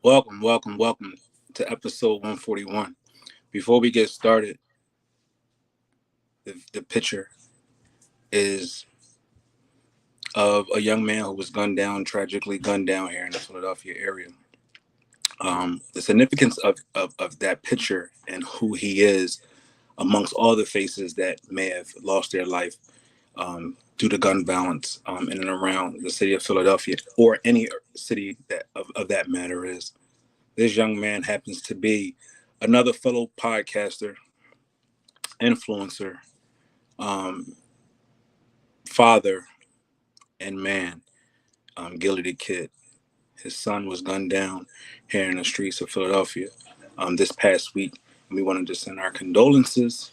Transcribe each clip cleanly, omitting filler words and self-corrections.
Welcome to episode 141. Before we get started, the picture is of a young man who was tragically gunned down here in the Philadelphia area. The significance of that picture and who he is amongst all the faces that may have lost their life due to gun violence in and around the city of Philadelphia or any city of that matter is. This young man happens to be another fellow podcaster, influencer, um, father, and man, Gilly the Kid. His son was gunned down here in the streets of Philadelphia this past week. And we wanted to send our condolences,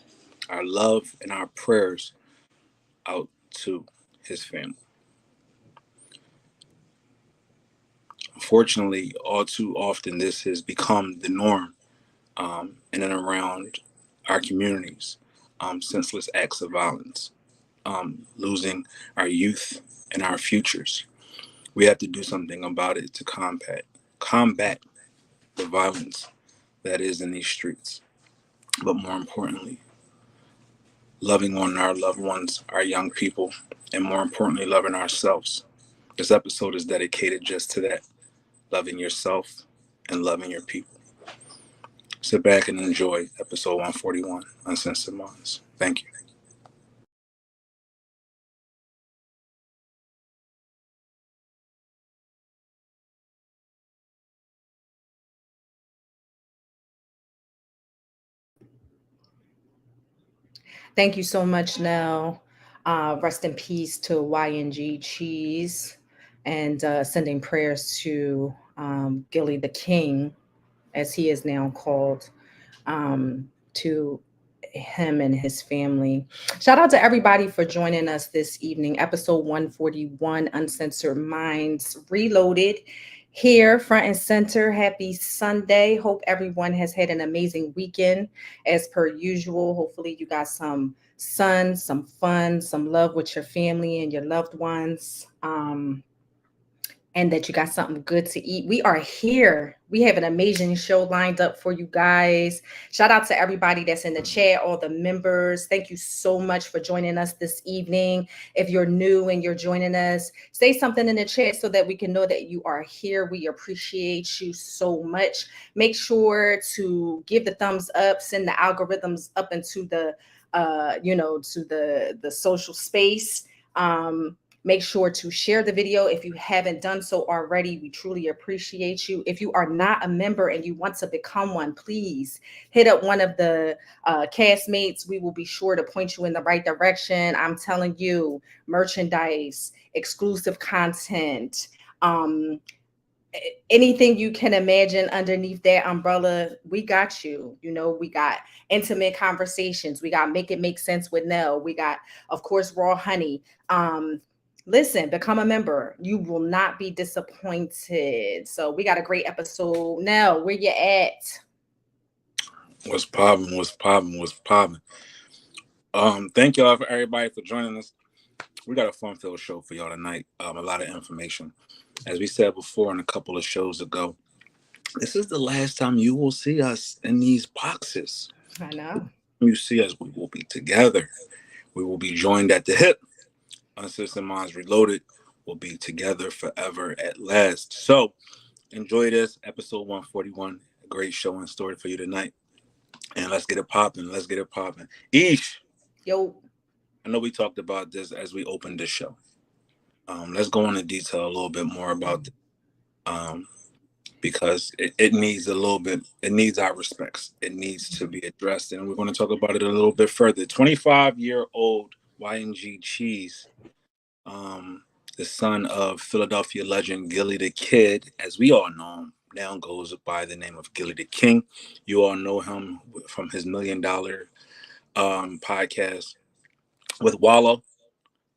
our love, and our prayers out to his family. Unfortunately, all too often, this has become the norm in and around our communities. Senseless acts of violence, losing our youth and our futures. We have to do something about it to combat the violence that is in these streets. But more importantly, loving on our loved ones, our young people, and more importantly, loving ourselves. This episode is dedicated just to that, loving yourself and loving your people. Sit back and enjoy episode 141, Uncensored Minds. Thank you. Thank you so much, Nell. Rest in peace to YNG Cheese and sending prayers to Gilly the King, as he is now called, to him and his family. Shout out to everybody for joining us this evening. Episode 141, Uncensored Minds Reloaded. Here, front and center. Happy Sunday. Hope everyone has had an amazing weekend as per usual. Hopefully, you got some sun, some fun, some love with your family and your loved ones. And that you got something good to eat. We are here. We have an amazing show lined up for you guys. Shout out to everybody that's in the chat, all the members. Thank you so much for joining us this evening. If you're new and you're joining us, say something in the chat so that we can know that you are here. We appreciate you so much. Make sure to give the thumbs up, send the algorithms up into the to the social space. Make sure to share the video if you haven't done so already. We truly appreciate you. If you are not a member and you want to become one, please hit up one of the castmates. We will be sure to point you in the right direction. I'm telling you, merchandise, exclusive content, anything you can imagine underneath that umbrella, we got you. We got intimate conversations. We got Make It Make Sense with Nell. We got, of course, Raw Honey. Listen, become a member. You will not be disappointed. So we got a great episode. Nell, where you at? What's poppin'? Thank y'all for everybody for joining us. We got a fun-filled show for y'all tonight. A lot of information. As we said before in a couple of shows ago, this is the last time you will see us in these boxes. I know. You see us, we will be together. We will be joined at the hip. Uncensored Minds Reloaded will be together forever at last. So enjoy this episode 141. A great show and story for you tonight. And let's get it popping. Ish. Yo. I know we talked about this as we opened the show. Let's go into detail a little bit more about this. Because it needs it needs our respects. It needs to be addressed. And we're going to talk about it a little bit further. 25-year-old YNG Cheese, the son of Philadelphia legend Gilly the Kid, as we all know him, now goes by the name of Gilly the King. You all know him from his $1 Million podcast with Wallow,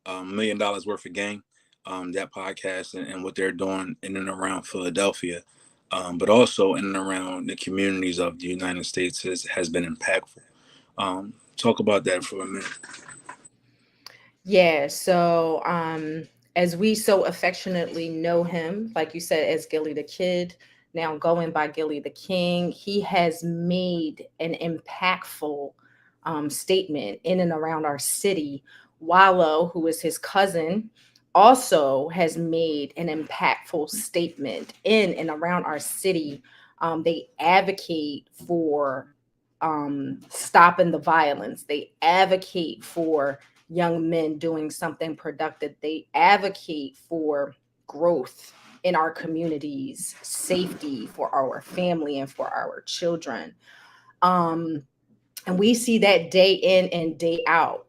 $1 Million Worth of Game, that podcast and what they're doing in and around Philadelphia, but also in and around the communities of the United States has been impactful. Talk about that for a minute. Yeah, so as we so affectionately know him, like you said, as Gilly the Kid, now going by Gilly the King. He has made an impactful statement in and around our city. Wallow, who is his cousin, also has made an impactful statement in and around our city. They advocate for stopping the violence. They advocate for young men doing something productive. They advocate for growth in our communities, safety for our family and for our children. Um, and we see that day in and day out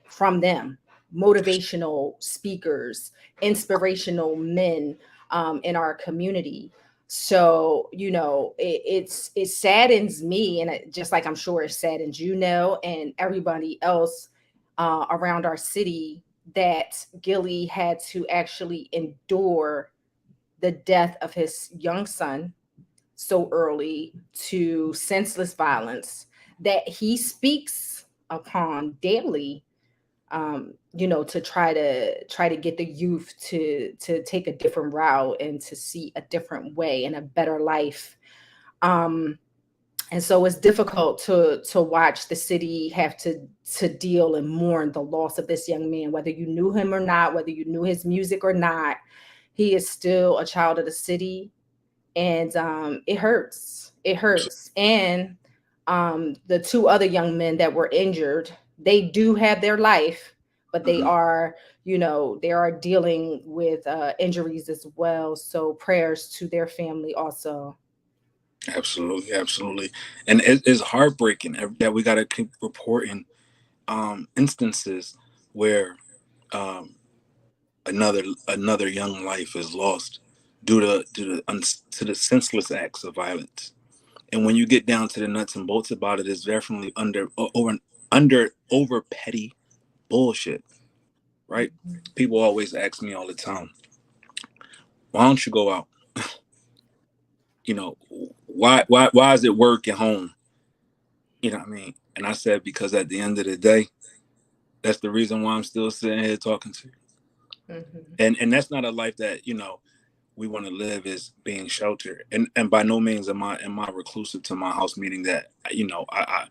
from them, motivational speakers, inspirational men in our community. So, it saddens me, and just like I'm sure it saddens and everybody else around our city, that Gilly had to actually endure the death of his young son so early, to senseless violence that he speaks upon daily, to try to get the youth to take a different route and to see a different way and a better life. um and so it's difficult to watch the city have to deal and mourn the loss of this young man, whether you knew him or not, whether you knew his music or not. He is still a child of the city, and it hurts. It hurts. And the two other young men that were injured, they do have their life, but they Mhm. are, they are dealing with injuries as well. So prayers to their family also. Absolutely, absolutely, and it's heartbreaking that we got to keep reporting instances where um, another young life is lost to the senseless acts of violence. And when you get down to the nuts and bolts about it, it's definitely over petty bullshit, right? People always ask me all the time, why don't you go out? You know, why is it work at home? You know what I mean? And I said, because at the end of the day, that's the reason why I'm still sitting here talking to you. Hmm. And that's not a life that, we want to live, is being sheltered. And by no means am I reclusive to my house, meaning that, I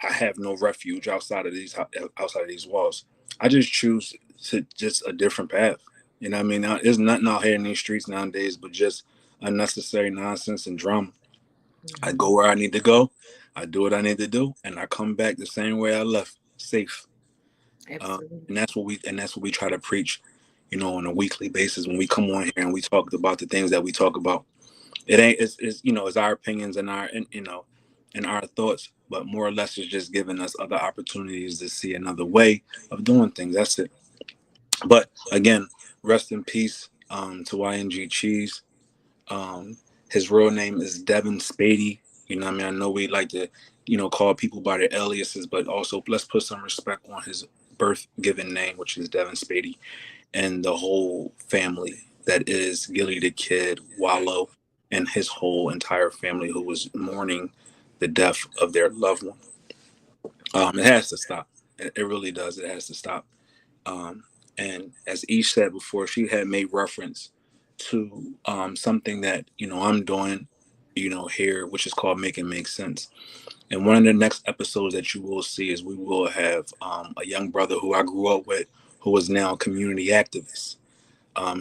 have no refuge outside of these walls. I just choose to just a different path. You know what I mean? Now, there's nothing out here in these streets nowadays but just unnecessary nonsense and drama. I Hmm. go where I need to go. I do what I need to do, and I come back the same way I left, safe. And Absolutely. that's what we try to preach, on a weekly basis when we come on here and we talk about the things that we talk about. It ain't it's our opinions and our thoughts, but more or less it's just giving us other opportunities to see another way of doing things. That's it. But again, rest in peace to YNG Cheese. Um, his real name is Devin Spady. You know what I mean? I know we like to, call people by their aliases, but also let's put some respect on his birth given name, which is Devin Spady, and the whole family that is Gilly the Kid, Wallow, and his whole entire family who was mourning the death of their loved one. It has to stop. It really does. It has to stop. Um, and as Ish said before, she had made reference to something that I'm doing, here, which is called Make It Make Sense. And one of the next episodes that you will see is we will have a young brother who I grew up with, who is now a community activist.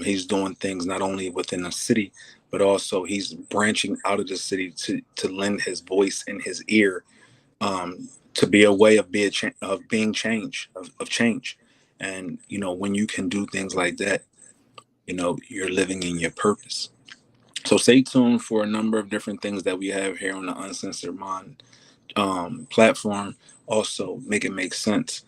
He's doing things not only within the city, but also he's branching out of the city to lend his voice and his ear, to be a way of being change of change. And when you can do things like that, you're living in your purpose. So stay tuned for a number of different things that we have here on the Uncensored Mind platform. Also, make it make sense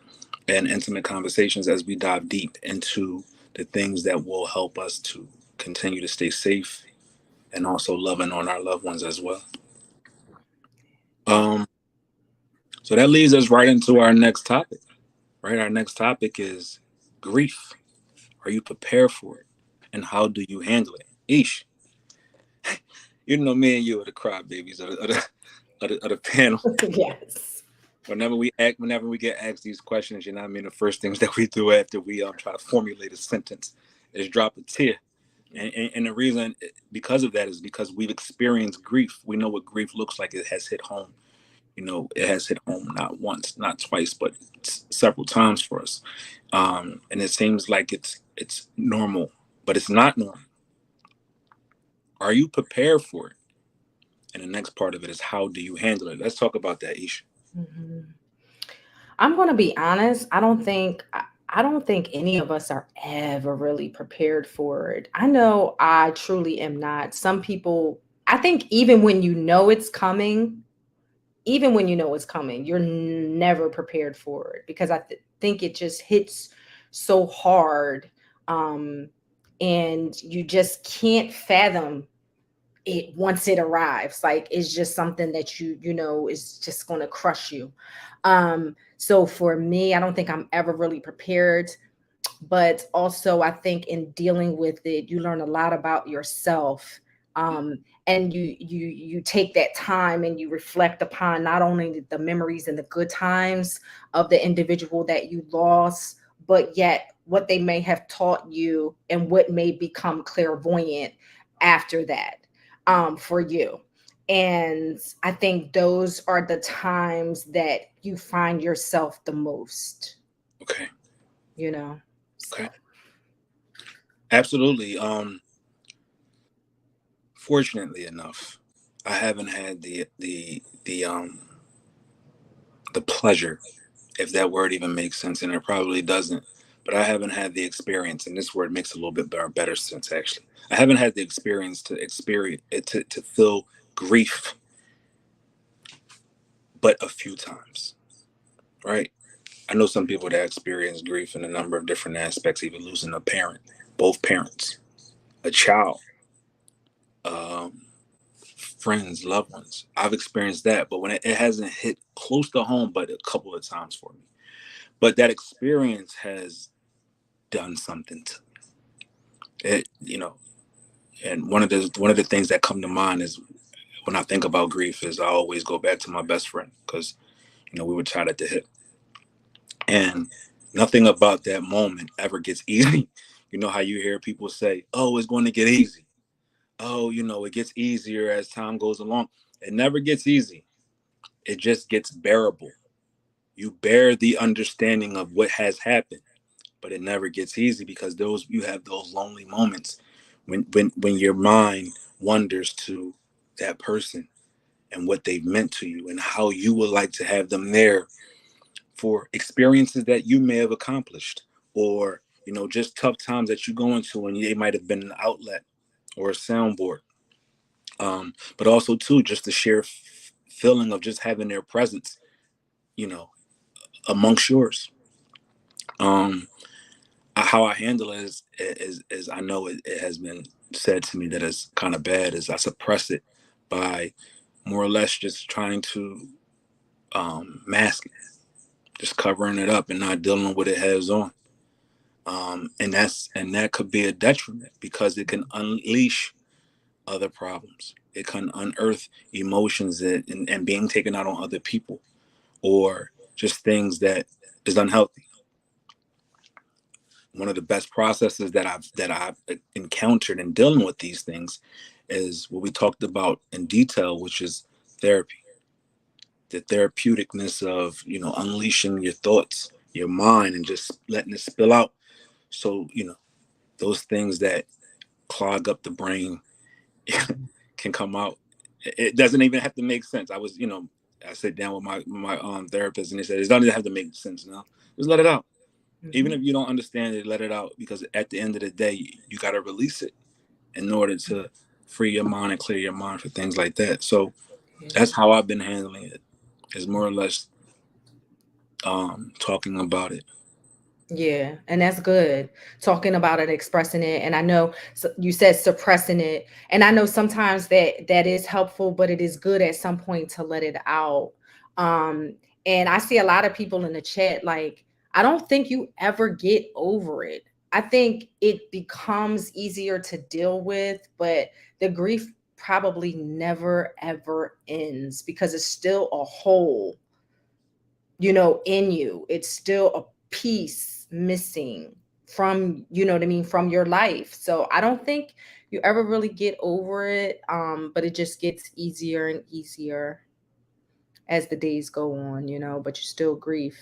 and intimate conversations as we dive deep into the things that will help us to continue to stay safe and also loving on our loved ones as well. Um, so that leads us right into our next topic. Right, our next topic is grief. Are you prepared for it, and how do you handle it? Ish, me and you are the crybabies of the panel. Yes. Whenever we get asked these questions, the first things that we do after we try to formulate a sentence is drop a tear. And the reason because of that is because we've experienced grief. We know what grief looks like. It has hit home. It has hit home not once, not twice, but several times for us. And it seems like it's normal, but it's not normal. Are you prepared for it? And the next part of it is how do you handle it? Let's talk about that, Isha. Mhm. I'm going to be honest. I don't think any of us are ever really prepared for it. I know I truly am not. Some people, I think even when you know it's coming, even when you know it's coming, you're never prepared for it because think it just hits so hard. Um, and you just can't fathom it once it arrives. Like it's just something that you know is just going to crush you. So for me, I don't think I'm ever really prepared, but also I think in dealing with it, you learn a lot about yourself. And you take that time and you reflect upon not only the memories and the good times of the individual that you lost, but yet what they may have taught you and what may become clairvoyant after that, for you. And I think those are the times that you find yourself the most, Okay. you know. So Okay. Absolutely. Fortunately enough, I haven't had the pleasure, if that word even makes sense, and it probably doesn't. But I haven't had the experience, and this word makes a little bit better sense actually. I haven't had the experience to feel grief, but a few times, right? I know some people that experience grief in a number of different aspects, even losing a parent, both parents, a child, um, friends, loved ones. I've experienced that, but when it hasn't hit close to home, but a couple of times for me. But that experience has done something to it, And one of the things that come to mind is when I think about grief is I always go back to my best friend because we were tied at the hip, and nothing about that moment ever gets easy. You know how you hear people say, "Oh, it's going to get easy." Oh, it gets easier as time goes along. It never gets easy. It just gets bearable. You bear the understanding of what has happened, but it never gets easy because those you have those lonely moments when your mind wanders to that person and what they've meant to you and how you would like to have them there for experiences that you may have accomplished, or just tough times that you go into and they might have been an outlet or a soundboard. But also too just the sheer feeling of just having their presence, you know amongst yours. um how I handle it is I know it has been said to me that it's kind of bad, is I suppress it by more or less just trying to mask it, just covering it up and not dealing with it heads on. And that could be a detriment because it can unleash other problems. It can unearth emotions and being taken out on other people, or just things that is unhealthy. One of the best processes that I've encountered in dealing with these things is what we talked about in detail, which is therapy. The therapeuticness of unleashing your thoughts, your mind, and just letting it spill out. So those things that clog up the brain can come out. It doesn't even have to make sense. I sit down with my therapist, and he said it doesn't have to make sense now. Just let it out. Even mhm. if you don't understand it, let it out, because at the end of the day, you got to release it in order to free your mind and clear your mind for things like that. So Yeah. that's how I've been handling it. Is more or less talking about it. Yeah, and that's good. Talking about it, expressing it, and I know you said suppressing it, and I know sometimes that is helpful, but it is good at some point to let it out. Um, and I see a lot of people in the chat like, I don't think you ever get over it. I think it becomes easier to deal with, but the grief probably never ever ends because it's still a hole, in you. It's still a piece missing from, you know what I mean, from your life. So I don't think you ever really get over it, but it just gets easier and easier as the days go on, you know, but you still grieve.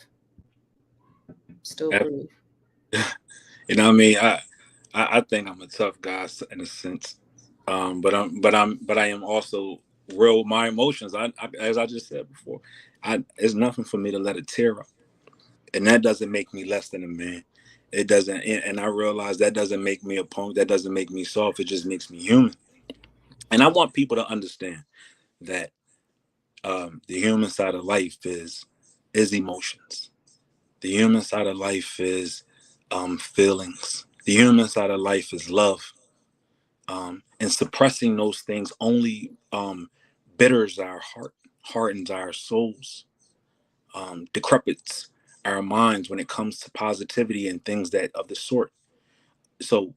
You know what I mean? I think I'm a tough guy in a sense, but I am also real with my emotions. As I just said before, it's nothing for me to let it tear up, and that doesn't make me less than a man. It doesn't, and I realize that doesn't make me a punk. That doesn't make me soft. It just makes me human. And I want people to understand that the human side of life is emotions. The human side of life is feelings. The human side of life is love. And suppressing those things only bitters our heart, hardens our souls, decrepits our minds when it comes to positivity and things that of the sort. So,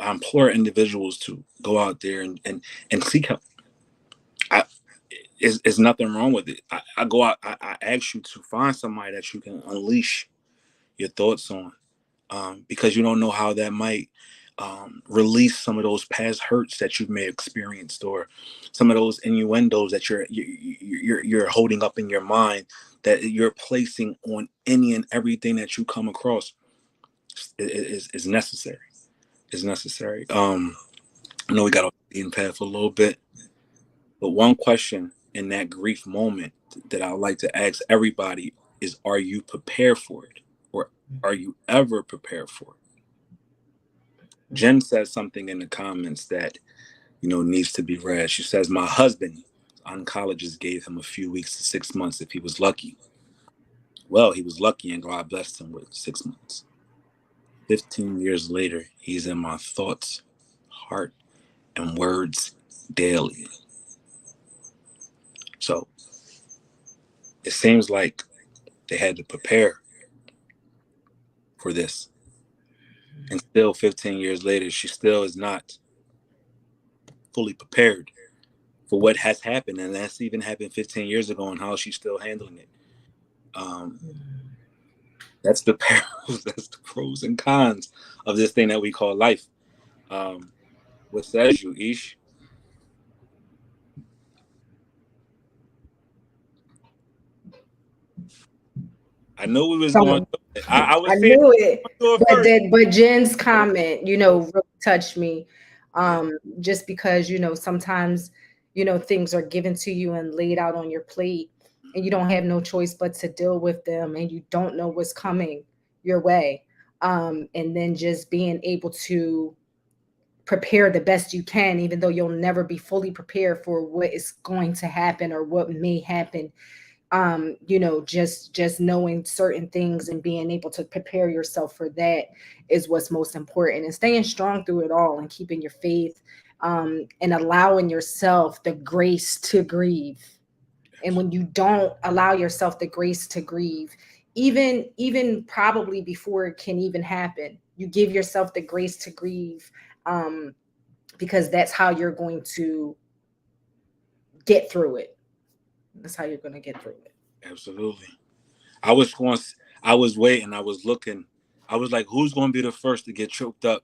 I implore individuals to go out there and seek help. I, is nothing wrong with it. I go out. I ask you to find somebody that you can unleash your thoughts on, because you don't know how that might release some of those past hurts that you may have experienced, or some of those innuendos that you're holding up in your mind, that you're placing on any and everything that you come across. Is necessary. Is necessary. I know we got off the beaten path a little bit, but one question in that grief moment that I would like to ask everybody is: are you prepared for it, or are you ever prepared for it? Jen says something in the comments that needs to be read. She says, "My husband, oncologist, gave him a few weeks to 6 months if he was lucky. Well, he was lucky, and God blessed him with 6 months. 15 years later, he's in my thoughts, heart, and words daily." So it seems like they had to prepare for this, and still 15 years later, she still is not fully prepared for what has happened, and that's even happened 15 years ago, and how she's still handling it. Um, that's the perils, that's the pros and cons of this thing that we call life. Um, what says you, Ish? I knew we was going Some through it. I I was seeing knew it, through it but first. Jen's comment, really touched me. Yeah, Just because, sometimes, things are given to you and laid out on your plate, and you don't have no choice but to deal with them, and you don't know what's coming your way. And then just being able to prepare the best you can, even though you'll never be fully prepared for what is going to happen or what may happen. Just knowing certain things and being able to prepare yourself for that is what's most important, and staying strong through it all and keeping your faith, and allowing yourself the grace to grieve. And when you don't allow yourself the grace to grieve, even probably before it can even happen, you give yourself the grace to grieve, um, because that's how you're going to get through it. That's how you're going to get through it. absolutely. I was once, I was waiting, I was looking, I was like, who's going to be the first to get choked up?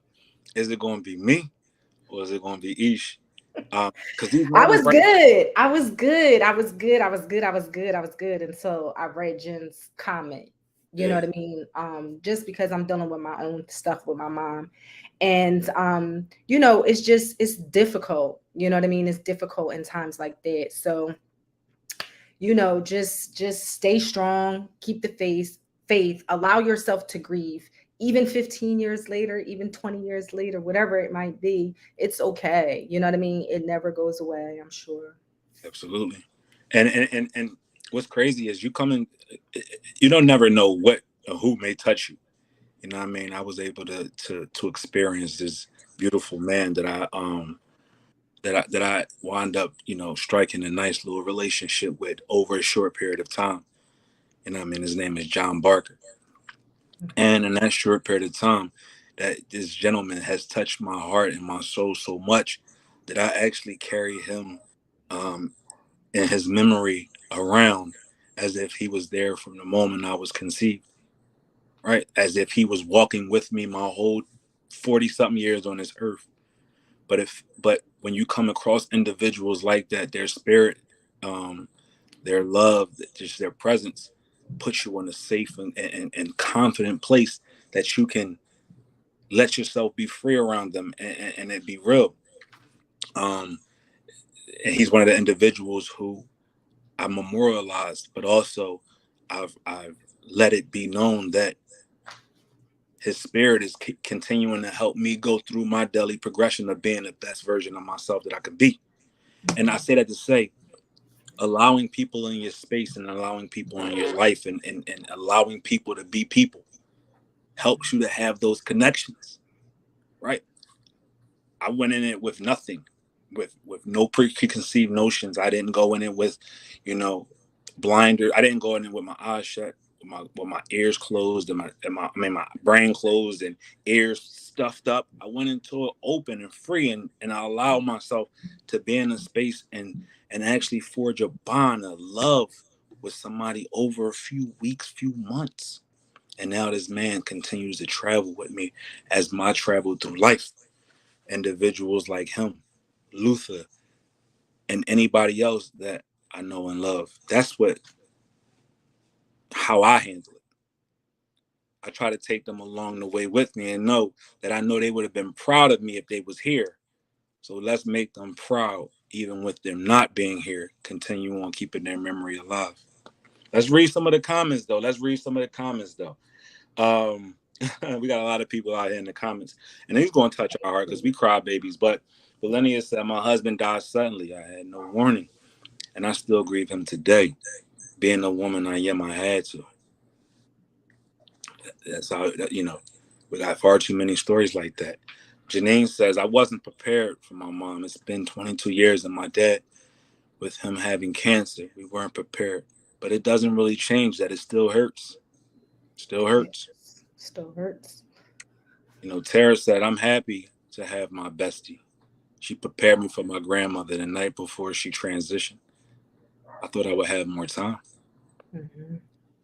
Is it going to be me, or is it going to be Ish? Because these I moments was right good. I was good. I was good. I was good. I was good. I was good until I read Jen's comment. You know there, what I mean? Just because I'm dealing with my own stuff with my mom. And it's difficult. You know what I mean? It's difficult in times like that. So, just stay strong, keep the faith, allow yourself to grieve. Even 15 years later, even 20 years later, whatever it might be, it's okay. You know what I mean? It never goes away, I'm sure. absolutely. And what's crazy is you don't never know what or who may touch you. You know what I mean? I was able to experience this beautiful man that I wound up, striking a nice little relationship with over a short period of time. You know what I mean? His name is John Barker. And in that short period of time, that this gentleman has touched my heart and my soul so much that I actually carry him um, in his memory around as if he was there from the moment I was conceived. right? As if he was walking with me my whole 40 something years on this earth. But when you come across individuals like that, their spirit, their love, just their presence puts you in a safe and confident place that you can let yourself be free around them and it be real. Um, and he's one of the individuals who I memorialized, but also I've let it be known that his spirit is continuing to help me go through my daily progression of being the best version of myself that I could be. And I say that to say, allowing people in your space and allowing people in your life and allowing people to be people helps you to have those connections, right? I went in it with nothing, with no preconceived notions. I didn't go in it with, you know, blinder. I didn't go in it with my eyes shut, with my ears closed and my brain closed and ears stuffed up. I went into it open and free, and I allowed myself to be in a space and actually forge a bond of love with somebody over a few weeks, few months. And now this man continues to travel with me as my travel through life. Individuals like him, Luther, and anybody else that I know and love. That's what how I handle it. I try to take them along the way with me and know that I know they would have been proud of me if they was here. So let's make them proud, even with them not being here. Continue on keeping their memory alive. Let's read some of the comments though. Um, we got a lot of people out here in the comments, and he's going to touch our heart because we cry babies. But Valenia said, "My husband died suddenly. I had no warning, and I still grieve him today. Being the woman I am, I had to." That's how we got far too many stories like that. Janine says, "I wasn't prepared for my mom. It's been 22 years, and my dad, with him having cancer, we weren't prepared. But it doesn't really change that. It still hurts. Still hurts." Yes, still hurts. Tara said, "I'm happy to have my bestie. She prepared me for my grandmother the night before she transitioned. I thought I would have more time." Hmm.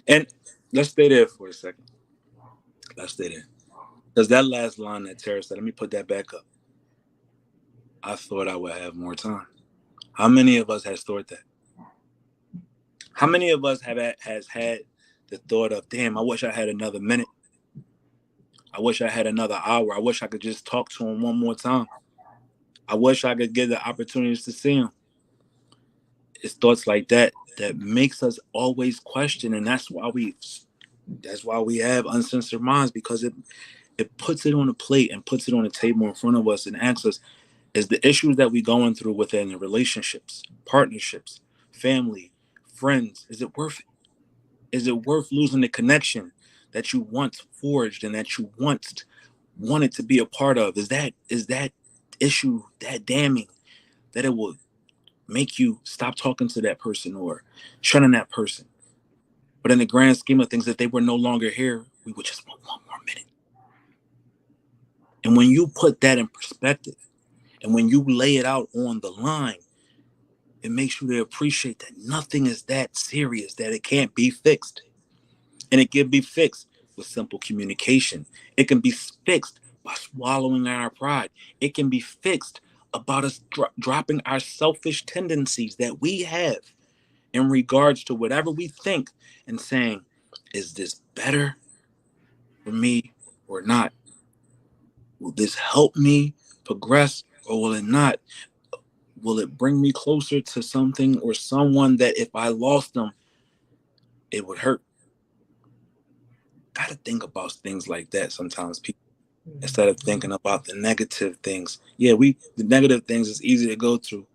And let's stay there for a second. Let's stay there. Because that last line that Tara said, let me put that back up. I thought I would have more time. How many of us has thought that? How many of us has had the thought of, damn, I wish I had another minute. I wish I had another hour. I wish I could just talk to him one more time. I wish I could get the opportunities to see him. It's thoughts like that that makes us always question, and that's why we have uncensored minds, because it puts it on a plate and puts it on a table in front of us and asks us, is the issues that we going through within the relationships, partnerships, family, friends, is it worth it? Is it worth losing the connection that you once forged and that you once wanted to be a part of? Is that issue that damning that it will make you stop talking to that person or shunning that person? But in the grand scheme of things, if they were no longer here, we would just want one more minute. And when you put that in perspective and when you lay it out on the line, it makes you to appreciate that nothing is that serious, that it can't be fixed. And it can be fixed with simple communication. It can be fixed by swallowing our pride. It can be fixed about us dropping our selfish tendencies that we have in regards to whatever we think and saying, is this better for me or not? Will this help me progress or will it not? Will it bring me closer to something or someone that if I lost them, it would hurt? Got to think about things like that sometimes, people, instead of thinking about the negative things. Yeah, the negative things is easy to go through,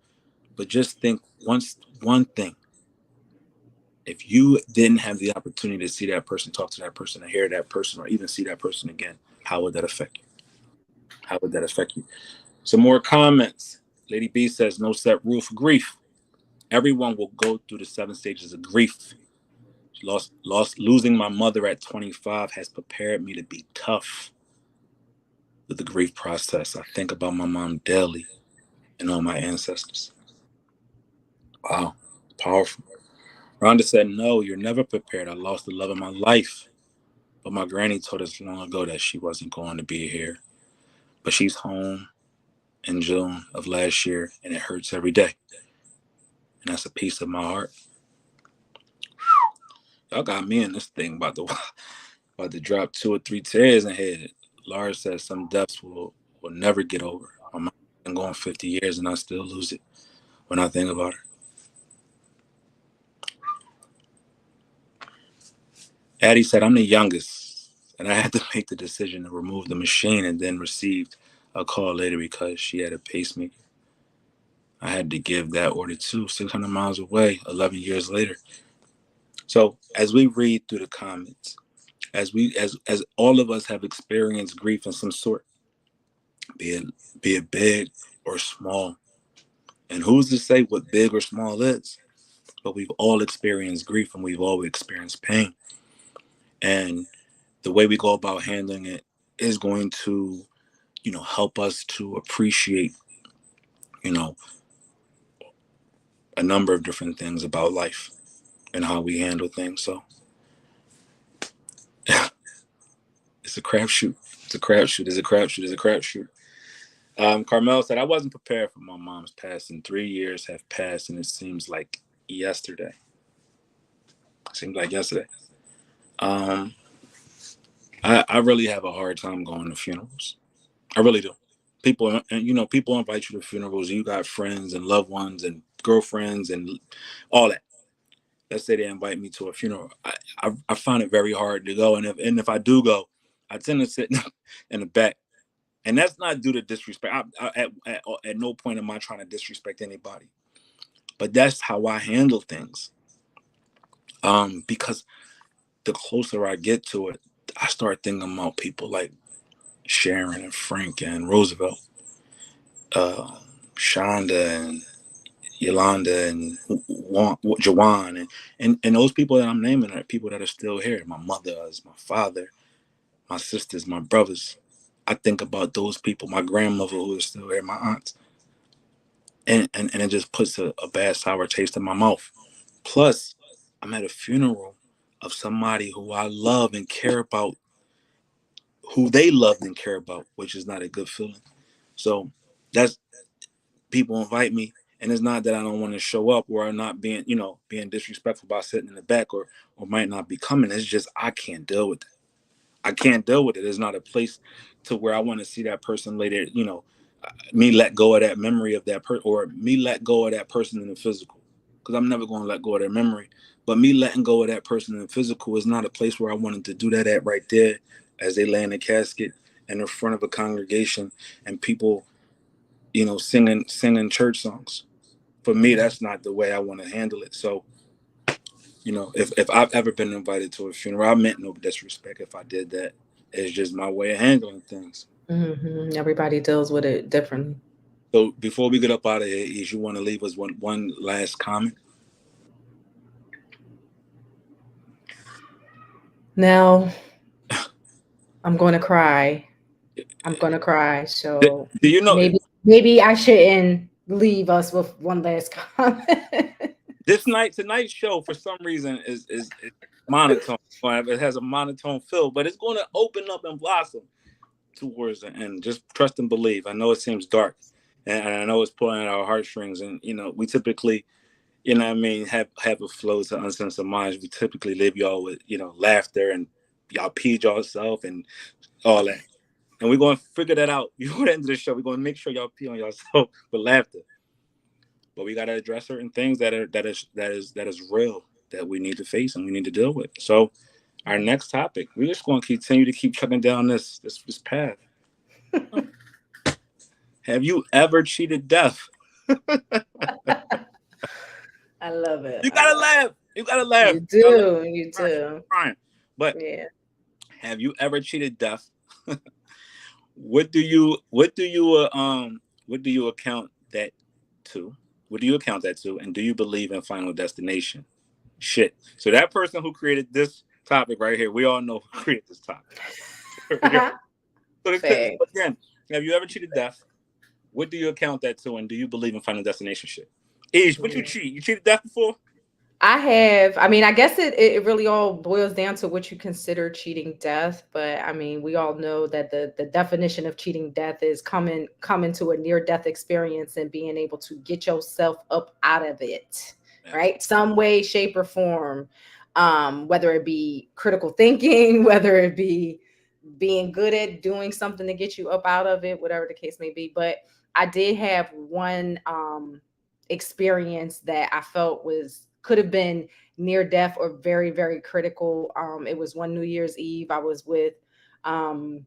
but just think once one thing. If you didn't have the opportunity to see that person, talk to that person, or hear that person, or even see that person again, how would that affect you? How would that affect you? Some more comments. Lady B says, no set rule for grief. Everyone will go through the 7 stages of grief. Losing my mother at 25 has prepared me to be tough with the grief process. I think about my mom daily and all my ancestors. Wow, powerful. Rhonda said, no, you're never prepared. I lost the love of my life But my granny told us long ago that she wasn't going to be here. But she's home in June of last year, and it hurts every day. And that's a piece of my heart. Y'all got me in this thing about to drop 2 or 3 tears in head. Lars says some deaths will never get over. My mom's been going 50 years and I still lose it when I think about her. Addie said I'm the youngest, and I had to make the decision to remove the machine and then received a call later because she had a pacemaker. I had to give that order too, 600 miles away, 11 years later. So as we read through the comments, as all of us have experienced grief in some sort, be it be it big or small, and who's to say what big or small is? But we've all experienced grief and we've all experienced pain, and the way we go about handling it is going to, help us to appreciate, you know, a number of different things about life and how we handle things. So it's a crapshoot. It's a crapshoot. It's a crapshoot. It's a crapshoot. Carmel said, I wasn't prepared for my mom's passing. 3 years have passed, and it seems like yesterday. Seems like yesterday. Um, I really have a hard time going to funerals. I really do. People invite you to funerals. You got friends and loved ones and girlfriends and all that. Let's say they invite me to a funeral. I find it very hard to go, and if I do go, I tend to sit in the back. And that's not due to disrespect. At no point am I trying to disrespect anybody, but that's how I handle things. Because the closer I get to it, I start thinking about people like Sharon and Frank and Roosevelt, uh, Shonda and Yolanda and Jawan and those people that I'm naming are people that are still here. My mothers, my father, my sisters, my brothers. I think about those people. My grandmother who is still here, my aunts. And it just puts a bad sour taste in my mouth. Plus, I'm at a funeral of somebody who I love and care about, who they loved and care about, which is not a good feeling. So that's people invite me, and it's not that I don't want to show up or I'm not being disrespectful by sitting in the back or might not be coming. It's just I can't deal with it. I can't deal with it. It's not a place to where I want to see that person later, me let go of that memory of that person, or me let go of that person in the physical, because I'm never going to let go of their memory. But me letting go of that person in the physical is not a place where I wanted to do that at right there as they lay in a casket in the front of a congregation and people, singing church songs. For me, that's not the way I want to handle it. So, if I've ever been invited to a funeral, I meant no disrespect if I did that. It's just my way of handling things. Everybody deals with it differently. So before we get up out of here, is you want to leave us one last comment? Now I'm going to cry. I'm going to cry. Do, So do you know maybe I shouldn't leave us with one last comment. tonight's show for some reason is monotone. It has a monotone feel, but it's going to open up and blossom towards the end. Just trust and believe. I know it seems dark, and I know it's pulling at our heartstrings, and we typically, what I mean, have a flow to Uncensored Minds. We typically leave y'all with laughter and y'all peed yourself and all that. And we're going to figure that out before the end of the show. We're going to make sure y'all pee on yourself with laughter. But we got to address certain things that is real that we need to face and we need to deal with. So our next topic, we're just going to continue to keep chugging down this path. Have you ever cheated death? I love it. You I gotta love it. laugh. You gotta laugh. You You gotta laugh. do. You Crying, do. crying. But Yeah. have you ever cheated death? What do you account that to? What do you account that to? And do you believe in Final Destination? Shit. So that person who created this topic right here, we all know who created this topic. So Fact. again, have you ever cheated death? What do you account that to? And do you believe in Final Destination shit? Ish, what you Yeah. cheat? You cheated death before? I have. I mean, I guess it really all boils down to what you consider cheating death. But I mean, we all know that the definition of cheating death is coming to a near death experience and being able to get yourself up out of it, right? Absolutely. Some way, shape, or form. Whether it be critical thinking, whether it be being good at doing something to get you up out of it, whatever the case may be. But I did have one experience that I felt was could have been near death or very, very critical. It was one New Year's Eve. I was with um,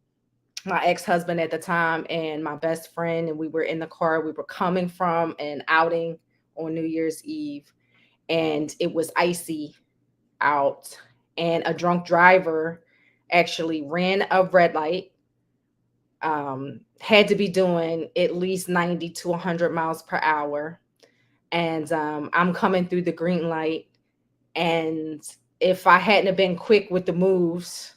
my ex-husband at the time and my best friend, and we were in the car. We were coming from an outing on New Year's Eve, and it was icy out, and a drunk driver actually ran a red light. Had to be doing at least 90 to 100 miles per hour, and I'm coming through the green light. And if I hadn't have been quick with the moves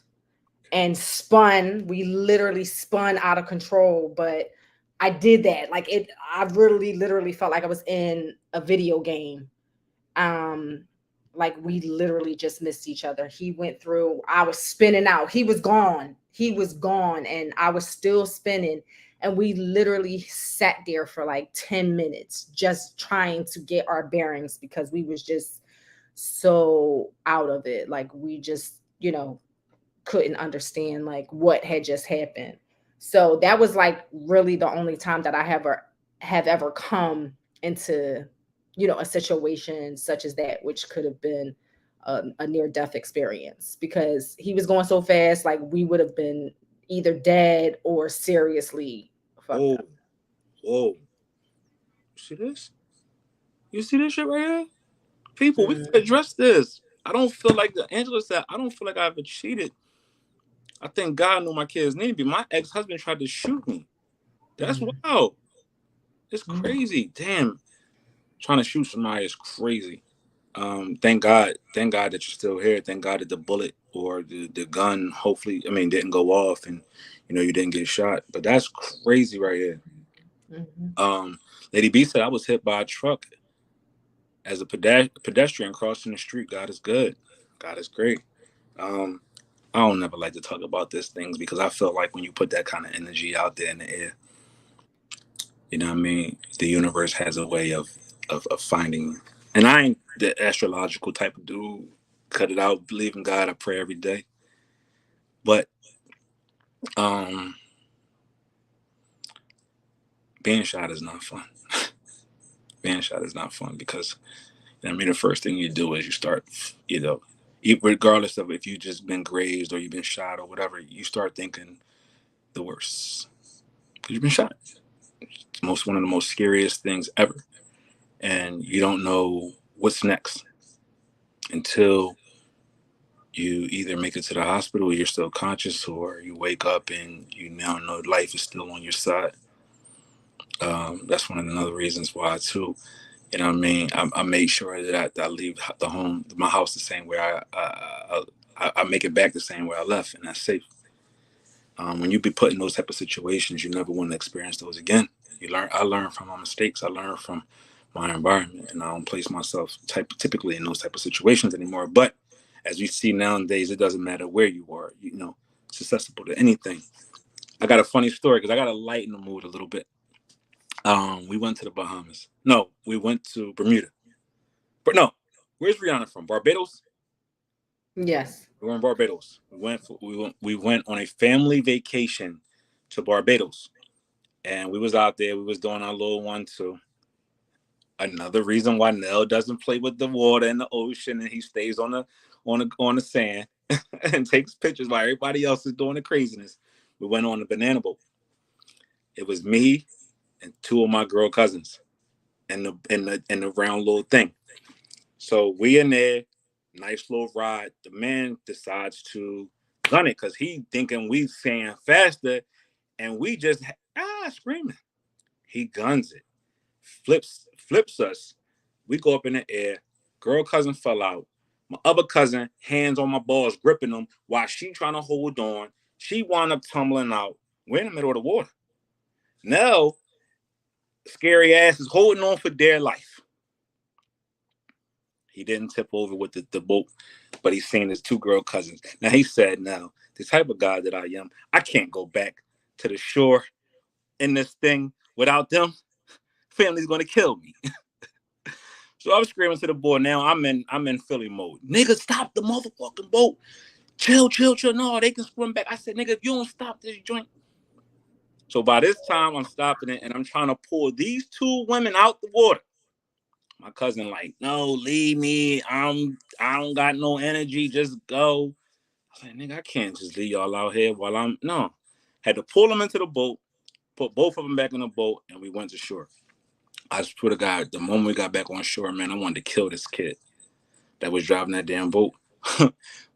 and spun, we literally spun out of control. But I did that. Like it, I really literally felt like I was in a video game. Um, like we literally just missed each other. He went through, I was spinning out. He was gone. He was gone, and I was still spinning. And we literally sat there for like 10 minutes just trying to get our bearings because we was just so out of it. Like we just, couldn't understand like what had just happened. So that was like really the only time that I have ever come into, a situation such as that, which could have been a near death experience because he was going so fast, like we would have been either dead or seriously fucked Whoa, up. whoa. You see this? You see this shit right here? People, we gotta Mm, address this. I don't feel like the Angela said, I don't feel like I ever cheated. I think God knew my kid's name, but my ex-husband tried to shoot me. That's mm, wild. It's mm, crazy. Damn. Trying to shoot somebody is crazy. Thank God that you're still here. Thank God that the bullet or the gun, hopefully, I mean, didn't go off and you didn't get shot. But that's crazy right here. mhm. Um, Lady B said I was hit by a truck as a pedestrian crossing the street. God is good. God is great. Um, I don't never like to talk about these things because I feel like when you put that kind of energy out there in the air, you know what I mean? The universe has a way of finding you. And I ain't the astrological type of dude. Cut it out. Believe in God. I pray every day. But um, being shot is not fun. Being shot is not fun because I mean the first thing you do is you start, you know, regardless of if you just been grazed or you've been shot or whatever, you start thinking the worst because you've been shot. It's one of the most scariest things ever, and you don't know what's next until you either make it to the hospital, you're still conscious, or you wake up and you now know life is still on your side. That's one of the other reasons why too. You know what I mean? I made sure that I leave the home, my house, the same way I make it back the same way I left, and that's safe. When you be put in those type of situations, you never want to experience those again. You learn. I learn from my mistakes. I learn from my environment, and I don't place myself typically in those type of situations anymore. But as we see nowadays, it doesn't matter where you are. Susceptible to anything. I got a funny story because I got to lighten the mood a little bit. We went to the Bahamas. No, we went to Bermuda. But no, where's Rihanna from? Barbados. Yes. We were in Barbados. We went on a family vacation to Barbados, and we was out there. We was doing our little one too. Another reason why Nell doesn't play with the water and the ocean, and he stays on the sand and takes pictures while everybody else is doing the craziness. We went on the banana boat. It was me and two of my girl cousins and the round little thing. So we in there, nice little ride. The man decides to gun it because he thinking we saying faster, and we just screaming. He guns it, flips us. We go up in the air. Girl cousin fell out. My other cousin, hands on my balls, gripping them while she trying to hold on. She wound up tumbling out. We're in the middle of the water. Nell, scary ass, is holding on for dear life. He didn't tip over with the boat, but he's seen his two girl cousins. Now he said, "Now the type of guy that I am, I can't go back to the shore in this thing without them. Family's gonna kill me." So I was screaming to the boy. Now I'm in Philly mode. Nigga, stop the motherfucking boat. Chill, chill, chill. No, they can swim back. I said, nigga, if you don't stop this joint. So by this time, I'm stopping it and I'm trying to pull these two women out the water. My cousin like, no, leave me. I don't got no energy. Just go. I was like, nigga, I can't just leave y'all out here while I'm no. Had to pull them into the boat, put both of them back in the boat, and we went to shore. I swear to God, the moment we got back on shore, man, I wanted to kill this kid that was driving that damn boat.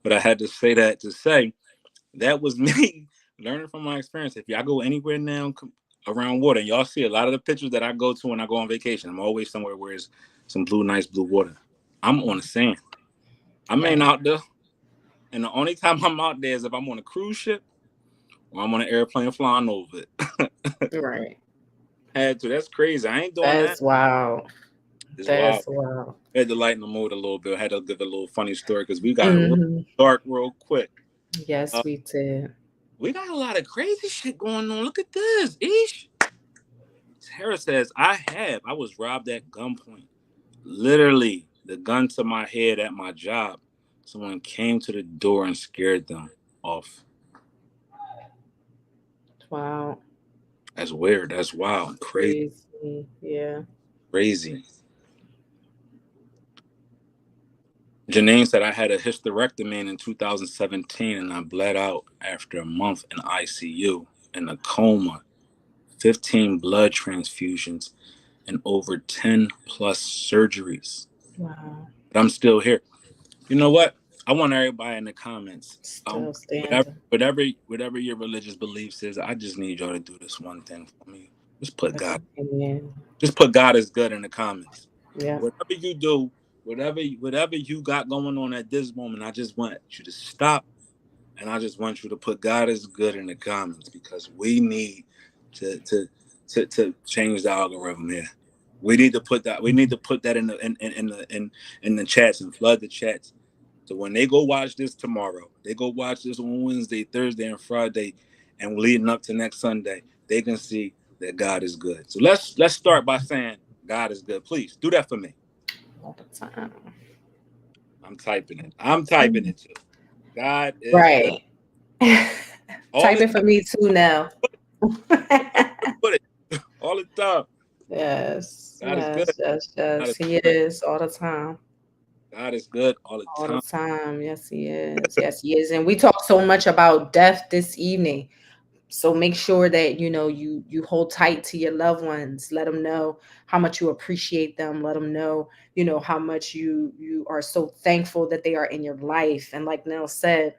But I had to say that to say that was me learning from my experience. If y'all go anywhere now around water, and y'all see a lot of the pictures that I go to when I go on vacation, I'm always somewhere where it's some nice blue water. I'm on the sand. I'm ain't out there. And the only time I'm out there is if I'm on a cruise ship or I'm on an airplane flying over it. Right. Had to. That's crazy. I ain't doing that. That's wild. It's wild. That's wild. I had to lighten the mood a little bit. I had to give a little funny story because we got real Hmm. dark real quick. Yes, we did. We got a lot of crazy shit going on. Look at this. Ish. Sarah says, I was robbed at gunpoint. Literally, the gun to my head at my job. Someone came to the door and scared them off. Wow. That's weird. That's wild. Crazy. Crazy. Yeah. Crazy. Janine said I had a hysterectomy in 2017 and I bled out after a month in ICU in a coma, 15 blood transfusions, and over 10 plus surgeries. Wow. But I'm still here. You know what? I want everybody in the comments. Still Whatever, standing. whatever your religious beliefs is, I just need y'all to do this one thing for me. Just put That's God. opinion. Just put God is good in the comments. Yeah. Whatever you do, whatever you got going on at this moment, I just want you to stop, and I just want you to put God is good in the comments because we need to change the algorithm here. We need to put that. We need to put that in the chats and flood the chats. So when they go watch this tomorrow, they go watch this on Wednesday, Thursday, and Friday, and leading up to next Sunday, they can see that God is good. So let's start by saying God is good. Please do that for me. All the time. I'm typing it. I'm typing it too. God is good. Right. All Type the it for time. me too now. Put it all the time. Yes. God is good. Yes. Yes. God Yes. is He good. is all the time. God is good all the All the time. time. Yes, he is. Yes, he is. And we talk so much about death this evening. So make sure that you hold tight to your loved ones. Let them know how much you appreciate them. Let them know how much you are so thankful that they are in your life. And like Nell said,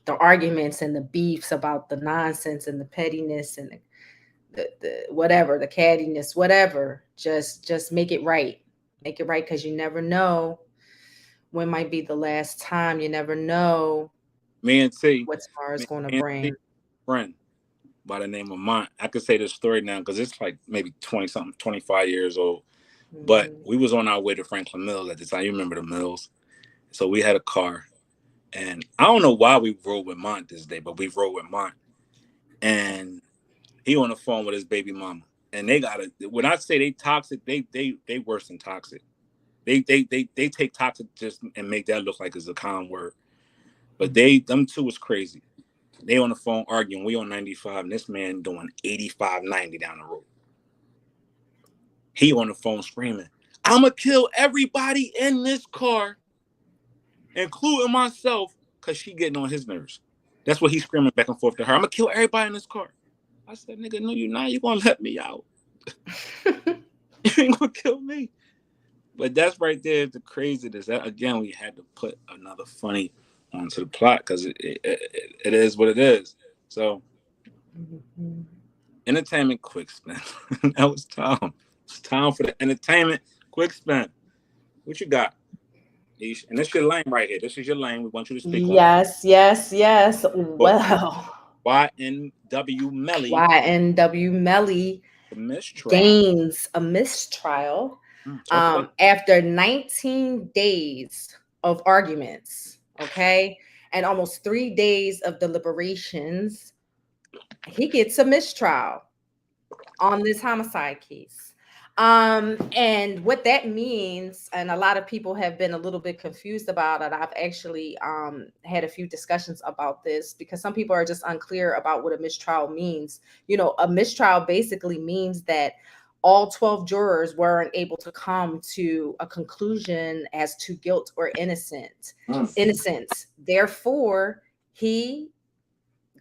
the arguments and the beefs about the nonsense and the pettiness and the whatever, the cattiness, whatever, just make it right. Make it right, because you never know when might be the last time. You never know Me and T, what tomorrow is me, going to me and T, bring. friend by the name of Mont. I could say this story now because it's like maybe 20 something, 25 years old. But Mhm. we was on our way to Franklin Mills at the time. You remember the Mills? So we had a car, and I don't know why we rode with Mont this day, but we rode with Mont, and he on the phone with his baby mama, and they got it. When I say they toxic, they worse than toxic. They take toxic just and make that look like it's a common word, but them two is crazy. They on the phone arguing. We on 95, and this man doing 85, 90 down the road. He on the phone screaming, "I'ma kill everybody in this car, including myself, cause she getting on his nerves." That's what he's screaming back and forth to her. "I'm gonna kill everybody in this car." I said, "Nigga, no, you're not. You gonna let me out? You ain't gonna kill me." But that's right there the craziness. That again, we had to put another funny onto the plot because it is what it is. So Mhm. entertainment quick spin. That was time. It's time for the entertainment quick spin. What you got? And this your lane right here. This is your lane. We want you to speak on Yes, yes, yes. book Well, YNW Melly, YNW Melly the mistrial. gains a mistrial. Talk about. After 19 days of arguments, okay, and almost 3 days of deliberations, he gets a mistrial on this homicide case. And what that means, and a lot of people have been a little bit confused about it. I've actually had a few discussions about this because some people are just unclear about what a mistrial means. You know, a mistrial basically means that all 12 jurors weren't able to come to a conclusion as to guilt or innocence. Therefore, he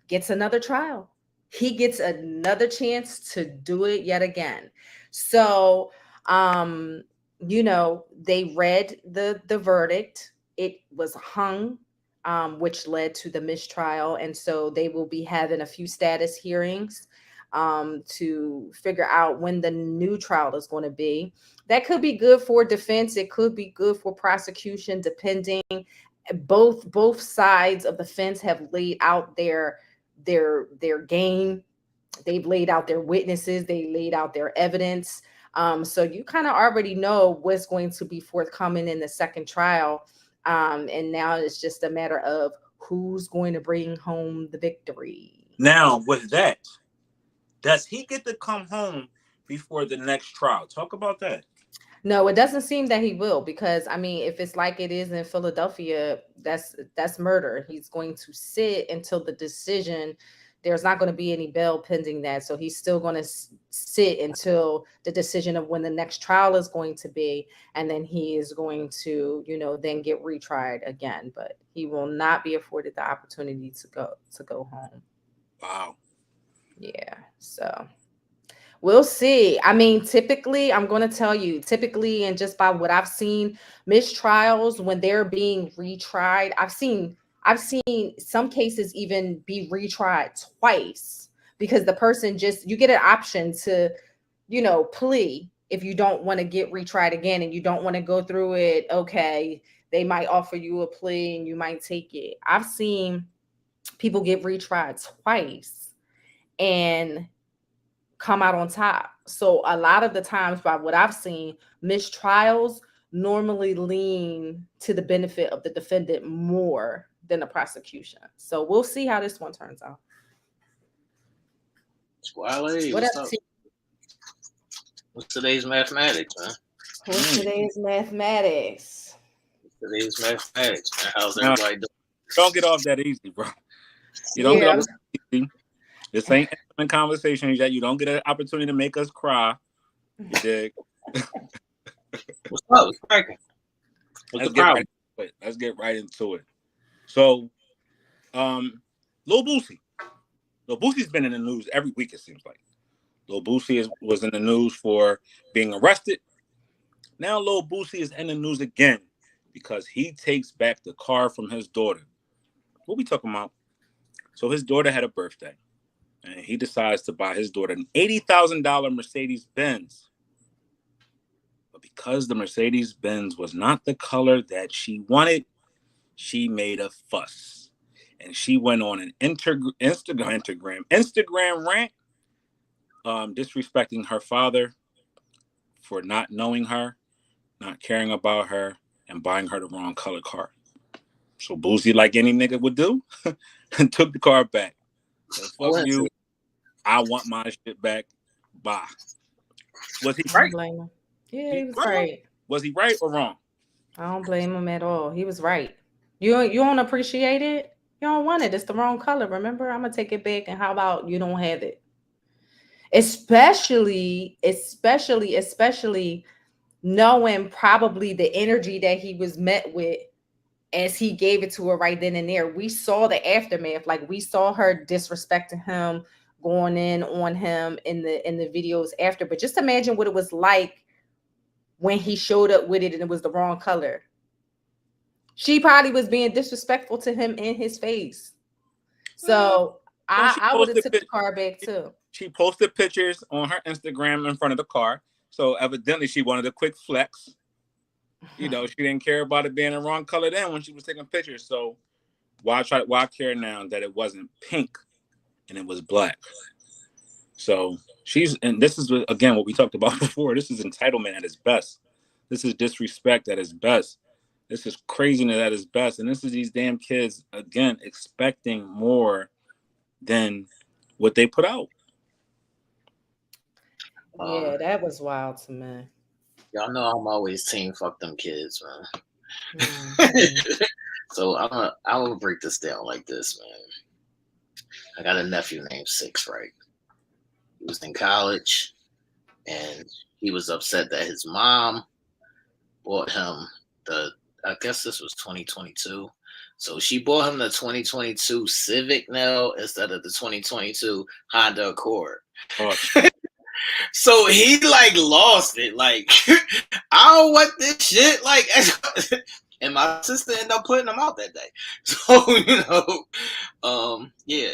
gets another trial. He gets another chance to do it yet again. So, um, they read the verdict. It was hung, which led to the mistrial, and so they will be having a few status hearings to figure out when the new trial is going to be. That could be good for defense. It could be good for prosecution, depending. Both sides of the fence have laid out their game. They've laid out their witnesses. They laid out their evidence. So you kind of already know what's going to be forthcoming in the second trial. And now it's just a matter of who's going to bring home the victory. Now, with that, does he get to come home before the next trial? Talk about that. No, it doesn't seem that he will, because I mean, if it's like it is in Philadelphia, that's murder. He's going to sit until the decision. There's not going to be any bail pending that, so he's still going to sit until the decision of when the next trial is going to be, and then he is going to, then get retried again. But he will not be afforded the opportunity to go home. Wow. Yeah. So we'll see. I mean, typically, I'm going to tell you, typically, and just by what I've seen, mistrials, when they're being retried, I've seen some cases even be retried twice, because the person you get an option to, plea if you don't want to get retried again and you don't want to go through it. Okay, they might offer you a plea and you might take it. I've seen people get retried twice and come out on top. So a lot of the times, by what I've seen, mistrials normally lean to the benefit of the defendant more than the prosecution. So we'll see how this one turns out. Squally, What what's up, up? T? What's today's mathematics, man? What's today's mathematics? Today's mathematics, man. How's Now, everybody doing? don't get off that easy, bro. You don't get Yeah, off that easy. This ain't intimate conversation that you don't get an opportunity to make us cry. You dig? What's up? What's cracking? What's the problem? Let's get right into it. So, Lil Boosie. Lil Boosie's been in the news every week, it seems like. Lil Boosie was in the news for being arrested. Now Lil Boosie is in the news again because he takes back the car from his daughter. What we talking about? So his daughter had a birthday, and he decides to buy his daughter an $80,000 Mercedes Benz. But because the Mercedes Benz was not the color that she wanted, she made a fuss. And she went on an Instagram rant, disrespecting her father for not knowing her, not caring about her, and buying her the wrong color car. So Boosie, like any nigga would do, took the car back. Said, fuck you. I want my shit back. Bye. Was he I right? don't blame him. Yeah, he was right. Was he right or wrong? I don't blame him at all. He was right. You don't appreciate it. You don't want it. It's the wrong color. Remember, I'm gonna take it back. And how about you don't have it? Especially knowing probably the energy that he was met with as he gave it to her right then and there. We saw the aftermath. Like, we saw her disrespecting him, going in on him in the videos after. But just imagine what it was like when he showed up with it and it was the wrong color. She probably was being disrespectful to him in his face. So I would have took the car back too. She posted pictures on her Instagram in front of the car. So evidently she wanted a quick flex. She didn't care about it being the wrong color then when she was taking pictures. So why care now that it wasn't pink and it was black? So and this is again what we talked about before. This is entitlement at its best. This is disrespect at its best. This is craziness at its best. And this is these damn kids, again, expecting more than what they put out. Yeah, that was wild to me. Y'all know I'm always team fuck them kids, man. Mhm. So I'm gonna break this down like this, man. I got a nephew named Six, right? He was in college, and he was upset that his mom bought him the. I guess this was 2022. So she bought him the 2022 Civic now instead of the 2022 Honda Accord. Oh, So he like lost it. Like I don't want this shit. Like, and my sister ended up putting him out that day. So yeah,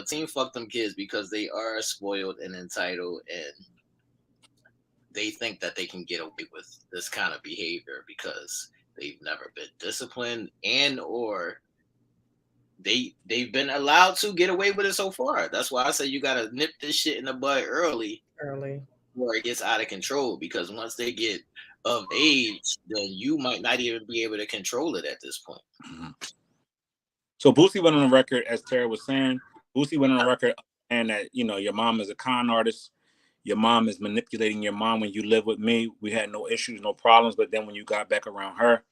team fuck them kids because they are spoiled and entitled, and they think that they can get away with this kind of behavior because they've never been disciplined and or they've been allowed to get away with it so far. That's why I say you gotta nip this shit in the bud early before it gets out of control, because once they get of age, then you might not even be able to control it at this point. Mm-hmm. So Boosie went on the record, as Tara was saying, Boosie went on the record and that, your mom is a con artist. Your mom is manipulating your mom. When you live with me, we had no issues, no problems. But then when you got back around her,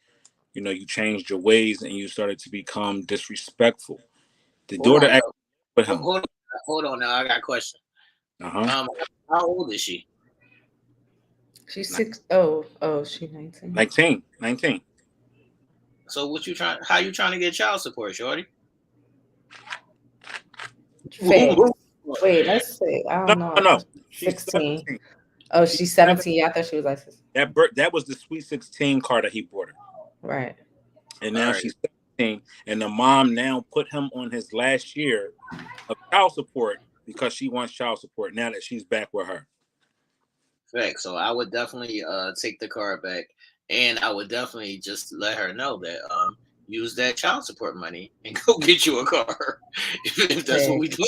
you changed your ways and you started to become disrespectful. The daughter actually with him. Hold on now, I got a question. How old is she? She's 6. Oh, she's 19. 19. So how you trying to get child support, shorty? Wait, let's see. I don't know. No. 16. 17. Oh, she's 17. Yeah, I thought she was like 16. That was the Sweet 16 car that he bought her. Right. And now she's 17. And the mom now put him on his last year of child support because she wants child support now that she's back with her. Correct. So I would definitely take the car back, and I would definitely just let her know that use that child support money and go get you a car if that's what we do.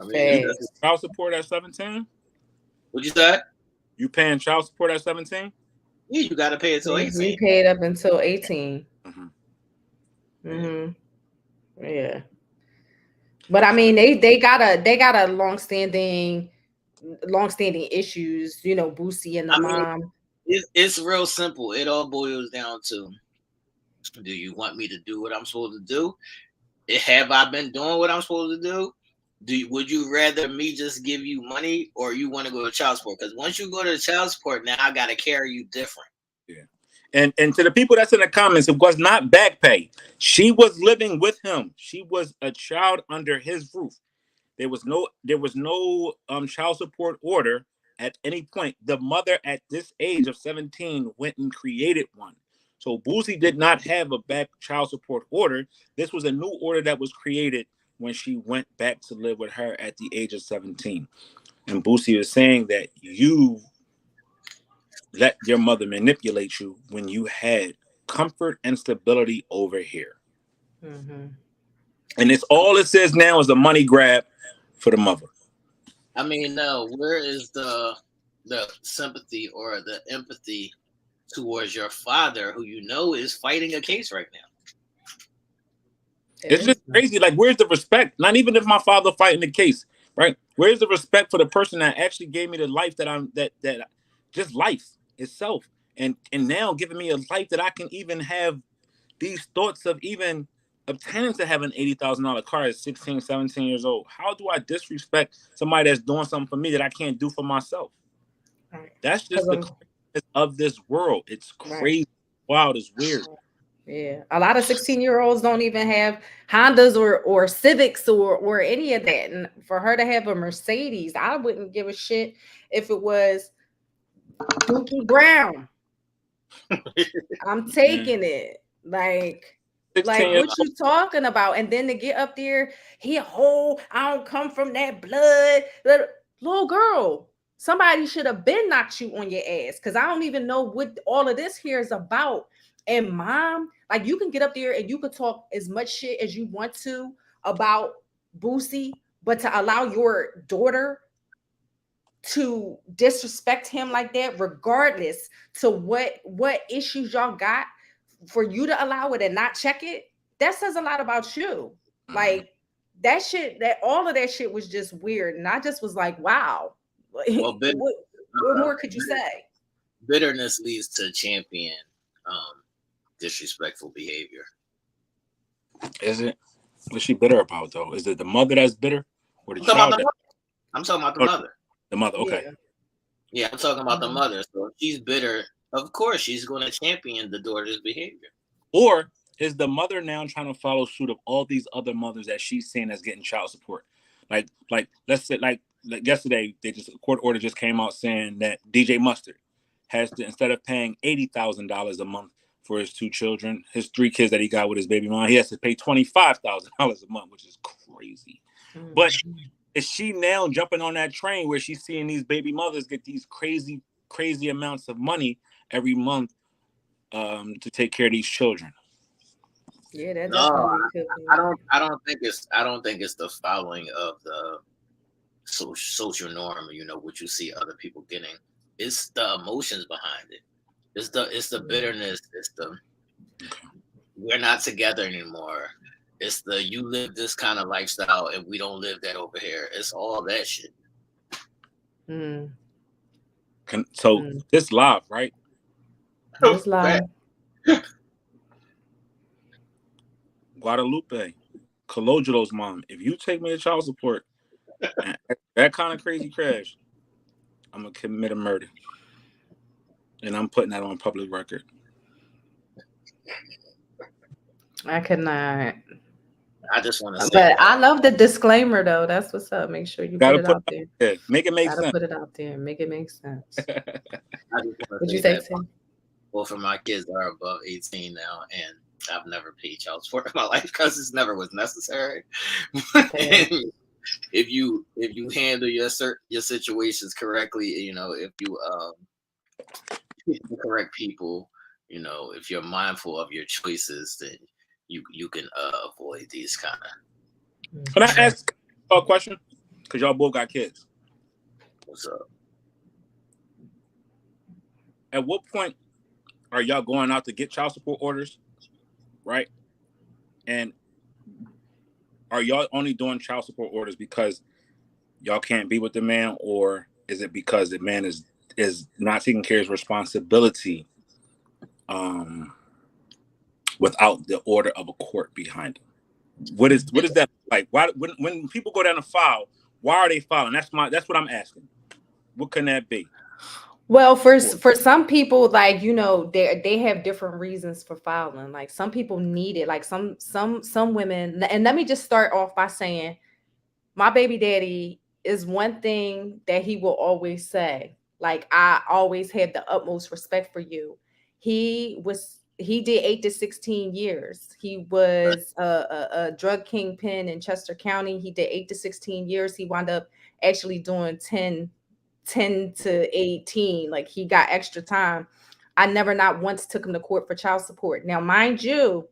I mean, child support at 17? What'd you say? You paying child support at 17? Yeah, you got to pay it till 18. You paid up until 18. Yeah. But I mean, they got a long-standing issues, Boosie and the mom. It's real simple. It all boils down to, do you want me to do what I'm supposed to do? Have I been doing what I'm supposed to do? Would you rather me just give you money, or you want to go to child support? Because once you go to child support, now I got to carry you different. Yeah. And to the people that's in the comments, it was not back pay. She was living with him. She was a child under his roof. There was no child support order at any point. The mother at this age of 17 went and created one. So Boosie did not have a back child support order. This was a new order that was created when she went back to live with her at the age of 17. And Boosie is saying that you let your mother manipulate you when you had comfort and stability over here. Mm-hmm. And it's all it says now is a money grab for the mother. I mean, no, where is the sympathy or the empathy towards your father, who is fighting a case right now? It's just crazy. Like, where's the respect? Not even if my father fighting the case, right? Where's the respect for the person that actually gave me the life that just life itself, and now giving me a life that I can even have these thoughts of even obtaining to have an $80,000 car at 16, 17 years old. How do I disrespect somebody that's doing something for me that I can't do for myself? Right. That's just the craziness of this world. It's crazy. Right. Wow, it's weird. Yeah, a lot of 16-year-olds don't even have Hondas or Civics or any of that. And for her to have a Mercedes, I wouldn't give a shit if it was Dookie Brown. I'm taking it. Like what you talking about? And then to get up there, I don't come from that blood. Little girl, somebody should have been knocked you on your ass, because I don't even know what all of this here is about. And mom, like, you can get up there and you could talk as much shit as you want to about Boosie, but to allow your daughter to disrespect him like that, regardless to what issues y'all got, for you to allow it and not check it, that says a lot about you. Like that shit, that all of that shit was just weird, and I just was like, wow. Well, What more could you say? bitterness leads to champion disrespectful behavior. Is it? What's she bitter about though? Is it the mother that's bitter, or the I'm talking about child? the mother. I'm talking about the mother. The mother. Okay. Yeah. Yeah, I'm talking about the Mhm. mother. So if she's bitter, of course she's going to champion the daughter's behavior. Or is the mother now trying to follow suit of all these other mothers that she's seeing as getting child support? Like let's say like yesterday, a court order just came out saying that DJ Mustard has to, instead of paying $80,000 a month for his 2 children, his 3 kids that he got with his baby mom, he has to pay $25,000 a month, which is crazy. Mhm. But is she now jumping on that train where she's seeing these baby mothers get these crazy amounts of money every month to take care of these children? Yeah, that No, definitely could be. I don't think it's the following of the social norm. You know what you see other people getting. It's the emotions behind it. It's the bitterness. It's the we're not together anymore. It's the you live this kind of lifestyle and we don't live that over here. It's all that shit. Mm. So this live, right? It's live. Guadalupe, Cologio's mom, if you take me to child support, that kind of crazy crash, I'm gonna commit a murder, and I'm putting that on public record. I could not. I just want to say, But I love the disclaimer though. That's what's up. Make sure you Gotta put it out there. Yeah, make it make Gotta sense. put it out there. Make it make sense. Would you say, Tim? Both of my kids are above 18 now, and I've never paid child support in my life because it never was necessary. If you handle your situations correctly, you know, if you pick the correct people, you know, if you're mindful of your choices, then you can avoid these kind of. Can I ask a question? Because y'all both got kids. What's up? At what point are y'all going out to get child support orders, right? And are y'all only doing child support orders because y'all can't be with the man, or is it because the man is not taking care of his responsibility without the order of a court behind him? What is that like? Why when people go down to file, why are they filing? That's what I'm asking. What can that be? Well, for some people, like, you know, they have different reasons for filing. Like some people need it. Like some women. And let me just start off by saying, my baby daddy is one thing that he will always say. Like, I always had the utmost respect for you. He did 8 to 16 years. He was a drug kingpin in Chester County. He did 8 to 16 years. He wound up actually doing 10 to 18. Like, he got extra time. I never not once took him to court for child support. Now, mind you,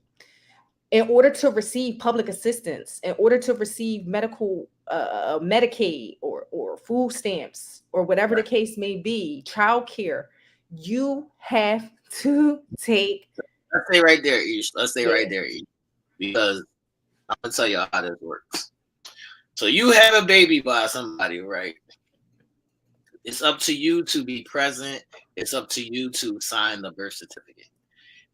in order to receive public assistance, in order to receive medical Medicaid or food stamps or whatever the case may be, child care, you have to take. Let's stay right there, Ish. Let's stay right there, Ish. Because I'm gonna tell you how this works. So you have a baby by somebody, right? It's up to you to be present. It's up to you to sign the birth certificate.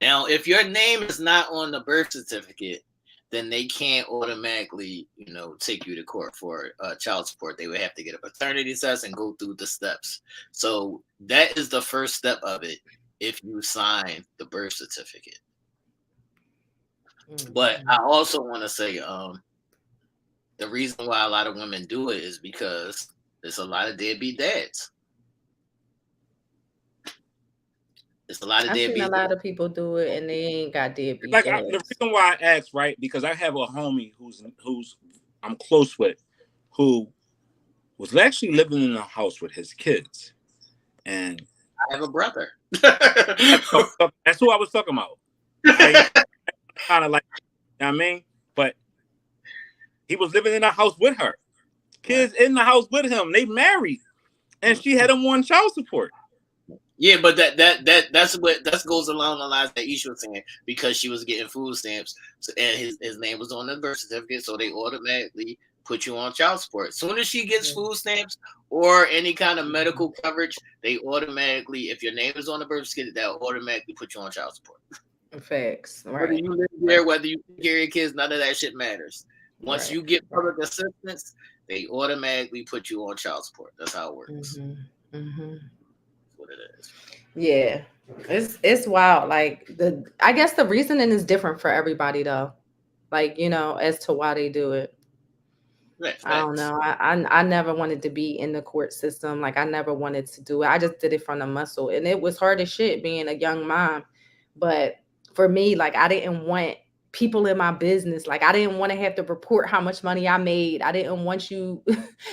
Now, if your name is not on the birth certificate, then they can't automatically, you know, take you to court for child support. They would have to get a paternity test and go through the steps. So that is the first step of it if you sign the birth certificate. Mm-hmm. But I also want to say the reason why a lot of women do it is because there's a lot of deadbeat dads. It's a lot of deadbeat. I've seen a lot of people do it, and they ain't got deadbeat. Like the reason why I asked, right? Because I have a homie who's I'm close with, who was actually living in a house with his kids, and I have a brother. That's who I was talking about. Right? Kind of like, you know what I mean? But he was living in a house with her, kids in the house with him. They married, and she had him on child support. Yeah, but that goes along the lines that Aisha was saying, because she was getting food stamps, so, and his name was on the birth certificate, so they automatically put you on child support. As soon as she gets food stamps or any kind of medical coverage, they automatically, if your name is on the birth certificate, they'll automatically put you on child support. Facts. Whether Right. you live there, whether you take care of your kids, none of that shit matters. Once Right. you get public assistance, they automatically put you on child support. That's how it works. That's what it is. Yeah. It's wild. Like I guess the reasoning is different for everybody though. Like, as to why they do it. Yeah, I don't facts. know. I never wanted to be in the court system. Like I never wanted to do it. I just did it from the muscle. And it was hard as shit being a young mom. But for me, like I didn't want people in my business. Like I didn't want to have to report how much money I made. I didn't want you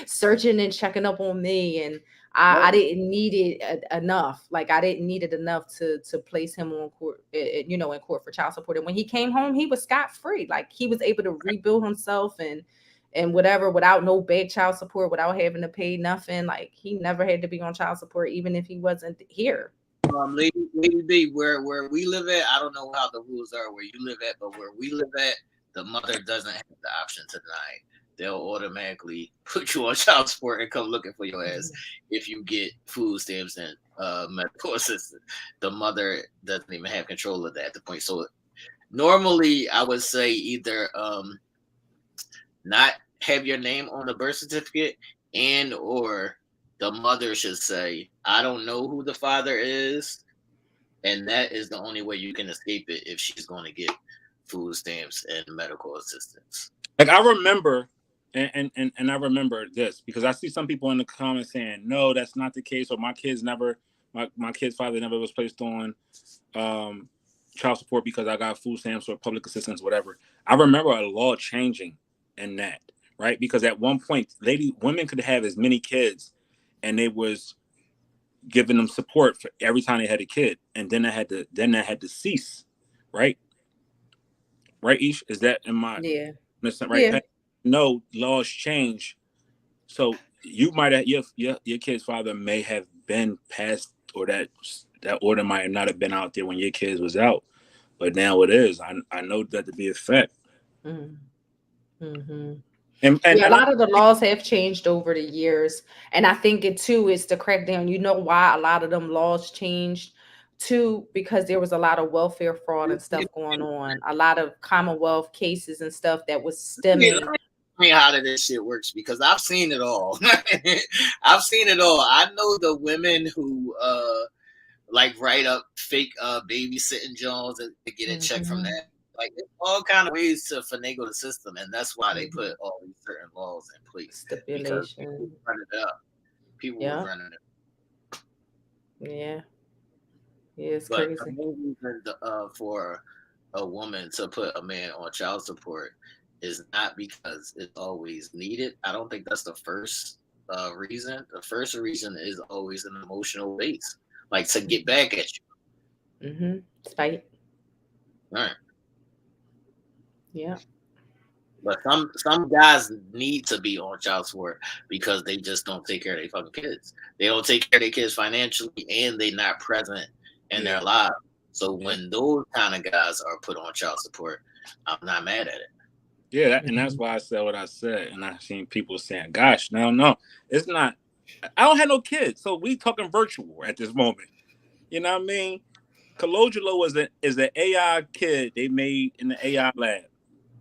searching and checking up on me. And I Yep. didn't need it enough. Like I didn't need it enough to place him on court, in court for child support. And when he came home, he was scot free. Like he was able to rebuild himself and whatever without no big child support, without having to pay nothing. Like he never had to be on child support, even if he wasn't here. Lady B, where we live at, I don't know how the rules are where you live at, but where we live at, the mother doesn't have the option to deny. They'll automatically put you on child support and come looking for your ass if you get food stamps and medical assistance. The mother doesn't even have control of that at the point. So normally, I would say either not have your name on the birth certificate, and or the mother should say, I don't know who the father is, and that is the only way you can escape it if she's going to get food stamps and medical assistance. Like I remember, and I remember this because I see some people in the comments saying, "No, that's not the case," or my kid's father never was placed on child support because I got food stamps or public assistance, whatever. I remember a law changing in that, right? Because at one point, women could have as many kids, and they was giving them support for every time they had a kid, and then that had to cease, right? Right, Ish? Is that in my Yeah. missing right? Yeah. Pat? No, laws change. So you might have your kid's father may have been passed, or that order might not have been out there when your kids was out, but now it is. I know that to be a fact. Mm-hmm. And and Yeah, a and I lot of the laws have changed over the years. And I think it too is to crack down. You know why a lot of them laws changed? Too, because there was a lot of welfare fraud and stuff going on. A lot of Commonwealth cases and stuff that was Let stemming. me explain how this shit works, because I've seen it all. I've seen it all. I know the women who like write up fake babysitting Jones and get a check from Mhm, that. Like there's all kind of ways to finagle the system, and that's why they mhm. put all these certain laws in place, because people Stipulation. were running it up. People was Yeah. running it. Yeah. Yeah, it's But the crazy. main reason for a woman to put a man on child support is not because it's always needed. I don't think that's the first reason. The first reason is always an emotional base, like to get back at you. Mm-hmm. Spite. All right. Yeah. But some guys need to be on child support because they just don't take care of their fucking kids. They don't take care of their kids financially, and they're not present in yeah their lives. So yeah when those kind of guys are put on child support, I'm not mad at it. and that's Mhm. why I said what I said. And I seen people saying, "Gosh, no, it's not." I don't have no kids, so we talking virtual at this moment. You know what I mean? Colodula is an AI kid they made in the AI lab,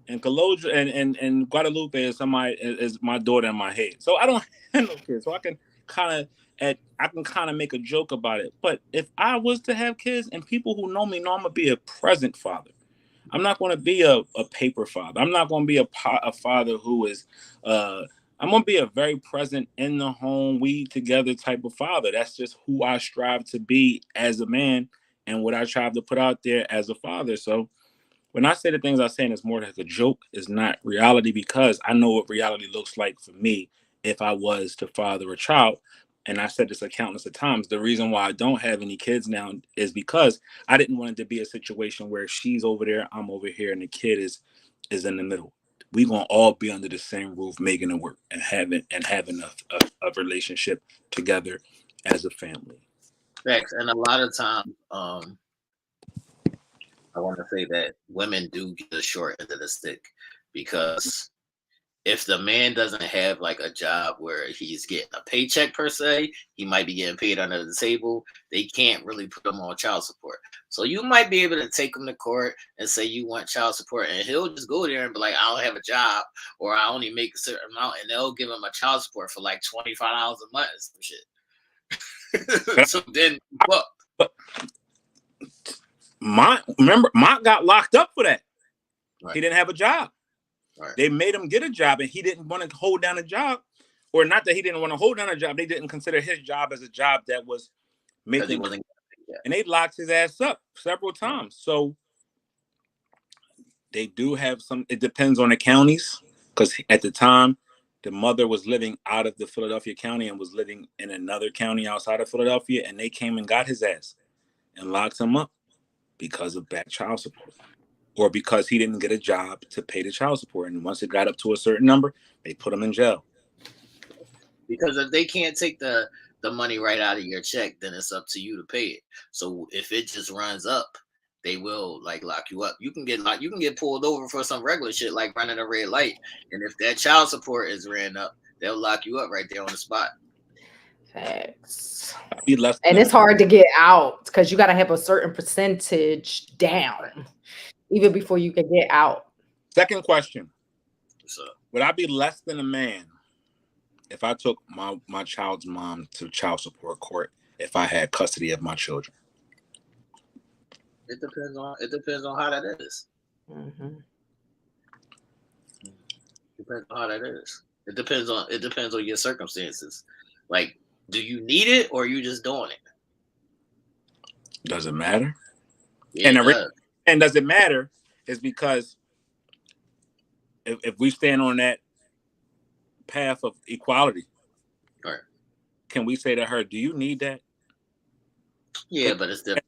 and Colodula and Guadalupe is is my daughter in my head. So I don't have no kids, so kind of I can kind of make a joke about it. But if I was to have kids, and people who know me know I'm gonna be a present father. I'm not going to be a paper father. I'm not going to be a father who is. I'm going to be a very present in the home, we together type of father. That's just who I strive to be as a man, and what I strive to put out there as a father. So when I say the things I say, it's more like a joke. It's not reality, because I know what reality looks like for me if I was to father a child. And I said this a countless of times. The reason why I don't have any kids now is because I didn't want it to be a situation where she's over there, I'm over here, and the kid is in the middle. we gonna all be under the same roof, making it work and having a relationship together as a family. Facts. And a lot of times, I want to say that women do get the short end of the stick, because if the man doesn't have like a job where he's getting a paycheck per se, he might be getting paid under the table. They can't really put him on child support. So you might be able to take him to court and say you want child support, and he'll just go there and be like, I don't have a job, or I only make a certain amount, and they'll give him a child support for like $25 a month and some shit. So then, what? But Mont got locked up for that. Right. He didn't have a job. Right. They made him get a job, and he didn't want to hold down a job, or not that he didn't want to hold down a job. They didn't consider his job as a job that was making, and they locked his ass up several times. So they do have some. It depends on the counties, because at the time, the mother was living out of the Philadelphia county and was living in another county outside of Philadelphia, and they came and got his ass and locked him up because of back child support, or because he didn't get a job to pay the child support. And once it got up to a certain number, they put him in jail. Because if they can't take the money right out of your check, then it's up to you to pay it. So if it just runs up, they will like lock you up. You can get pulled over for some regular shit like running a red light. And if that child support is ran up, they'll lock you up right there on the spot. Facts. And it's hard to get out because you got to have a certain percentage down even before you can get out. Second question. Would I be less than a man if I took my child's mom to child support court if I had custody of my children? It depends on how that is. Mm-hmm. Depends on how that is. It depends on your circumstances. Like, do you need it or are you just doing it? Does it matter? Yeah, and does it matter is because if we stand on that path of equality, right? Can we say to her, "Do you need that?" Yeah, but it's different.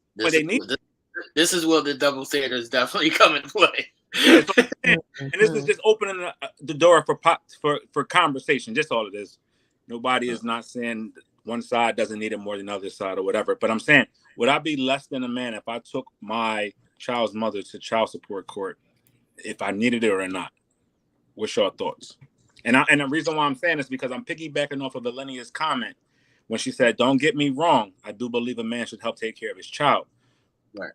This is where the double standards definitely come into play. And this is just opening the door for conversation. Just all it is. Nobody is not saying one side doesn't need it more than the other side or whatever. But I'm saying, would I be less than a man if I took my child's mother to child support court, if I needed it or not? What's your thoughts? And the reason why I'm saying this is because I'm piggybacking off of Valenia's comment when she said, "Don't get me wrong, I do believe a man should help take care of his child."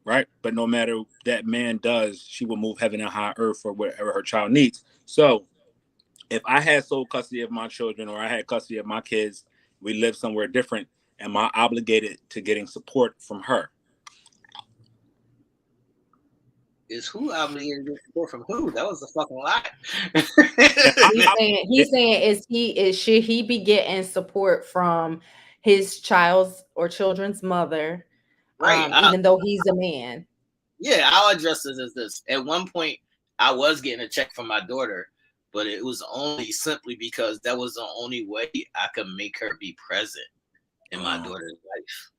Right. But no matter that man does, she will move heaven and high earth for whatever her child needs. So if I had sole custody of my children or I had custody of my kids, we live somewhere different, am I obligated to getting support from her? Is who obligated to get support from who? That was a fucking lie. He's saying should he be getting support from his child's or children's mother? Right. Even though he's a man. Yeah, I'll address this as this. At one point, I was getting a check from my daughter, but it was only simply because that was the only way I could make her be present in my daughter's life.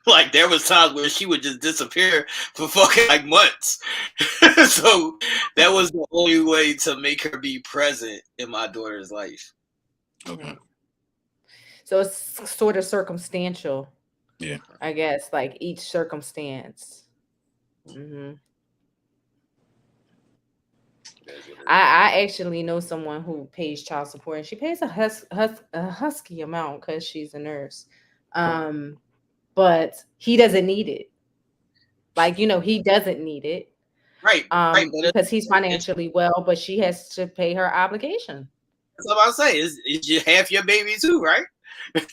Like, there was times where she would just disappear for fucking like months. So that was the only way to make her be present in my daughter's life. Okay. So it's sort of circumstantial. Yeah, I guess like each circumstance. Mm-hmm. I actually know someone who pays child support, and she pays a husky amount because she's a nurse. But he doesn't need it. Like, he doesn't need it. Right. Because he's financially well, but she has to pay her obligation. That's what I'm saying. Is you half your baby too, right?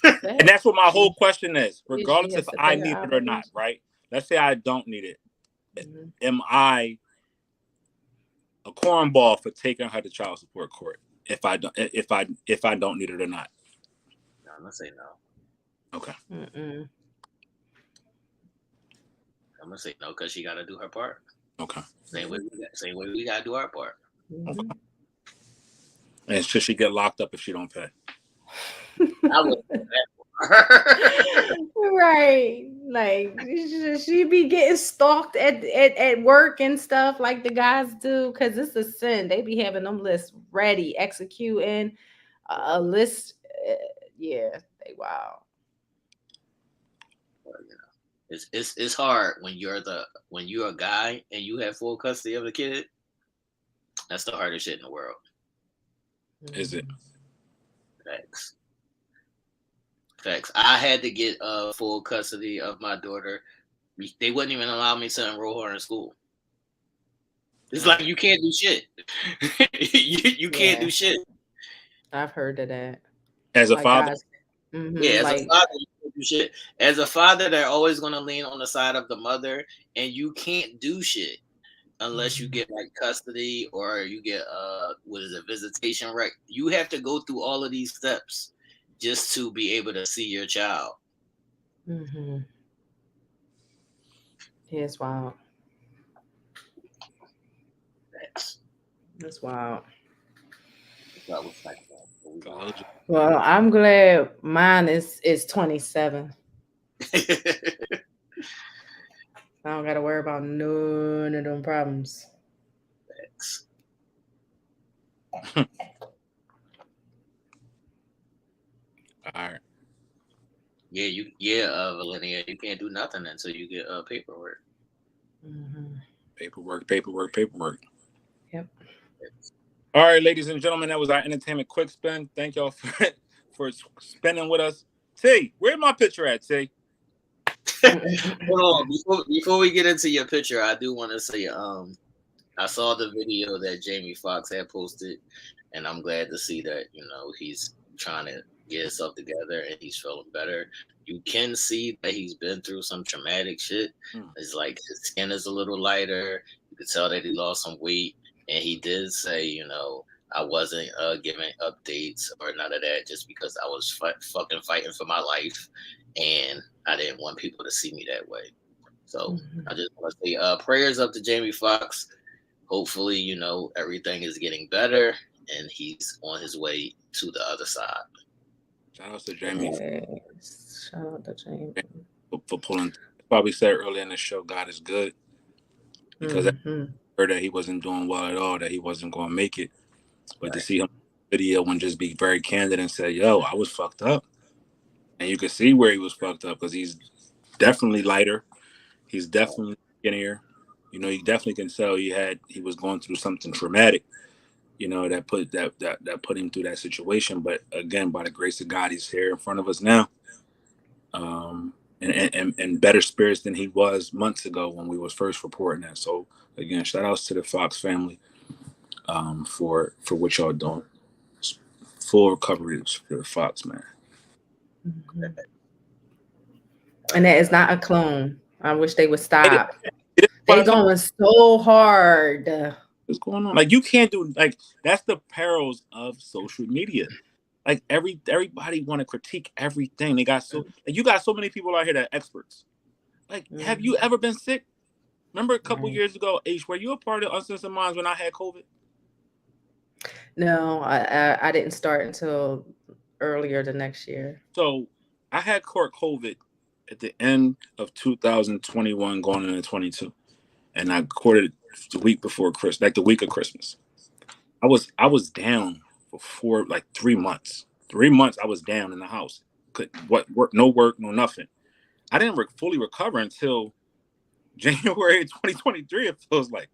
And that's what my whole question is, regardless if I need it or not, right? Let's say I don't need it. Mm-hmm. Am I a cornball for taking her to child support court if I don't need it or not? No, I'm gonna say no. Okay. Mm-mm. I'm gonna say no because she gotta do her part. Okay. Same way we gotta do our part. Mm-hmm. Okay. And should she get locked up if she don't pay? I would. Right. Like she be getting stalked at work and stuff like the guys do because it's a sin. They be having them lists ready, executing a list. Yeah, they wow. But, it's hard when you're a guy and you have full custody of the kid. That's the hardest shit in the world. Is it? Facts. Facts. I had to get full custody of my daughter. They wouldn't even allow me to enroll her in school. It's like you can't do shit. you can't Yeah, do shit. I've heard of that. As a Like father? guys, Yeah, as a like father, you can't do shit. As a father, they're always gonna lean on the side of the mother, and you can't do shit unless you mhm, get like custody or you get what is it, visitation right. You have to go through all of these steps just to be able to see your child. mhm. Yeah, it's wild. That's That's wild. what I was like. But we gonna Told you. Well, I'm glad mine is 27. I don't gotta worry about none of them problems. All right. Valenia, you can't do nothing until you get paperwork. Hmm. Paperwork, paperwork, paperwork. Yep. All right, ladies and gentlemen, that was our entertainment quick spin. Thank y'all for spending with us. T, where's my picture at, T? Hold on, before we get into your picture, I do want to say I saw the video that Jamie Foxx had posted, and I'm glad to see that he's trying to get himself together and he's feeling better. You can see that he's been through some traumatic shit. It's like his skin is a little lighter. You could tell that he lost some weight, and he did say, I wasn't giving updates or none of that just because I was fucking fighting for my life, and I didn't want people to see me that way. So I just want to say prayers up to Jamie Foxx. Hopefully, everything is getting better and he's on his way to the other side. Shout out to Jamie Yes. Shout out to Jamie. for pulling. Probably said earlier in the show, God is good because I Hmm. heard that he wasn't doing well at all, that he wasn't going to make it. But to see him video and just be very candid and say, "Yo, I was fucked up," and you could see where he was fucked up because he's definitely lighter. He's definitely skinnier. You definitely can tell he was going through something traumatic. That put him through that situation. But again, by the grace of God, he's here in front of us now, and better spirits than he was months ago when we was first reporting that. So again, shout outs to the Fox family for what y'all doing. Full recovery for the Fox, man. Hmm. And that is not a clone. I wish they would It is, stop. it is what They I told going so hard. what's going on. Like you can't do like that's the perils of social media. Like everybody want to critique everything. They got you got so many people out here that are experts. Like, have you Mhm. ever been sick? Remember a couple Right. years ago, Aisha, were you a part of Uncensored Minds when I had COVID? No, I didn't start until earlier the next year. So I had caught COVID at the end of 2021, going into 22, and I caught it the week before Christmas, like the week of Christmas. I was down for 3 months. 3 months I was down in the house. Could what work? No work, no nothing. I didn't fully recover until January 2023. It feels like.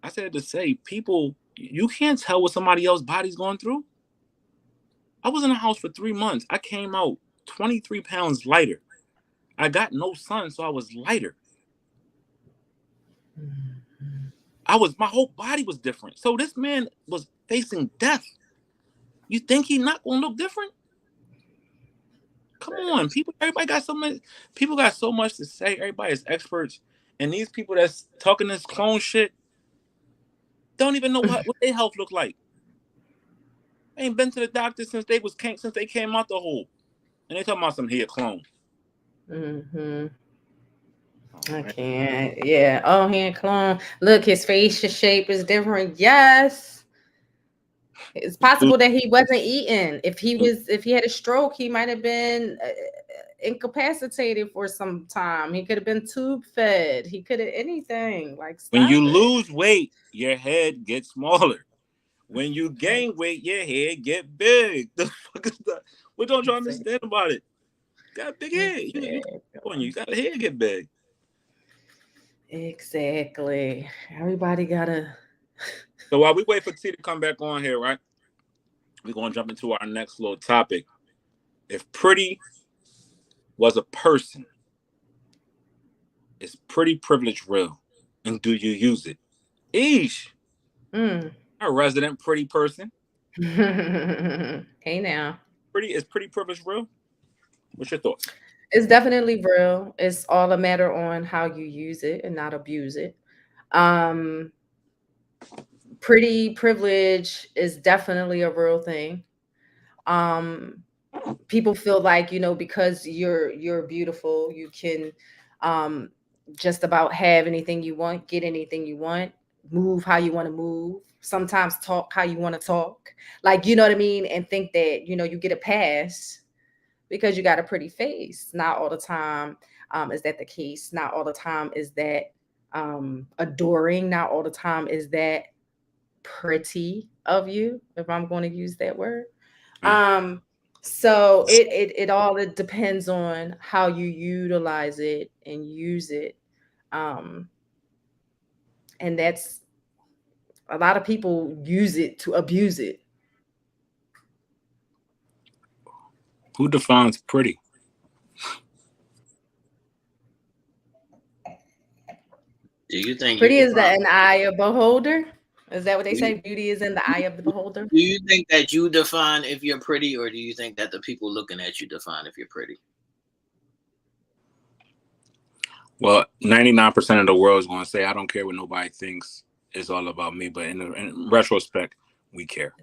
I said to say, people, you can't tell what somebody else's body's going through. I was in the house for 3 months. I came out 23 pounds lighter. I got no sun, so I was lighter. Mhm. My whole body was different. So this man was facing death. You think he not gonna look different? Come on, people. Everybody got so much. People got so much to say. Everybody is experts, and these people that's talking this clone shit don't even know what their health look like. They ain't been to the doctor since they came out the hole, and they talking about some here clone. Mhm. Oh, I man. can't. Yeah. Oh, hand clone. Look, his facial shape is different. Yes. It's possible that he wasn't eating. If he had a stroke, he might have been incapacitated for some time. He could have been tube fed. He could have anything. Like, When stop you it. lose weight, your head gets smaller. When you gain weight, your head get big. The fuck is that? What don't you Exactly. understand about it? Got a big head. You when you got a head get big. Exactly. Everybody gotta. So while we wait for T to come back on here, right? We're gonna jump into our next little topic. If pretty was a person, is pretty privilege real? And do you use it? Eesh. Mm. A resident pretty person. Hey now. Pretty privilege real? What's your thoughts? It's definitely real. It's all a matter on how you use it and not abuse it. Um, Pretty privilege is definitely a real thing. Um, People feel like, because you're beautiful, you can um just about have anything you want, get anything you want, move how you want to move, sometimes talk how you want to talk, like, you know what I mean, and think that you get a pass because you got a pretty face. Not all the time is that the case. Not all the time is that adoring. Not all the time is that pretty of you, if I'm going to use that word. Mm. um so it all, it depends on how you utilize it and use it. um and that's, a lot of people use it to abuse it. Who defines pretty? Do you think you Pretty is the define? an eye of beholder. Is that what they Do say? you, Beauty is in the eye of the beholder. do you think that you define if you're pretty, or do you think that the people looking at you define if you're pretty? Well, 99% of the world is gonna say I don't care what nobody thinks. It's all about me. But in retrospect, we care,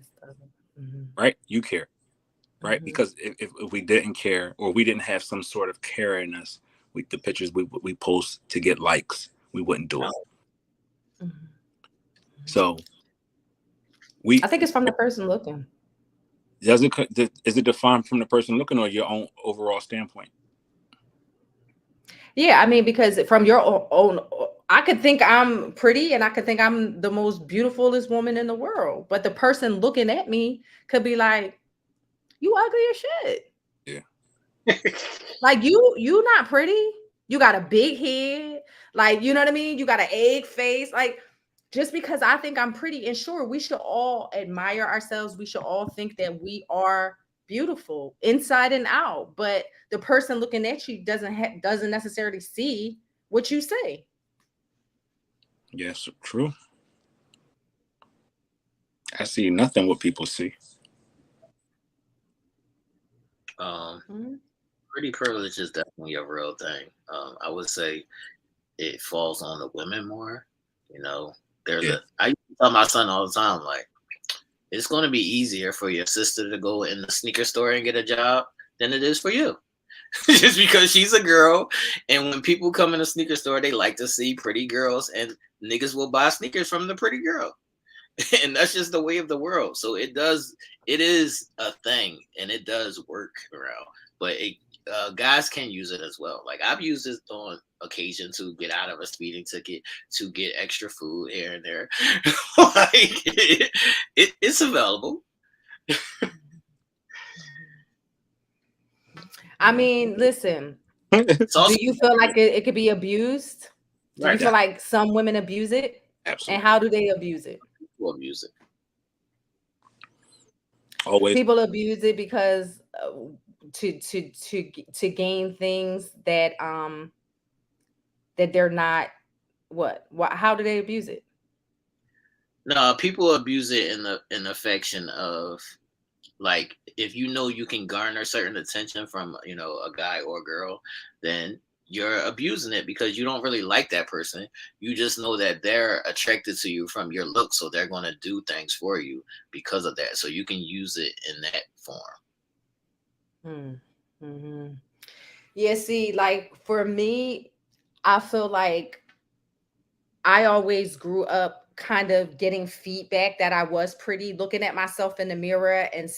Mhm. right? You care, right? Mhm. Because if we didn't care, or we didn't have some sort of care in us, the pictures we post to get likes, we wouldn't do it. Mhm. So we I think it's from the person looking. does it is it defined from the person looking, or your own overall standpoint? Yeah, I mean, because from your own, I could think I'm pretty and I could think I'm the most beautifulest woman in the world, but the person looking at me could be like, "You ugly as shit. Yeah. Like, you not pretty. You got a big head. Like, you know what I mean? You got an egg face. Like, just because I think I'm pretty, and sure, we should all admire ourselves. We should all think that we are beautiful inside and out. But the person looking at you doesn't necessarily see what you say. Yes, true. I see nothing what people see. Um, Mhm. Pretty privilege is definitely a real thing. I would say it falls on the women more. You know, Yeah. I used to tell my son all the time, like, it's going to be easier for your sister to go in the sneaker store and get a job than it is for you. Just because she's a girl, and when people come in a sneaker store, they like to see pretty girls, and niggas will buy sneakers from the pretty girl. And that's just the way of the world. So it is a thing, and it does work around. But guys can use it as well. Like, I've used it on occasion to get out of a speeding ticket, to get extra food here and there. Like, it's available. I mean, listen, It's do also you feel like it could be abused? Do you right. feel Yeah, like some women abuse it? And absolutely. how do they abuse it? For music. Always. People abuse it because to gain things that they're not, what how do they abuse it? No, people abuse it in the affection of, like, if you know you can garner certain attention from a guy or girl, then you're abusing it because you don't really like that person. You just know that they're attracted to you from your look, so they're going to do things for you because of that. So you can use it in that form. Hmm. Hmm. Yeah, see, like for me, I feel like I always grew up kind of getting feedback that I was pretty, looking at myself in the mirror and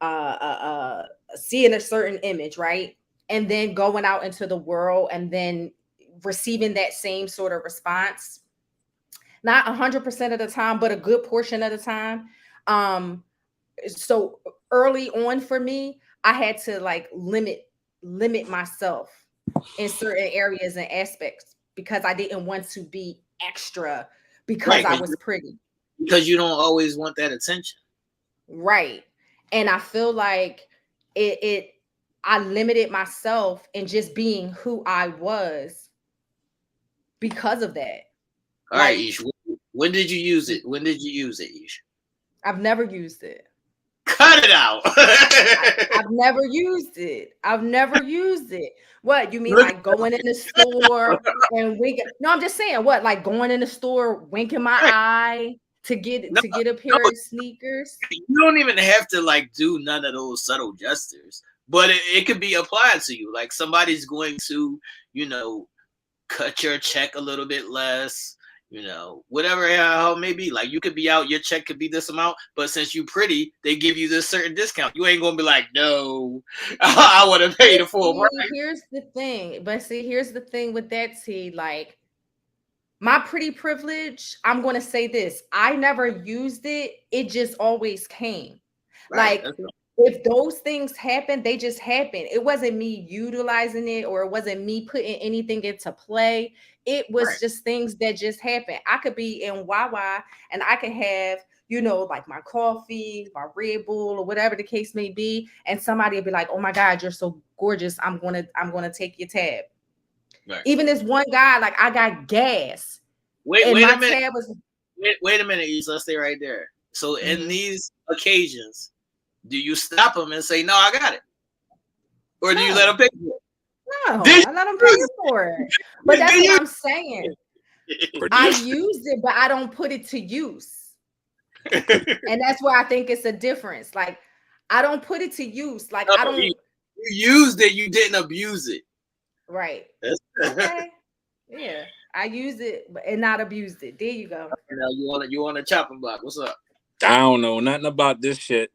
uh, uh, uh, seeing a certain image, right? And then going out into the world and then receiving that same sort of response, not 100% of the time, but a good portion of the time. Um, so early on for me, I had to like limit myself in certain areas and aspects because I didn't want to be extra because Right, I was pretty. because you don't always want that attention. Right. And I feel like it I limited myself in just being who I was because of that. All right, Like, Ish. When did you use it? When did you use it, Ish? I've never used it. Cut it out. I've never used it. I've never used it. What you mean, Look, like going in the store and winking? No, I'm just saying, what, like going in the store, winking my right. eye No, to get a no, pair of sneakers. you don't even have to like do none of those subtle gestures, but it could be applied to you. Like somebody's going to, you know, cut your check a little bit less, you know, whatever how it may be. Like you could be out, your check could be this amount, but since you pretty, they give you this certain discount. You ain't gonna be like, no, I want to pay the full See, price. here's the thing. But see, here's the thing with that, T. Like my pretty privilege, I'm gonna say this. I never used it. It just always came. Right. Like if those things happen, they just happen. It wasn't me utilizing it or it wasn't me putting anything into play. It was Right. just things that just happened. I could be in Wawa and I could have, like my coffee, my Red Bull, or whatever the case may be, and somebody would be like, "Oh my God, you're so gorgeous. I'm gonna take your tab." Right. Even this one guy, like I got gas, and Wait my a minute. tab was. Wait a minute, Issa. Let's stay right there. So in Mhm. these occasions, do you stop them and say, "No, I got it," or do you let No, them pay for it? no, Did I let them pay for it. But that's what you? I'm saying. Or I just used it, but I don't put it to use. And that's where I think it's a difference. Like, I don't put it to use. Like, No, I don't, you used it. You didn't abuse it. right. That's, Okay. Yeah. I use it and not abused it. There you go. now you want a chopping block? What's up? I don't know nothing about this shit.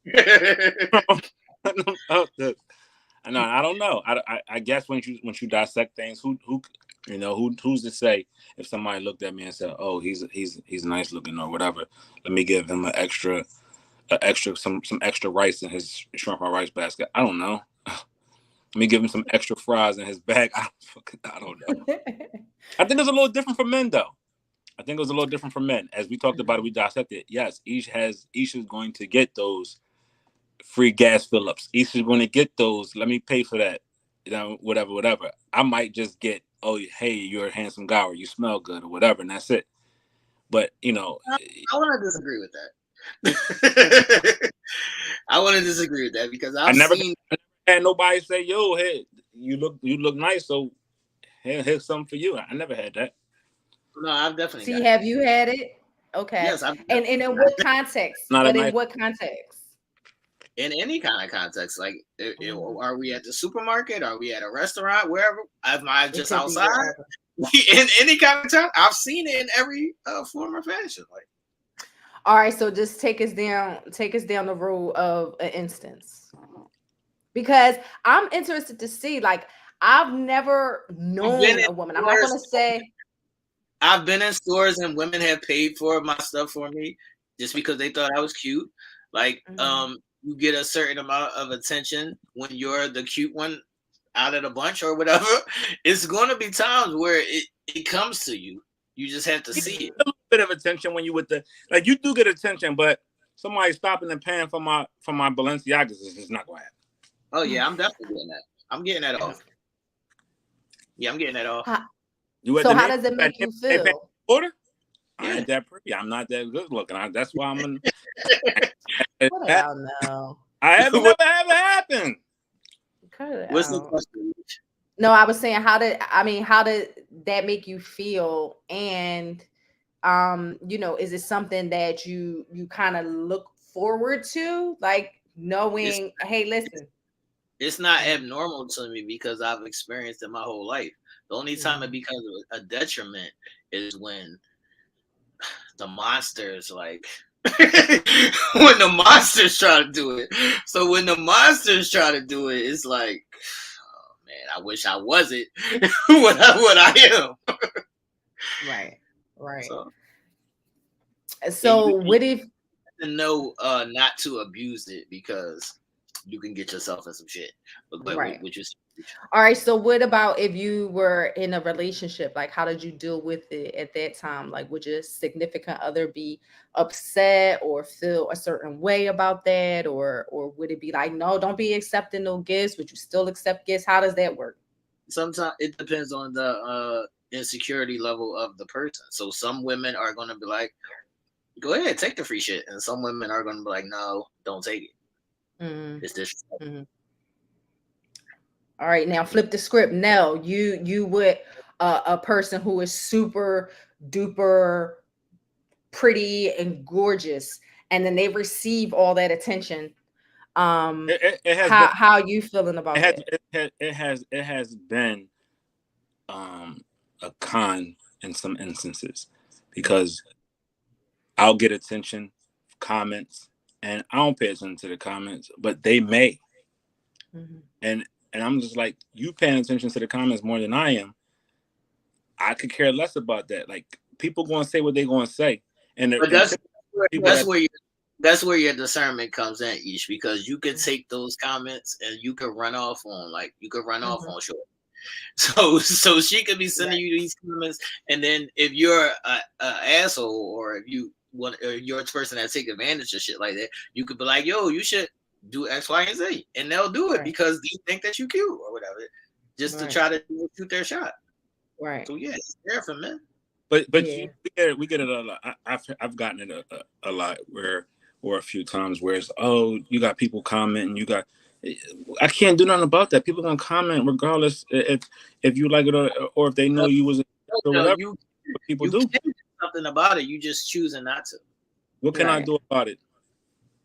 Nothing about this. No, I don't know. I guess once you dissect things, who's to say if somebody looked at me and said, "Oh, he's nice looking" or whatever, let me give him some extra rice in his shrimp and rice basket. I don't know. Let me give him some extra fries in his bag. I don't know. I think it's a little different for men though. I think it was a little different for men. As we talked about it, we dissected. Yes, each is going to get those free gas fill ups. Each is going to get those. Let me pay for that. Whatever. I might just get, oh, hey, you're a handsome guy, or you smell good, or whatever, and that's it. But I want to disagree with that. I want to disagree with that because I I've never seen. had nobody say, "Yo, hey, you look nice, so here's something for you." I never had that. No, I've definitely See, got have that. you had it? Okay. Yes, I've And in what context? Not a But in nice. what context? in any kind of context. Like, Mhm. are we at the supermarket? Are we at a restaurant? Wherever? Am I It just could be outside? wherever. In any kind of time, I've seen it in every form or fashion. Like, All right, so just take us down the road of an instance. Because I'm interested to see, like, I've never I've been known in a woman. I'm not stores. gonna say I've been in stores and women have paid for my stuff for me just because they thought I was cute. Like, mhm. you get a certain amount of attention when you're the cute one out of the bunch or whatever. It's going to be times where it comes to you. You just have to You see it. get a little bit of attention when you with the you do get attention, but somebody stopping and paying for my Balenciagas is just not gonna happen. Oh yeah, I'm definitely getting that. I'm getting that off. Yeah, I'm getting that off. How- You at so the how name does it at make the you name paying feel? order? I Yeah. ain't that pretty. I'm not that good looking. That's why I'm in. What do y'all know? I haven't What, never have it happen. Cut it what's the out. question? No, I was saying how did that make you feel? And is it something that you kind of look forward to? Like It's knowing, hey, listen. it's not Mhm, abnormal to me because I've experienced it my whole life. The only time it mhm, becomes a detriment is when the monsters, like when the monsters try to do it. So when the monsters try to do it, it's like, oh, man, I wish I wasn't what I am. Right. Right. So yeah, So you what if to know not to abuse it because you can get yourself in some shit. But right. which is All right, so what about if you were in a relationship? Like, how did you deal with it at that time? Like, would your significant other be upset or feel a certain way about that? Or would it be like, no, don't be accepting no gifts? Would you still accept gifts? How does that work? sometimes it depends on the insecurity level of the person. So some women are gonna be like, go ahead, take the free shit. And some women are gonna be like, no, don't take it. Mm-hmm. It's this. Mm-hmm. All right, now flip the script. Nell, you would a person who is super duper pretty and gorgeous, and then they receive all that attention. It has been How you feeling about that? it has been a con in some instances because I'll get attention, comments, and I don't pay attention to the comments, but they may. Mm-hmm. And I'm just like, you paying attention to the comments more than I am. I could care less about that. Like, people gonna say what they gonna say, and, But and people that's that where you that's where your discernment comes in, Ish, because you could take those comments and you could run off on Mm-hmm. short. So she could be sending you these comments, and then if you're a asshole, or if you want, or you're a person that take advantage of shit like that, you could be like, yo, you should do X, Y, and Z, and they'll do it Right. because they think that you cute or whatever, just to Right. try to shoot their shot. Right. So yeah, it's there for men. but Yeah. we get it a lot. I've gotten it a lot or a few times where it's, oh, you got people commenting, you got, I can't do nothing about that. People gonna comment regardless if you like it or if they know you was or No, whatever. But people you do. can do something about it. You just choosing not to. What can I Right. do about it?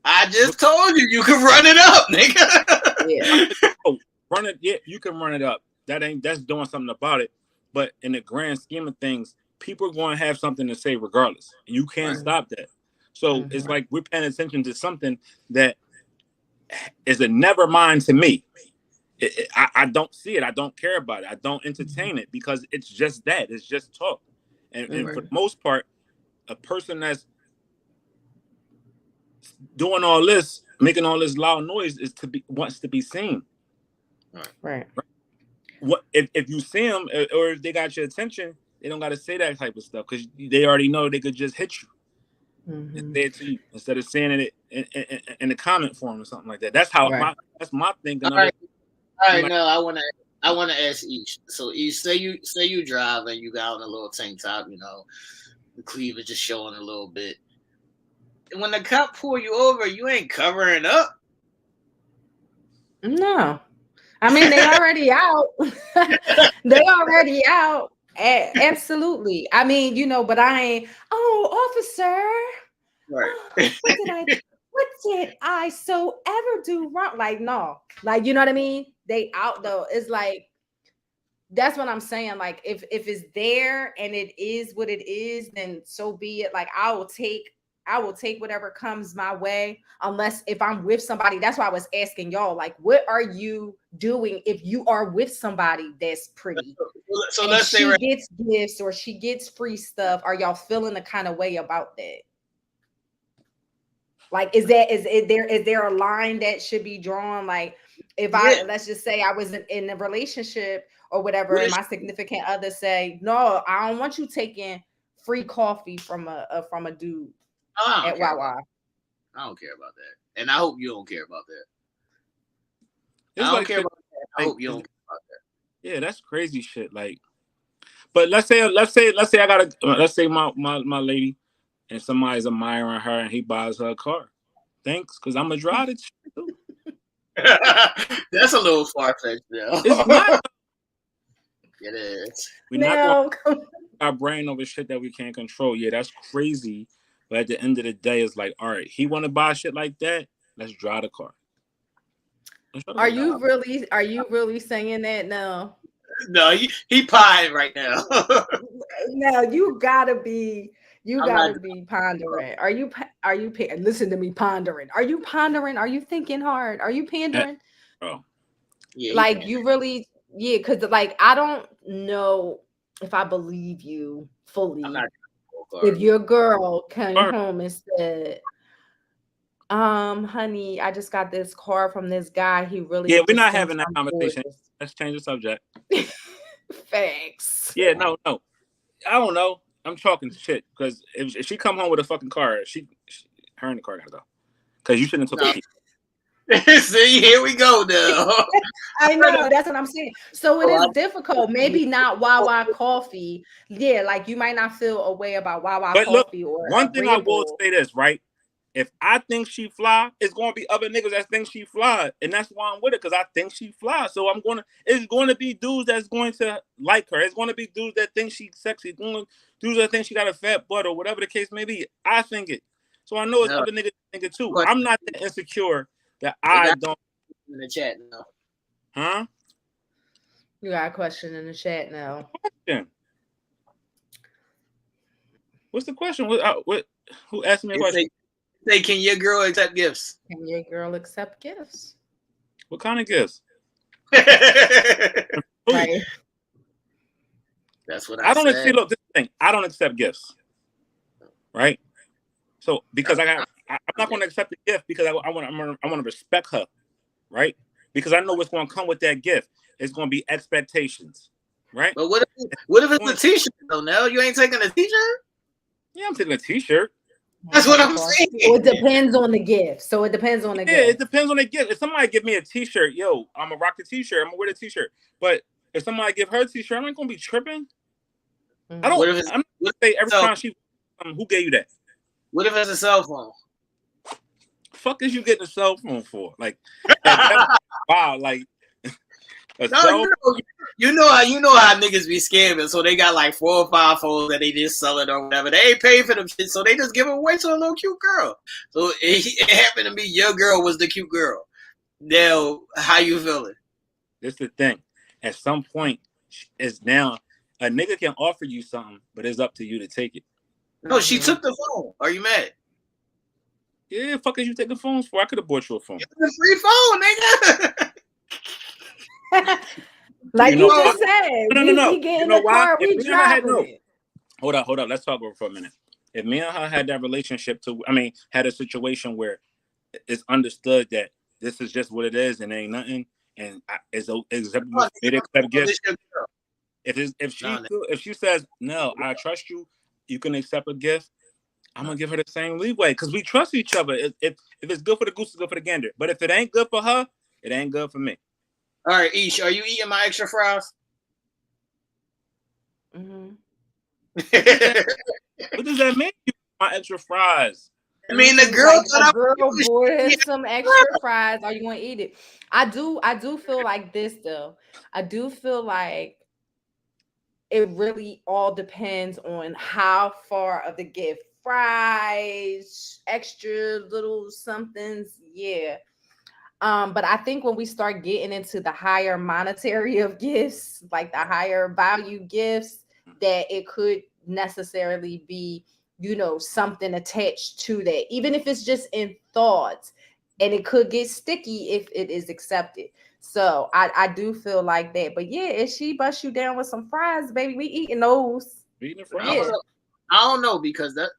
I just told you can run it up, nigga. Yeah. Oh, run it. Yeah, you can run it up. That's doing something about it. But in the grand scheme of things, people are going to have something to say regardless, and you can't Right. stop that. So it's Mm-hmm. like we're paying attention to something that is a never mind to me. I don't see it. I don't care about it. I don't entertain it because it's just that. It's just talk. And for Mm-hmm. the most part, a person that's doing all this, making all this loud noise, wants to be seen. Right. What if you see them or if they got your attention, they don't got to say that type of stuff because they already know they could just hit you and Mm-hmm. say it to you instead of saying it in the comment form or something like that. Right. That's my thinking All of right, it. all I'm right. like, Now I wanna ask Ish. So Ish, say you drive and you got on a little tank top, the cleavage just showing a little bit. And when the cop pull you over, you ain't covering up. No. I mean, they already out. They already out. Absolutely. I mean, but I ain't, oh, officer. Right. What did I so ever do wrong? Like, no. Like, you know what I mean? They out though. It's like, that's what I'm saying. Like, if it's there and it is what it is, then so be it. Like, I will take whatever comes my way, unless if I'm with somebody. That's why I was asking y'all, like, what are you doing if you are with somebody that's pretty So and let's say she right. gets gifts or she gets free stuff? Are y'all feeling the kind of way about that? Like, is there a line that should be drawn? Like, if Yeah. let's just say I was in a relationship or whatever, What and is my significant other say, no, I don't want you taking free coffee from a dude I don't at care Wawa. I don't care about that, and I hope you don't care about that. it's I don't like care shit, about that. I like hope you don't care about that. yeah, that's crazy shit. Like, but let's say I got let's say my lady and somebody's admiring her and he buys her a car. Thanks, because I'm gonna drive it too. That's a little far fetched, though. It's not. It is. We're not going No, our brain over shit that we can't control. Yeah, that's crazy. But at the end of the day, it's like, all right, he want to buy shit like that. Let's drive the car. are you really saying that? No, No, he pied right now. no, you gotta be. You I'm gotta not. be pondering. Listen to me pondering. Are you pondering? Are you thinking hard? Are you pandering? Oh, Yeah, he Like paying. you really, yeah, because like I don't know if I believe you I'm fully. not. If your girl came or home and said, honey, I just got this car from this guy. He yeah, really we're just not thinks having that I'm conversation. gorgeous. Let's change the subject. Facts. Yeah, no, no. I don't know. I'm talking shit because if she come home with a fucking car, her and the car gotta go. Because you shouldn't have took No. the key. See, here we go now. I know, that's what I'm saying. So it Oh, is difficult. Maybe not Wawa coffee. Yeah, like you might not feel a way about Wawa But look, coffee or one a thing I Red will Bull. say this, right? If I think she fly, it's gonna be other niggas that think she fly, and that's why I'm with it because I think she fly. So it's going to be dudes that's going to like her. It's going to be dudes that think she's sexy, dudes that think she got a fat butt or whatever the case may be. I think it, so I know it's no. other niggas that think it too. Question. I'm not that insecure that They I got don't, in the chat now. huh? You got a question in the chat now. Question. What's the question? What? Who asked me a They question? say, can your girl accept gifts? Can your girl accept gifts? What kind of gifts? Right. That's what I I don't said. look, this thing. I don't accept gifts, right? So because I'm not going to accept the gift because I want to respect her, right? Because I know what's going to come with that gift. It's going to be expectations, right? But what if it's a t-shirt though? Nell, you ain't taking a t-shirt? Yeah, I'm taking a t-shirt. That's what I'm saying. So it depends on the gift. So it depends on the Yeah, it gift. depends on the gift. If somebody give me a t-shirt, yo, I'm gonna rock the t-shirt. I'm gonna wear the t-shirt. But if somebody give her a t-shirt, I'm not gonna be tripping. Mhm. I don't. What if it's I'm not gonna say every so, time she. Who gave you that? what if it's a cell phone? Fuck is you getting a cell phone for? Like, wow, like a No, cell. you know how niggas be scamming, so they got like 4 or 5 phones that they just sell it or whatever. They ain't paying for them shit, so they just give them away to a little cute girl. So it happened to be your girl was the cute girl. Now, how you feeling? This is the thing. At some point, it's now a nigga can offer you something, but it's up to you to take it. No, she took the phone. Are you mad? Yeah, fuck is you taking phones for? I could have bought you a phone. It's a free phone, nigga. Like You know he why? just said, No. we get You in know the why? car, If we me and her had driving it. hold up. Let's talk over it for a minute. If me and her had that relationship had a situation where it's understood that this is just what it is and ain't nothing, and it's acceptable for me to accept gifts. If she says no, I trust you, you can accept a gift. I'm gonna give her the same leeway because we trust each other. If it's good for the goose, it's good for the gander. But if it ain't good for her, it ain't good for me. All right, Ish, are you eating my extra fries? Mm-hmm. What does that mean? My extra fries. I mean, the girl Like thought a I girl was bought some extra fries. Are you gonna eat it? I do feel like this though. I do feel like it really all depends on how far of the gift. Fries, extra little somethings, yeah. But I think when we start getting into the higher monetary of gifts, like the higher value gifts, that it could necessarily be, something attached to that, even if it's just in thoughts, and it could get sticky if it is accepted. So I do feel like that. But yeah, if she busts you down with some fries, baby, we eating those. Eating I fries. don't know because that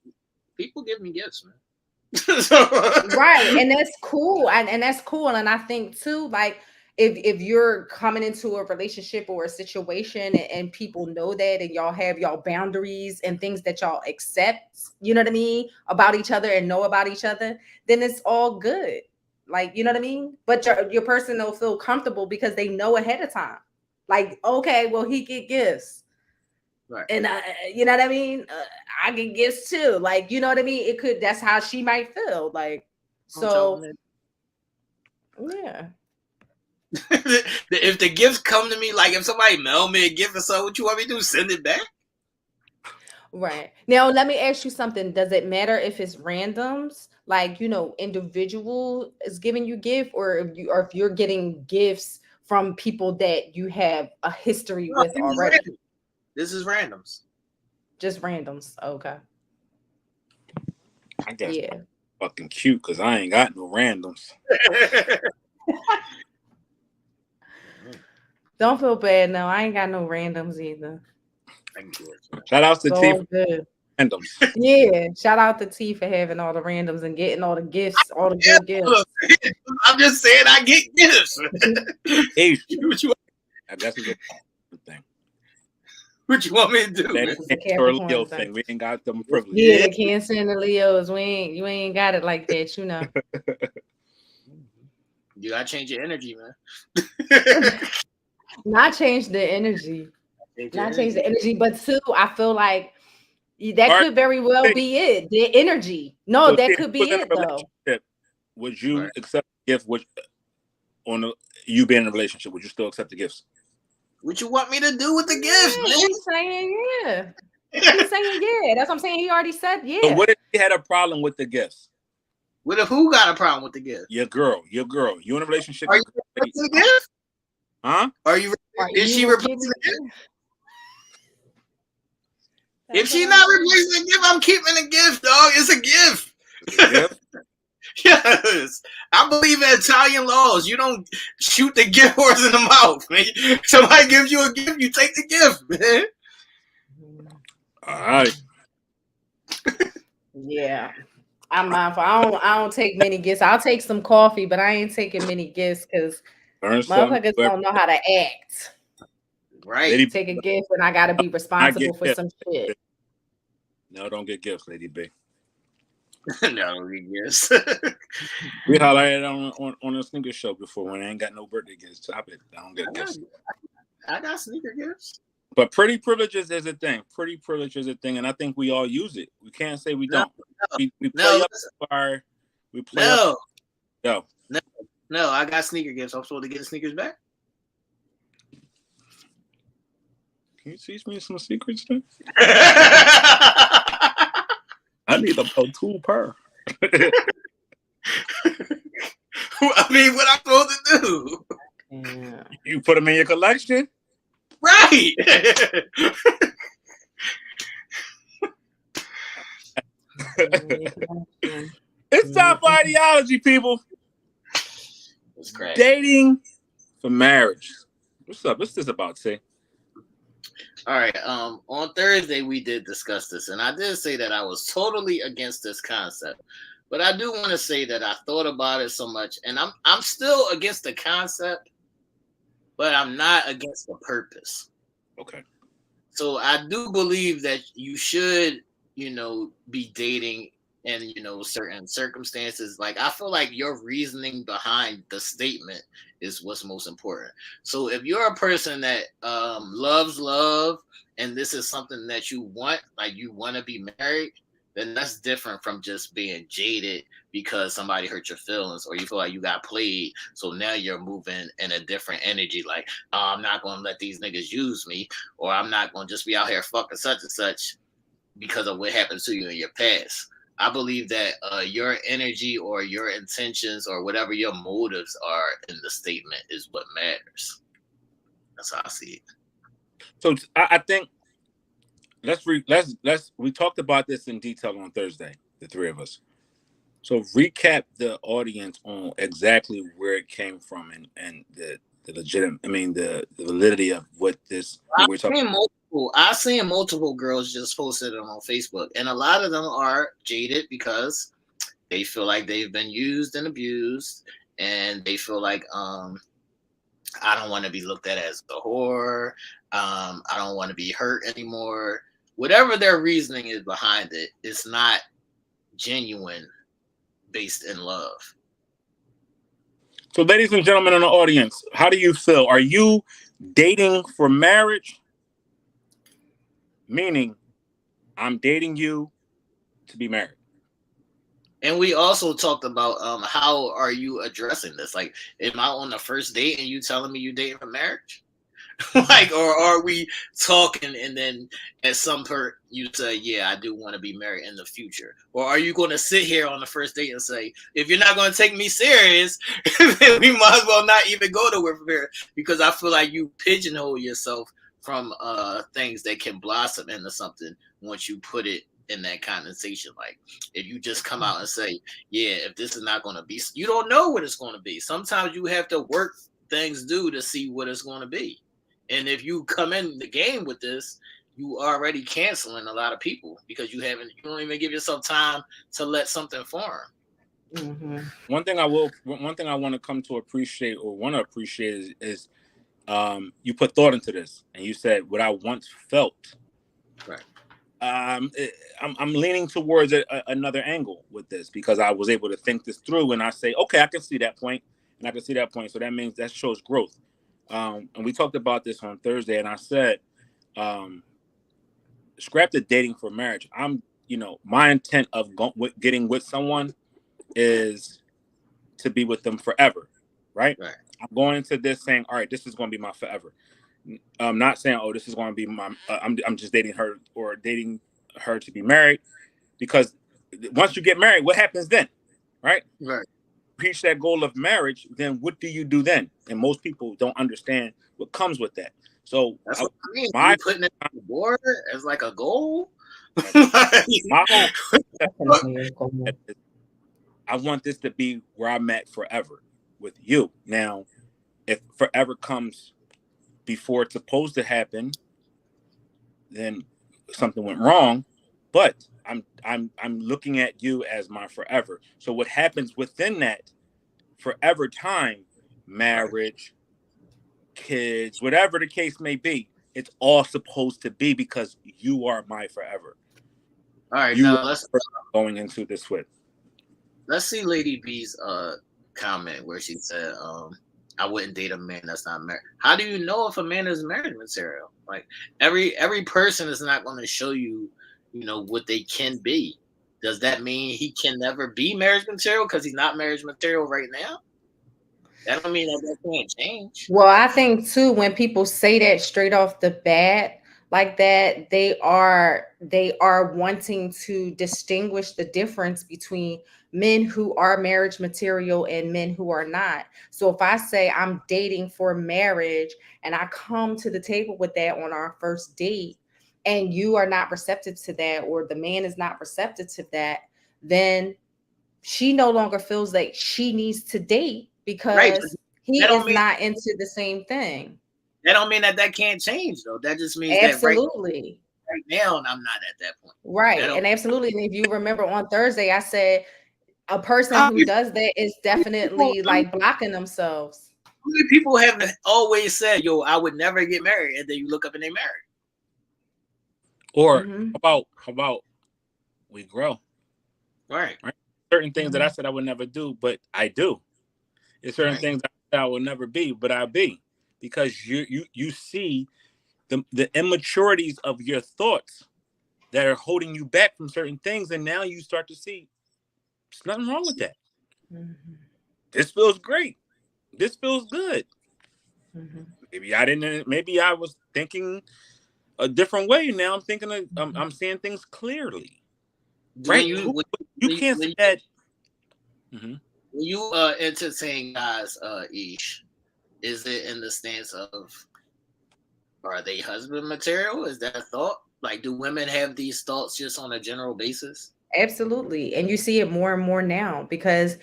people give me gifts, man. Right, and that's cool, and that's cool. And I think too, like if you're coming into a relationship or a situation and people know that, and y'all have y'all boundaries and things that y'all accept, you know what I mean, about each other and know about each other, then it's all good. Like, you know what I mean? But your person will feel comfortable because they know ahead of time. Like, okay, well, he get gifts. Right. And you know what I mean? I get gifts too. Like, you know what I mean? That's how she might feel. Like, so yeah. If the gifts come to me, like if somebody mail me a gift or something, what you want me to do? Send it back? Right. Now, let me ask you something. Does it matter if it's randoms, like, individual is giving you gift, or if you're getting gifts from people that you have a history No, with already? this is randoms. Just randoms. Okay. I guess Yeah. I'm fucking cute because I ain't got no randoms. Don't feel bad. No, I ain't got no randoms either. Shout out to It's T all for good. randoms. Yeah. Shout out to T for having all the randoms and getting all the gifts, all the good gifts. I'm just saying I get gifts. Hey, what, you, that's a good thing. what you want me to do? That It's a Cancer Leo Capricorn thing. thing. We ain't got them privileges. Yeah, the Cancer and the Leos. You ain't got it like that, you know. You gotta change your energy, man. Not change the energy. Not change the energy, but two, I feel like that could very well be it. The energy. No, So that if could you be was in a it though. relationship, would you accept a gift you being in a relationship? Would you still accept the gifts? What you want me to do with the gifts, man? He's saying yeah. He's saying yeah. That's what I'm saying. He already said yeah. But what if he had a problem with the gifts? What if who got a problem with the gift? Your girl. You in a relationship? Are you replacing the gift? Huh? Is she replacing the gift? If she's not replacing the gift, I'm keeping the gift, dog. It's a gift. Gift? Yes. I believe in Italian laws. You don't shoot the gift horse in the mouth, man. Somebody gives you a gift, you take the gift, man. All right. Yeah. I'm mindful. I don't take many gifts. I'll take some coffee, but I ain't taking many gifts because motherfuckers don't know how to act. Right. Lady, take a gift and I gotta be responsible for some shit. No, don't get gifts, Lady B. No, yes. We highlighted on a sneaker show before when I ain't got no birthday gifts. Stop it. I don't get gifts. I got sneaker gifts. But pretty privileges is a thing. Pretty privilege is a thing, and I think we all use it. We can't say we don't. We play up our. We play up. No, I got sneaker gifts. I'm supposed to get the sneakers back. Can you teach me some secrets then? I need about 2 per. I mean, what I'm supposed to do? Yeah. You put them in your collection? Right. It's time for ideology, people. Dating for marriage. What's up? What's this about, say? All right. On Thursday we did discuss this, and I did say that I was totally against this concept. But I do want to say that I thought about it so much, and I'm still against the concept, but I'm not against the purpose. Okay. So I do believe that you should, be dating in, certain circumstances. Like, I feel like your reasoning behind the statement is what's most important. So if you're a person that loves love and this is something that you want, like you want to be married, then that's different from just being jaded because somebody hurt your feelings or you feel like you got played. So now you're moving in a different energy. Like, oh, I'm not going to let these niggas use me, or I'm not going to just be out here fucking such and such because of what happened to you in your past. I believe that your energy or your intentions or whatever your motives are in the statement is what matters. That's how I see it. So I think we talked about this in detail on Thursday, the three of us. So recap the audience on exactly where it came from and the validity of what we're talking about. I've seen multiple girls just posted it on Facebook, and a lot of them are jaded because they feel like they've been used and abused, and they feel like I don't want to be looked at as a whore. I don't want to be hurt anymore. Whatever their reasoning is behind it, it's not genuine, based in love. So, ladies and gentlemen in the audience, how do you feel? Are you dating for marriage? Meaning, I'm dating you to be married. And we also talked about how are you addressing this? Like, am I on the first date and you telling me you dating for marriage? Like, or are we talking and then at some point you say, yeah, I do want to be married in the future? Or are you going to sit here on the first date and say, if you're not going to take me serious, then we might as well not even go to work for marriage? Because I feel like you pigeonhole yourself from things that can blossom into something once you put it in that condensation. Like if you just come out and say, yeah, if this is not going to be, you don't know what it's going to be. Sometimes you have to work things due to see what it's going to be. And if you come in the game with this, you already canceling a lot of people because you don't even give yourself time to let something form. Mm-hmm. One thing I want to come to appreciate or want to appreciate is you put thought into this and you said what I once felt. Right. I'm leaning towards another angle with this because I was able to think this through and I say, okay, I can see that point and I can see that point. So that means that shows growth. And we talked about this on Thursday and I said, scrap the dating for marriage. My intent of getting with someone is to be with them forever, right? Right. I'm going into this saying, all right, this is going to be my forever. I'm not saying, oh, this is going to be my. I'm just dating her or dating her to be married, because once you get married, what happens then, right? Right. Reach that goal of marriage, then what do you do then? And most people don't understand what comes with that. So that's what I mean. My you putting it on the board as like a goal. my whole Definitely a goal. I want this to be where I'm at forever with you. Now, if forever comes before it's supposed to happen, then something went wrong. But I'm looking at you as my forever. So what happens within that forever time, marriage, kids, whatever the case may be, it's all supposed to be because you are my forever. All right, You now are the person going into this with. let's see Lady B's comment where she said, I wouldn't date a man that's not married. How do you know if a man is marriage material? Like every person is not going to show you, what they can be. Does that mean he can never be marriage material because he's not marriage material right now? That don't mean that can't change. Well, I think too, when people say that straight off the bat like that, they are wanting to distinguish the difference between men who are marriage material and men who are not. So if I say I'm dating for marriage and I come to the table with that on our first date and you are not receptive to that, or the man is not receptive to that, then she no longer feels like she needs to date Right. because he That don't is mean not into the same thing. that can't change though. That just means that Absolutely. right now I'm not at that point. Right. That don't And absolutely. And if you remember on Thursday, I said a person how who many does that is people definitely like blocking themselves. how many people have always said, yo, I would never get married, and then you look up and they married. Or Mm-hmm. how about we grow? Right. Certain things that I Mm-hmm. said I would never do, but I do. There's certain Right. things that I will never be, but I be, because you see the immaturities of your thoughts that are holding you back from certain things, and now you start to see there's nothing wrong with that. Mm-hmm. This feels great. This feels good. Mm-hmm. Maybe I was thinking a different way. Now I'm thinking Mm-hmm. I'm seeing things clearly. When Right? you when, You when, can't when say that. Mhm. you entertain guys, Ish, is it in the stance of are they husband material? Is that a thought? Like, do women have these thoughts just on a general basis? Absolutely. And you see it more and more now because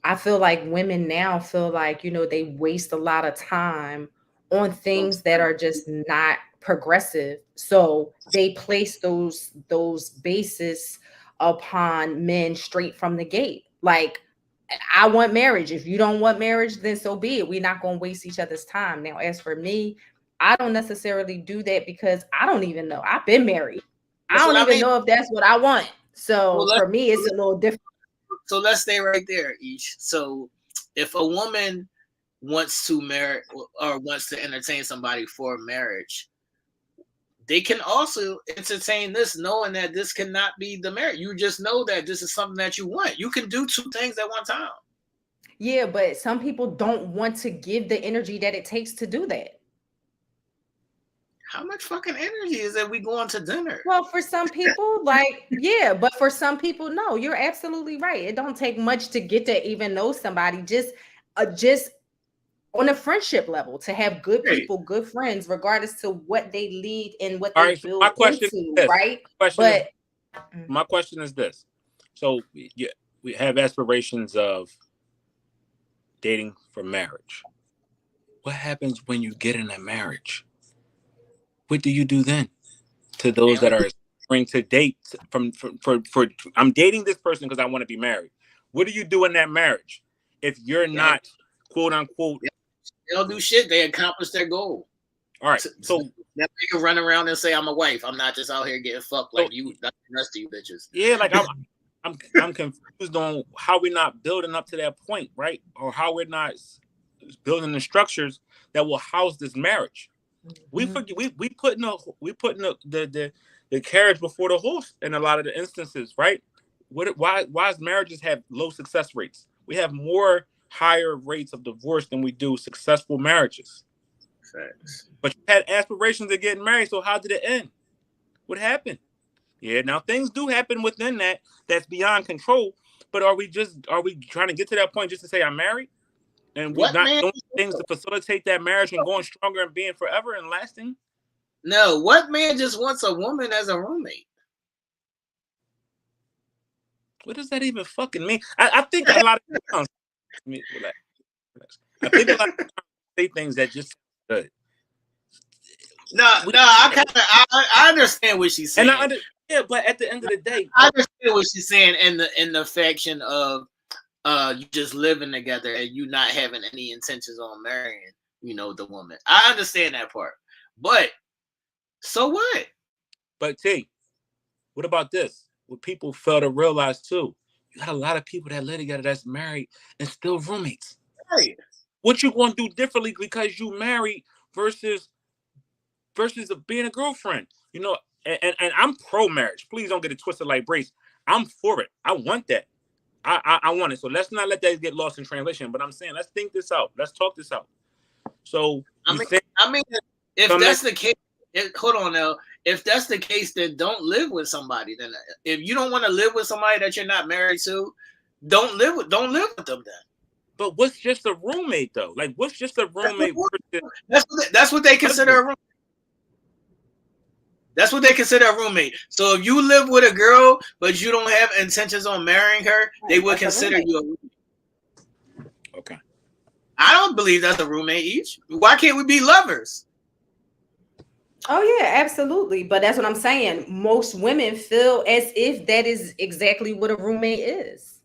I feel like women now feel like, they waste a lot of time on things that are just not progressive. So they place those bases upon men straight from the gate. Like, I want marriage. If you don't want marriage, then so be it. We're not going to waste each other's time. Now, as for me, I don't necessarily do that because I don't even know. I've been married. I That's don't what I even mean. know if that's what I want. So So let's for me, it's a little different. stay right there, Ish. So if a woman wants to marry or wants to entertain somebody for marriage, they can also entertain this knowing that this cannot be the marriage. You just know that this is something that you want. You can do two things at one time. Yeah, but some people don't want to give the energy that it takes to do that. How much fucking energy is that we going to dinner? Well, for some people, like, yeah, but for some people, no, you're absolutely right. It don't take much to get to even know somebody, just on a friendship level, to have good Hey, people, good friends, regardless to what they lead and what All they right. So my build question is into, this. right? My question is, But My question is this: so we have aspirations of dating for marriage. What happens when you get in a marriage? What do you do then? To those that are aspiring to date for I'm dating this person because I want to be married. What do you do in that marriage if you're not quote unquote? They don't do shit. They accomplish their goal. All right, so that nigga run around and say I'm a wife. I'm not just out here getting fucked like you, like the rest of you bitches. Yeah, like I'm confused on how we're not building up to that point, right? Or how we're not building the structures that will house this marriage. We forget we putting the carriage before the horse in a lot of the instances, right? Why is marriages have low success rates? We have more higher rates of divorce than we do successful marriages. Facts. But you had aspirations of getting married, so how did it end? What happened? Yeah, now things do happen within that's beyond control. But are we trying to get to that point just to say I'm married? And we not doing things to facilitate that marriage and going stronger and being forever and lasting? No, what man just wants a woman as a roommate? What does that even fucking mean? I think a lot of times, I think a lot of times say things that just good. No, I understand what she's saying. Yeah, but at the end of the day, I understand what she's saying in the faction of you just living together and you not having any intentions on marrying, the woman. I understand that part. But so what? But T, what about this? What people fail to realize too, you got a lot of people that live together that's married and still roommates. Right. What you gonna do differently because you married versus being a girlfriend? And I'm pro marriage. Please don't get it twisted like Brace. I'm for it. I want that. I want it. So let's not let that get lost in translation. But I'm saying, let's think this out. Let's talk this out. So I mean, if that's the case, hold on now. If that's the case, then don't live with somebody. Then if you don't want to live with somebody that you're not married to, don't live with them then. But what's just a roommate though? Like, what's just a roommate? That's what they consider a roommate. That's what they consider a roommate. So if you live with a girl, but you don't have intentions on marrying her, they would consider you a roommate. Okay. I don't believe that's a roommate each. Why can't we be lovers? Oh yeah, absolutely. But that's what I'm saying. Most women feel as if that is exactly what a roommate is.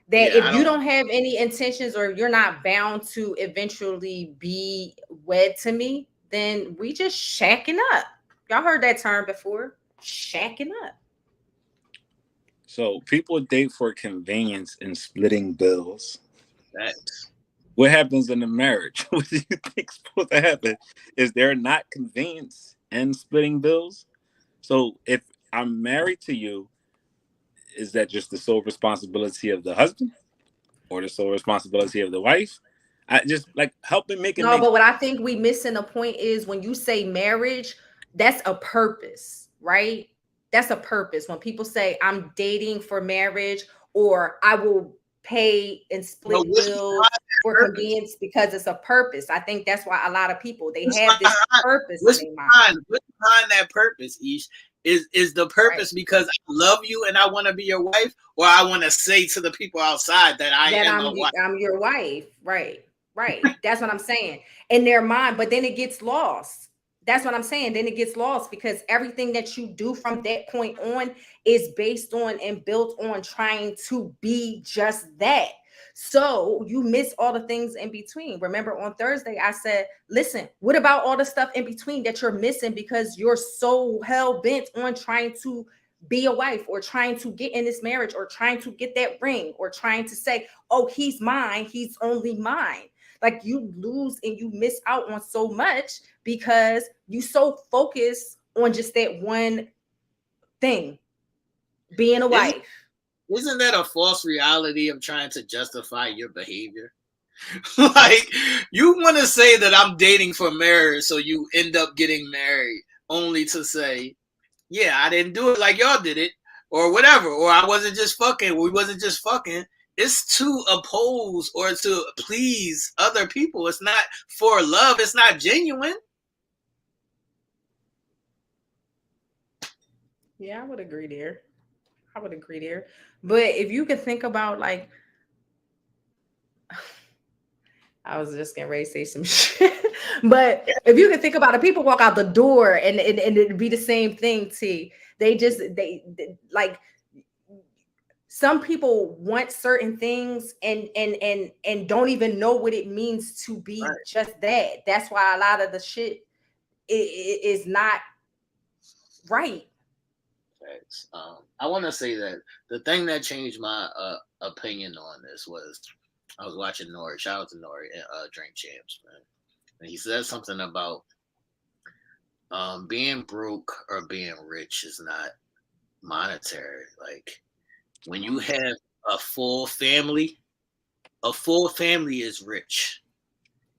That if you don't have any intentions or you're not bound to eventually be wed to me, then we just shacking up. Y'all heard that term before? Shacking up. So people date for convenience and splitting bills. That's what happens in a marriage? What do you think is supposed to happen? Is there not convenience in splitting bills? So if I'm married to you, is that just the sole responsibility of the husband or the sole responsibility of the wife? I just like helping make it. No, but what I think we missing the point is when you say marriage, that's a purpose, right? That's a purpose. When people say I'm dating for marriage or I will pay and split bills for convenience because it's a purpose. I think that's why a lot of people they have this purpose in their mind. What's behind that purpose, Ish? Is the purpose because I love you and I want to be your wife, or I want to say to the people outside that I'm your wife, right? Right. That's what I'm saying. In their mind, but then it gets lost. That's what I'm saying. Then it gets lost because everything that you do from that point on is based on and built on trying to be just that. So you miss all the things in between. Remember on Thursday, I said, listen, what about all the stuff in between that you're missing because you're so hell bent on trying to be a wife or trying to get in this marriage or trying to get that ring or trying to say, oh, he's mine. He's only mine. Like you lose and you miss out on so much because you so focused on just that one thing, being a wife. Isn't that a false reality of trying to justify your behavior? Like you want to say that I'm dating for marriage, so you end up getting married only to say, yeah, I didn't do it like y'all did it or whatever, or I wasn't just fucking, we wasn't just fucking. It's to oppose or to please other people. It's not for love. It's not genuine. Yeah, I would agree there. I would agree there. But if you could think about like, I was just getting ready to say some shit. But if you could think about it, people walk out the door and it'd be the same thing, T. They like some people want certain things and don't even know what it means to be Right. just that. That's why a lot of the shit is not right. Facts. I want to say that the thing that changed my opinion on this was I was watching Nori. Shout out to Nori and Drink Champs, man. And he said something about being broke or being rich is not monetary. Like when you have a full family is rich.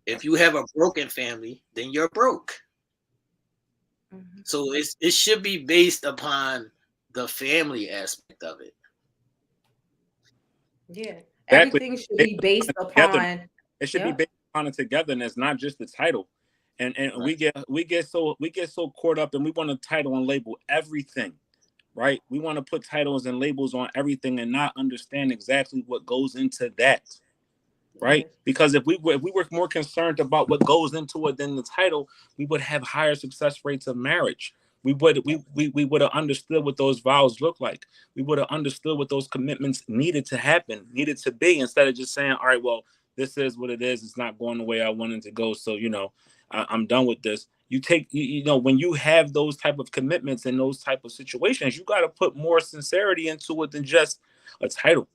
If you have a broken family, then you're broke. Mhm. So it should be based upon the family aspect of it. Yeah. Exactly. Everything should Based be upon based the togetherness. upon, It should be yep. based upon the togetherness, not just the title. And Right. we get so caught up and we want to title and label everything, right? We want to put titles and labels on everything and not understand exactly what goes into that, right? Yes. Because if we were more concerned about what goes into it than the title, we would have higher success rates of marriage. We would have understood what those vows look like. We would have understood what those commitments needed to happen, needed to be, instead of just saying, all right, well, this is what it is. It's not going the way I wanted to go. So, I'm done with this. When you have those type of commitments and those type of situations, you got to put more sincerity into it than just a title,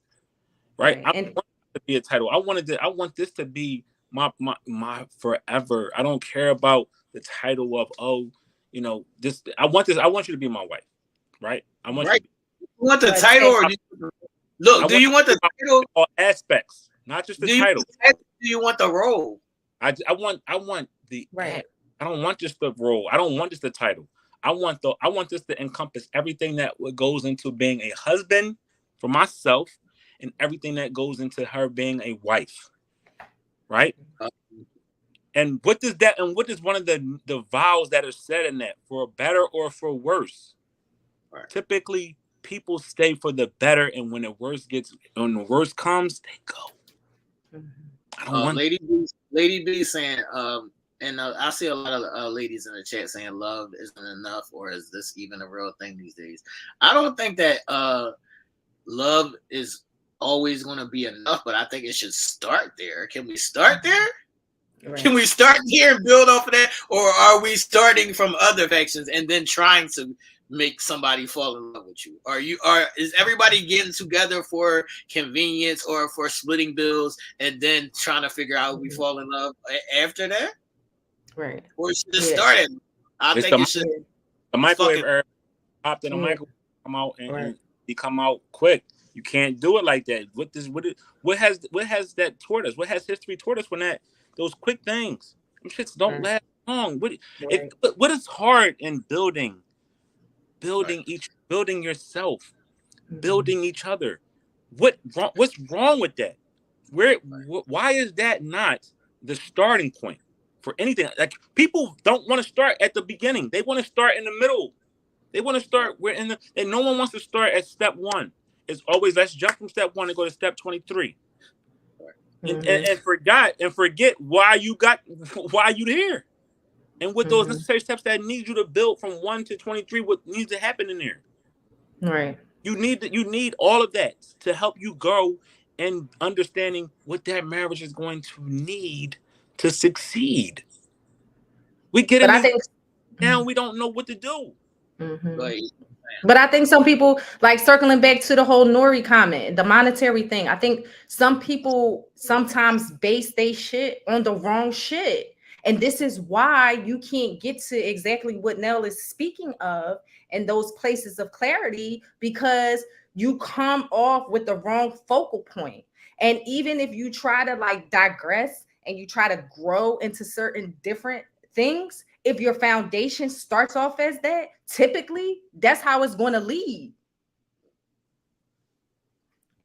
right? Right. I And want it to be a title. I want this to be my forever. I don't care about the title of, this. I want this. I want you to be my wife, right? I want you Right. to be. You want the but title, take or I look? Do want you want you the to be my title? wife in all aspects, not just the Do you title. do you want the role? I want the right. act. I don't want just the role. I don't want just the title. I want this to encompass everything that goes into being a husband for myself and everything that goes into her being a wife, right? Uh, And what is one of the vows that are said in that, for better or for worse? right. Typically people stay for the better, and when the worst comes, they go. Mhm. I don't want. Lady B saying, and I see a lot of ladies in the chat saying love isn't enough, or is this even a real thing these days? I don't think that love is always going to be enough, but I think it should start there. Can we start there? Can Right. we start here and build off of that, or are we starting from other factions and then trying to make somebody fall in love with you? Is everybody getting together for convenience or for splitting bills and then trying to figure out we Mhm. fall in love after that, Right. or should it Yeah. start at? I It's think it should Yeah. the fucking microwave era. Popped in the Yeah. microwave, come out Right. and he come out quick. You can't do it like that. What has that taught us? What has history taught us when that those quick things? Them shits don't Right. last long. Right. What is hard in right. building yourself, Mhm. building each other? What's wrong with that? Why is that not the starting point for anything? Like, people don't want to start at the beginning. They want to start in the middle. They want to Right. start and no one wants to start at step one. It's always, let's jump from step one and go to step 23. Right. Mhm. And forget why you there. And what those Mhm. necessary steps that need you to build from 1 to 23, what needs to happen in there. Right. You need all of that to help you grow and understanding what that marriage is going to need to succeed. We get But in I these think. now, we don't know what to do. Mhm. Like, But I think some people, like circling back to the whole Nori comment, the monetary thing. I think some people sometimes base they shit on the wrong shit. And this is why you can't get to exactly what Nell is speaking of in those places of clarity, because you come off with the wrong focal point. And even if you try to like digress and you try to grow into certain different things, if your foundation starts off as that, typically that's how it's going to lead.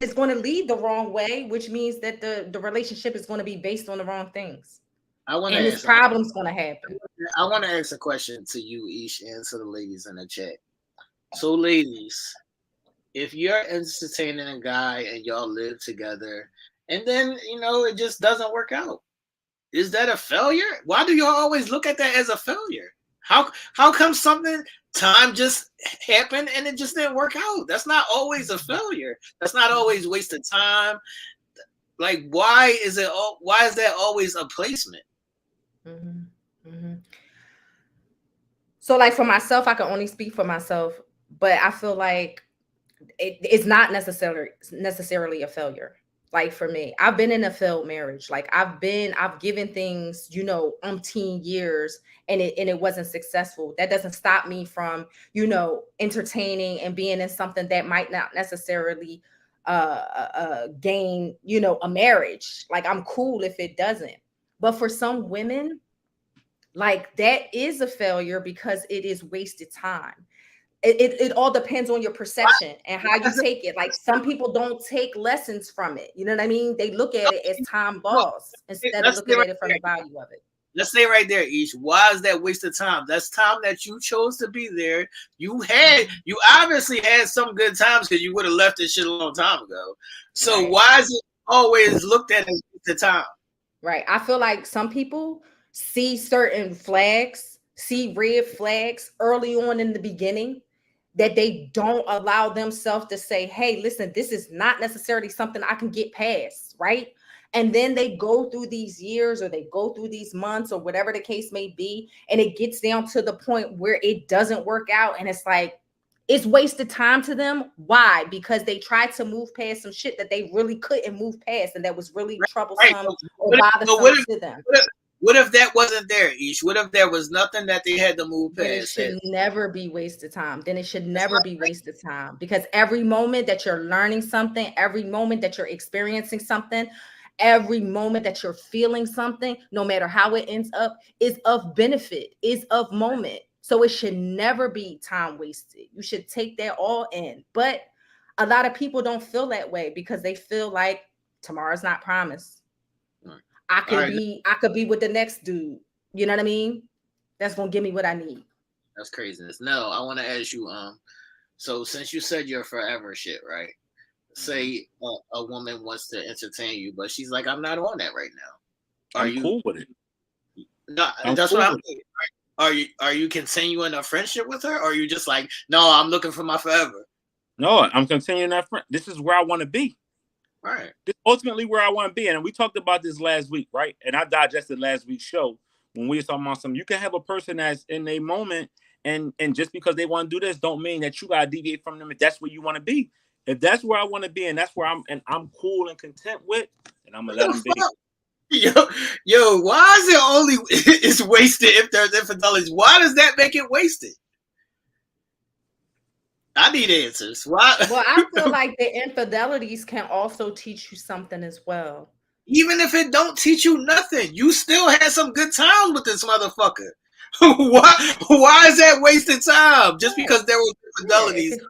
It's going to lead the wrong way, which means that the relationship is going to be based on the wrong things, I want to and this ask. problem's going to happen. I want to ask a question to you, Ish, and to the ladies in the chat. So, ladies, if you're entertaining a guy and y'all live together, and then it just doesn't work out, is that a failure? Why do y'all always look at that as a failure? How come something time just happened and it just didn't work out? That's not always a failure. That's not always wasted time. Like, why is that always a placement? Mm-hmm. Mm-hmm. So, like, for myself, I can only speak for myself, but I feel like it's not necessarily a failure. Like, for me, I've been in a failed marriage. Like, I've given things, umpteen years, and it wasn't successful. That doesn't stop me from, entertaining and being in something that might not necessarily gain, a marriage. Like, I'm cool if it doesn't. But for some women, like, that is a failure because it is wasted time. It all depends on your perception and how you take it. Like, some people don't take lessons from it. You know what I mean? They look at it as time lost instead of looking at it from the value of it. Let's say right there, Ish. Why is that waste of time? That's time that you chose to be there. You obviously had some good times because you would have left this shit a long time ago. So why is it always looked at as waste of time? Right. I feel like some people see certain flags, see red flags early on in the beginning, that they don't allow themselves to say, hey, listen, this is not necessarily something I can get past, right? And then they go through these years or they go through these months or whatever the case may be, and it gets down to the point where it doesn't work out. And it's like, it's wasted time to them. Why? Because they tried to move past some shit that they really couldn't move past and that was really troublesome or bothersome to them. What if that wasn't there, Ish? What if there was nothing that they had to move past? Then it should never be wasted time. Then it should never be wasted time, because every moment that you're learning something, every moment that you're experiencing something, every moment that you're feeling something, no matter how it ends up, is of benefit, is of moment. So it should never be time wasted. You should take that all in. But a lot of people don't feel that way because they feel like tomorrow's not promised. I could be with the next dude. You know what I mean? That's gonna give me what I need. That's craziness. No, I want to ask you. So since you said you're forever shit, right? Say a woman wants to entertain you, but she's like, I'm not on that right now. I'm cool with it. No, that's cool what I'm saying. Are you continuing a friendship with her, or are you just like, no, I'm looking for my forever? No, I'm continuing that friend. This is where I want to be. Right. This is ultimately where I want to be. And we talked about this last week, right? And I digested last week's show when we were talking about something. You can have a person that's in a moment, and just because they want to do this don't mean that you gotta deviate from them if that's where you want to be. If that's where I want to be and that's where I'm cool and content with, and I'm gonna let them be. Yo, why is it only it's wasted if there's infidelities? Why does that make it wasted? I need answers. Why? Well, I feel like the infidelities can also teach you something as well. Even if it don't teach you nothing, you still had some good times with this motherfucker. Why is that wasted time? Just because there were infidelities on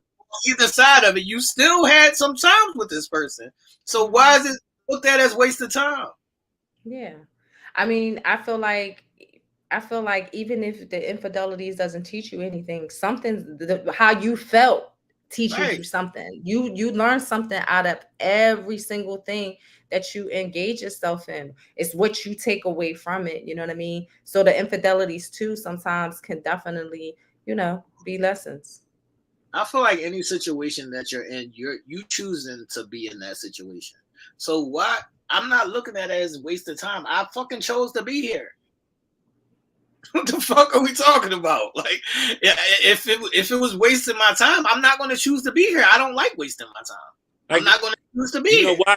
either side of it, you still had some times with this person. So why is it looked at as wasted time? Yeah. I mean, I feel like even if the infidelities doesn't teach you anything, something, how you felt teaches you something. You learn something out of every single thing that you engage yourself in. It's what you take away from it. You know what I mean? So the infidelities too sometimes can definitely, be lessons. I feel like any situation that you're in, you choosing to be in that situation. So why? I'm not looking at it as a waste of time. I fucking chose to be here. What the fuck are we talking about? Like, if it was wasting my time, I'm not going to choose to be here. I don't like wasting my time. I'm not going to choose to be here. You know why?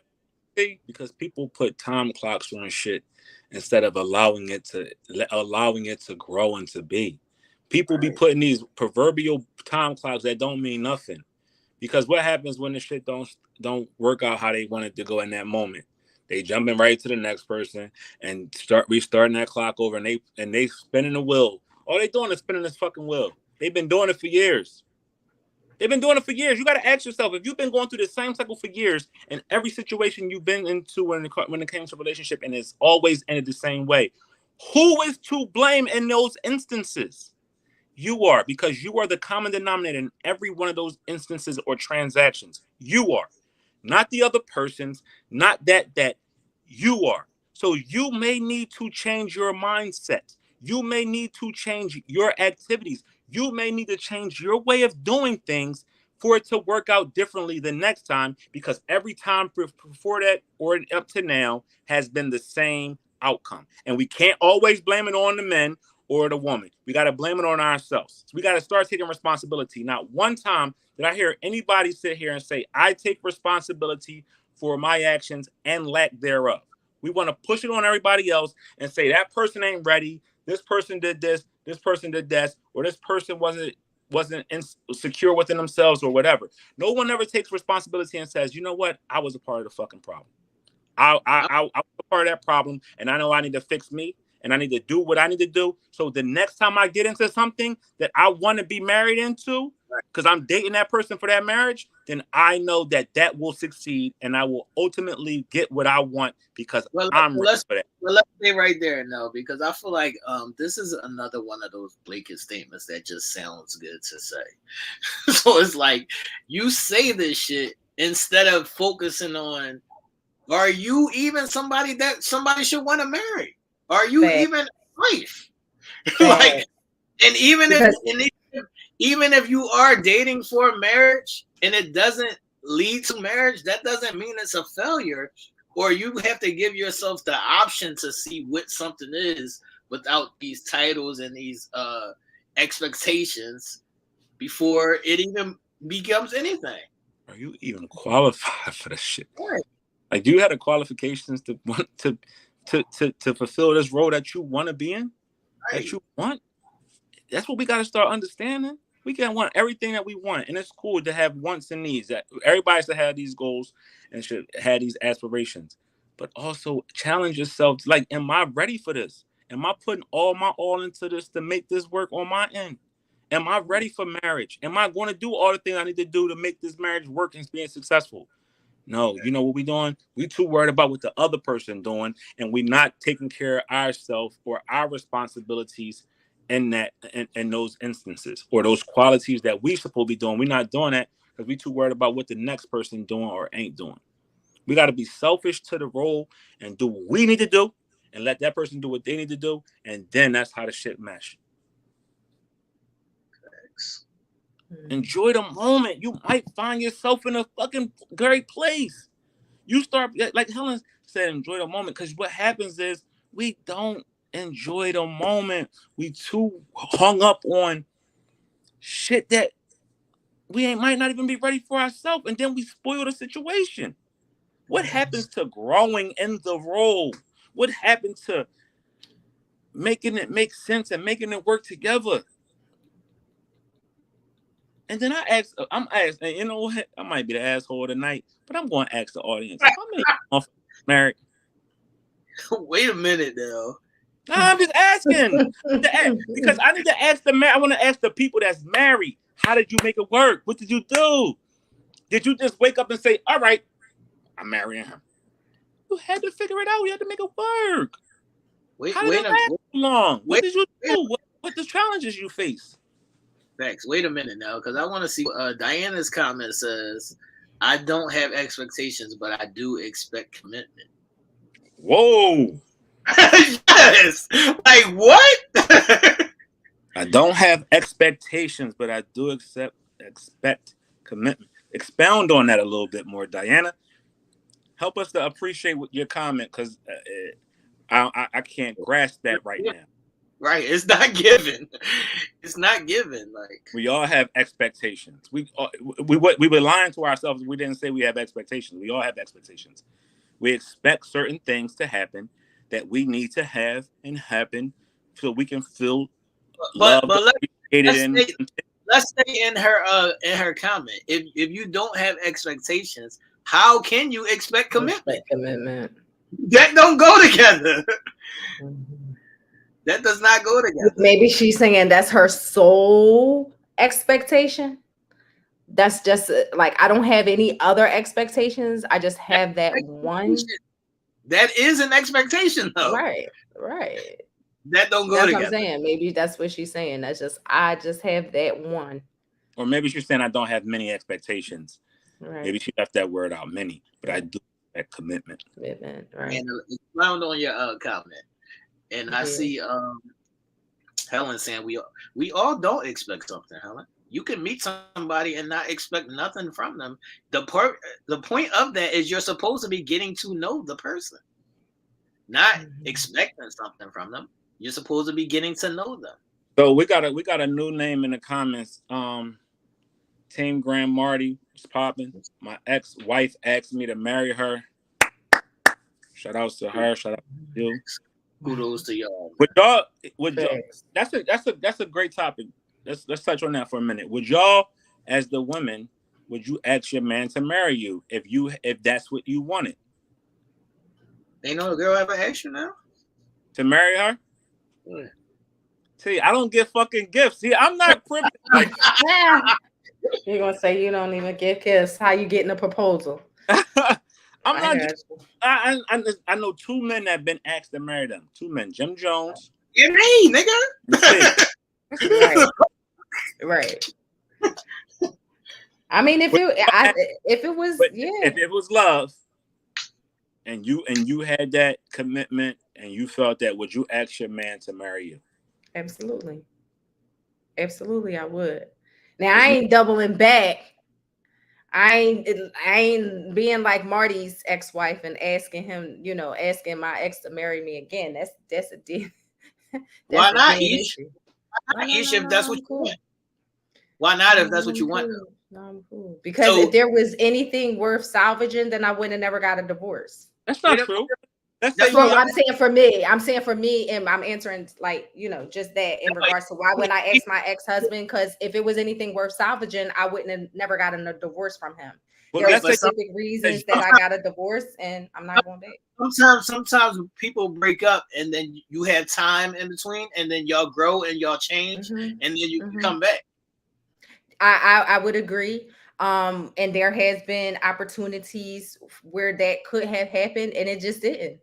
Because people put time clocks on shit instead of allowing it to grow and to be. People be putting these proverbial time clocks that don't mean nothing. Because what happens when the shit don't work out how they want it to go in that moment? They jumping right to the next person and start restarting that clock over, and they spinning the wheel. All they doing is spinning this fucking wheel. They've been doing it for years. You got to ask yourself, if you've been going through the same cycle for years, and every situation you've been into when it came to a relationship, and it's always ended the same way, who is to blame in those instances? You are, because you are the common denominator in every one of those instances or transactions. You are, not the other persons, not that you are. So you may need to change your mindset. You may need to change your activities. You may need to change your way of doing things for it to work out differently the next time, because every time before that or up to now has been the same outcome. And we can't always blame it on the men or the woman. We got to blame it on ourselves. So we got to start taking responsibility. Not one time did I hear anybody sit here and say, I take responsibility for my actions and lack thereof. We want to push it on everybody else and say that person ain't ready. This person did this person did that, or this person wasn't secure within themselves or whatever. No one ever takes responsibility and says, you know what? I was a part of the fucking problem. I was a part of that problem, and I know I need to fix me, and I need to do what I need to do. So the next time I get into something that I want to be married into, because I'm dating that person for that marriage, then I know that that will succeed, and I will ultimately get what I want because I'm ready for that. Well, let's stay right there now, because I feel like this is another one of those blanket statements that just sounds good to say. So it's like you say this shit instead of focusing on, are you even somebody that somebody should want to marry? Are you even a wife? Like, and even if you are dating for marriage and it doesn't lead to marriage, that doesn't mean it's a failure. Or you have to give yourself the option to see what something is without these titles and these expectations before it even becomes anything. Are you even qualified for the shit? Right. Like, do you have the qualifications to want to fulfill this role that you want to be in? Right. That you want? That's what we got to start understanding. We can want everything that we want, and it's cool to have wants and needs. That everybody should have these goals and should have these aspirations, but also challenge yourself. Like, am I ready for this? Am I putting all my all into this to make this work on my end? Am I ready for marriage? Am I going to do all the things I need to do to make this marriage work and being successful? No, you know what we doing? We too worried about what the other person doing, and we not taking care of ourselves or our responsibilities in that in those instances, or those qualities that we supposed to be doing. We're not doing that because we too worried about what the next person doing or ain't doing. We got to be selfish to the role and do what we need to do, and let that person do what they need to do, and then that's how the shit mesh. Thanks. Enjoy the moment. You might find yourself in a fucking great place. You start, like Helen said, enjoy the moment, because what happens is we don't enjoy the moment. We too hung up on shit that we might not even be ready for ourselves, and then we spoil the situation. What happens to growing in the role? What happened to making it make sense and making it work together? And then I'm asked, and you know what? I might be the asshole tonight, but I'm going to ask the audience, how many motherfuckers married? Wait a minute now. No, I'm just asking. Because I need to ask I want to ask the people that's married, how did you make it work? What did you do? Did you just wake up and say, all right, I'm marrying him? You had to figure it out. You had to make it work. How did it last so long? What did you do? What the challenges you face? Thanks. Wait a minute now, because I want to see Diana's comment says, I don't have expectations, but I do expect commitment. Whoa. Yes. Like, what? I don't have expectations, but I do expect commitment. Expound on that a little bit more, Diana. Help us to appreciate your comment, because I can't grasp that right now. Right, it's not given. It's not given. Like, we all have expectations. We were lying to ourselves. We didn't say we have expectations. We all have expectations. We expect certain things to happen that we need to have and happen so we can feel loved. But let's stay in her comment. If you don't have expectations, how can you expect commitment? That don't go together. That does not go together. Maybe she's saying that's her sole expectation. That's just like, I don't have any other expectations. I just have that one. That is an expectation, though. Right. That don't go That's what I'm together. saying. Maybe that's what she's saying. I just have that one. Or maybe she's saying I don't have many expectations. Right. Maybe she left that word out, many, but I Right. do that commitment. Commitment. Right. And expound on your comment. And I Yeah. see Helen saying we all don't expect something, Helen. You can meet somebody and not expect nothing from them. The point of that is you're supposed to be getting to know the person, not expecting something from them. You're supposed to be getting to know them. So we got a new name in the comments. Team Grand Marty is popping. My ex-wife asked me to marry her. Shout outs to her. Shout out to you. Kudos to y'all. Would y'all? That's a great topic. Let's touch on that for a minute. Would y'all, as the women, would you ask your man to marry you if that's what you wanted? Ain't no girl ever asked you now to marry her? Yeah. See, I don't get fucking gifts. See, I'm not privileged. Like, you're gonna say you don't even get gifts. How you getting a proposal? I'm not. I know two men that have been asked to marry them. Two men, Jim Jones. You mean, nigga? Right. I mean, if it was if it was love, and you had that commitment, and you felt that, would you ask your man to marry you? Absolutely, I would. Now I ain't doubling back. I ain't being like Marty's ex-wife and asking him, asking my ex to marry me again. That's a deal. Why not, Ish? If that's what you want. Why not if that's what you want? No, I'm cool. Because if there was anything worth salvaging, then I would have never got a divorce. That's not true. That's what I'm saying for me. I'm saying for me, and I'm answering just that in regards to why when I asked my ex-husband, because if it was anything worth salvaging, I wouldn't have never gotten a divorce from him. There are specific reasons that I got a divorce, and I'm not going back. Sometimes people break up, and then you have time in between, and then y'all grow and y'all change, and then you come back. I would agree. And there has been opportunities where that could have happened, and it just didn't.